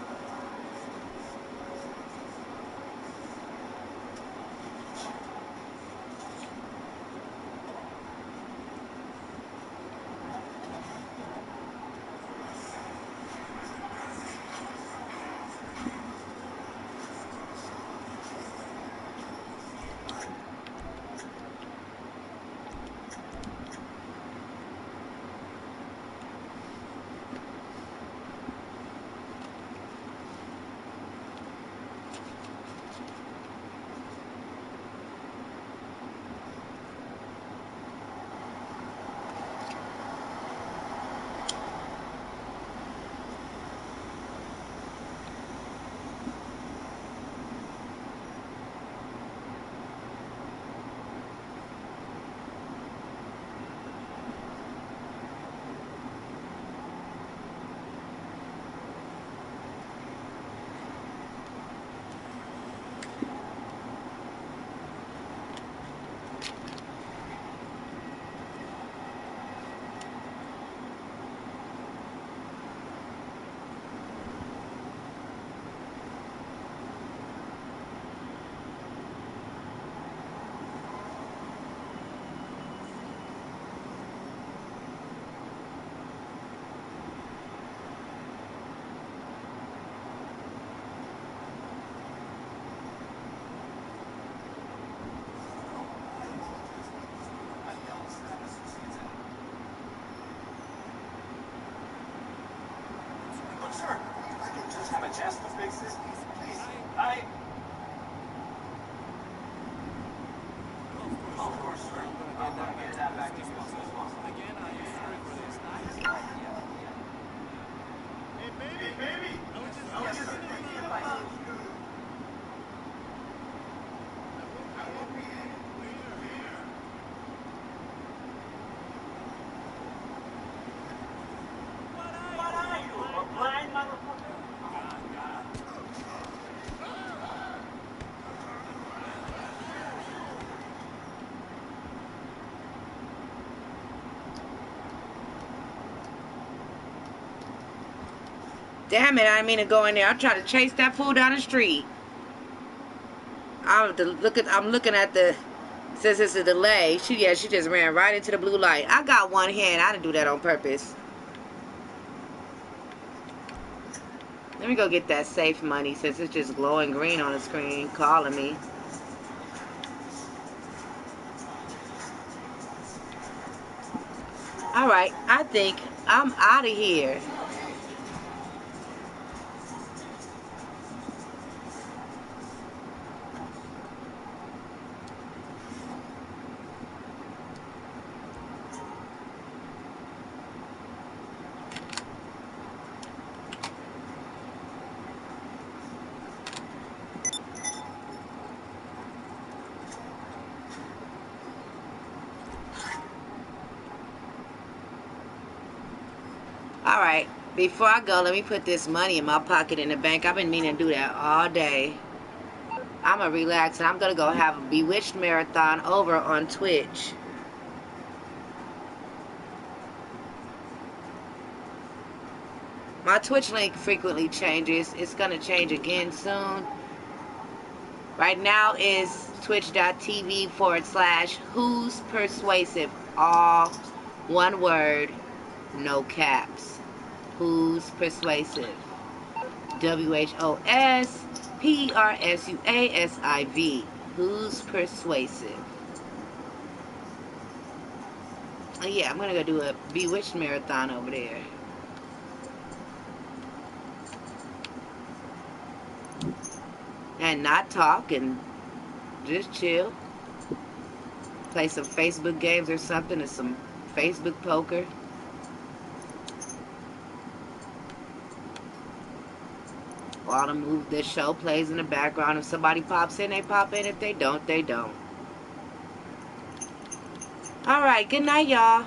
ask to fix this? Please. Of course, sir. I'm gonna get that back to you as soon as possible. Again, I am sorry for this. Hey, baby! I was just thinking about you. I won't be here. What are you? A blind motherfucker? Damn it, I didn't mean to go in there. I'm trying to chase that fool down the street. I'm looking at the, since it's a delay, she just ran right into the blue light. I got one hand. I didn't do that on purpose. Let me go get that safe money since it's just glowing green on the screen calling me. Alright, I think I'm out of here. Alright, before I go, let me put this money in my pocket in the bank. I've been meaning to do that all day. I'm going to relax and I'm going to go have a Bewitched marathon over on Twitch. My Twitch link frequently changes. It's going to change again soon. Right now is twitch.tv/Who's Persuasive. All one word, no caps. Who's Persuasive. WHOSPRSUASIV. Who's Persuasive. Oh yeah, I'm gonna go do a Bewitched marathon over there. And not talk and just chill. Play some Facebook games or something, or some Facebook poker. While the show plays in the background. If somebody pops in, they pop in. If they don't, they don't. Alright, good night, y'all.